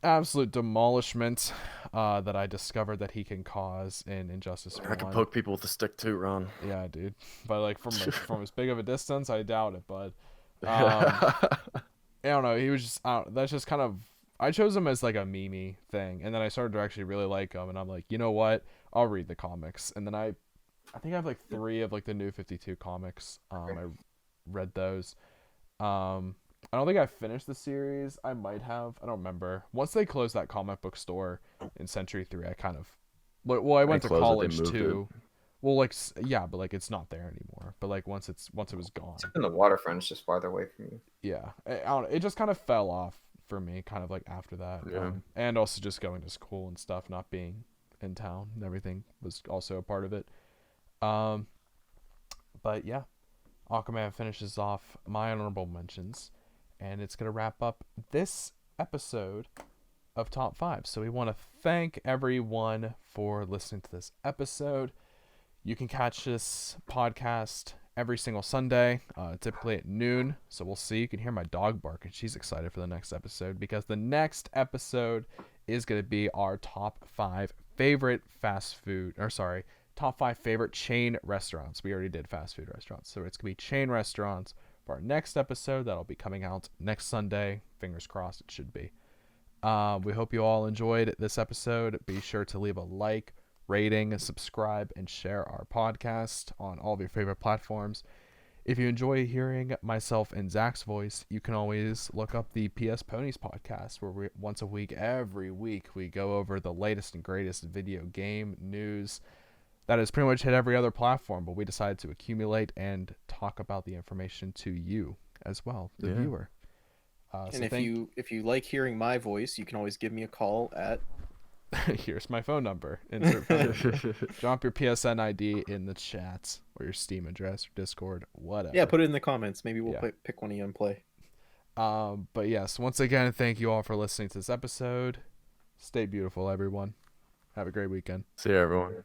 A: absolute demolishment that I discovered that he can cause in Injustice 1.
B: I can poke people with a stick too, Ron.
A: Yeah, dude. But like from as big of a distance, I doubt it. But I don't know. He was just that's just kind of, I chose him as like a meme thing, and then I started to actually really like him, and I'm like, you know what? I'll read the comics, and then I think I have like 3 of like the new 52 comics. I read those. I don't think I finished the series. I might have. I don't remember. Once they closed that comic book store in Century 3, I kind of, well, I went to college too. Well, like, yeah, but like it's not there anymore. But like once it was gone.
D: It's in the waterfront. It's just farther away from you.
A: Yeah, I don't know, it just kind of fell off for me, kind of like after that.
B: Yeah.
A: And also just going to school and stuff, not being in town and everything was also a part of it. But yeah, Aquaman finishes off my honorable mentions, and it's gonna wrap up this episode of Top 5. So we want to thank everyone for listening to this episode. You can catch this podcast every single Sunday, typically at noon. So we'll see. You can hear my dog bark, and she's excited for the next episode, because the next episode is going to be our top 5 favorite top 5 favorite chain restaurants. We already did fast food restaurants, so it's going to be chain restaurants for our next episode. That'll be coming out next Sunday. Fingers crossed it should be. We hope you all enjoyed this episode. Be sure to leave a like, rating, subscribe, and share our podcast on all of your favorite platforms. If you enjoy hearing myself and Zach's voice, you can always look up the PS Ponies podcast, where we once a week, every week, we go over the latest and greatest video game news that has pretty much hit every other platform, but we decided to accumulate and talk about the information to you as well, the viewer.
C: And if you like hearing my voice, you can always give me a call at
A: here's my phone number. Insert phone number. Drop your PSN ID in the chat, or your Steam address, or Discord, whatever.
C: Yeah, put it in the comments. Maybe we'll pick one of you and play.
A: But yes, once again, thank you all for listening to this episode. Stay beautiful, everyone. Have a great weekend.
B: See you, everyone.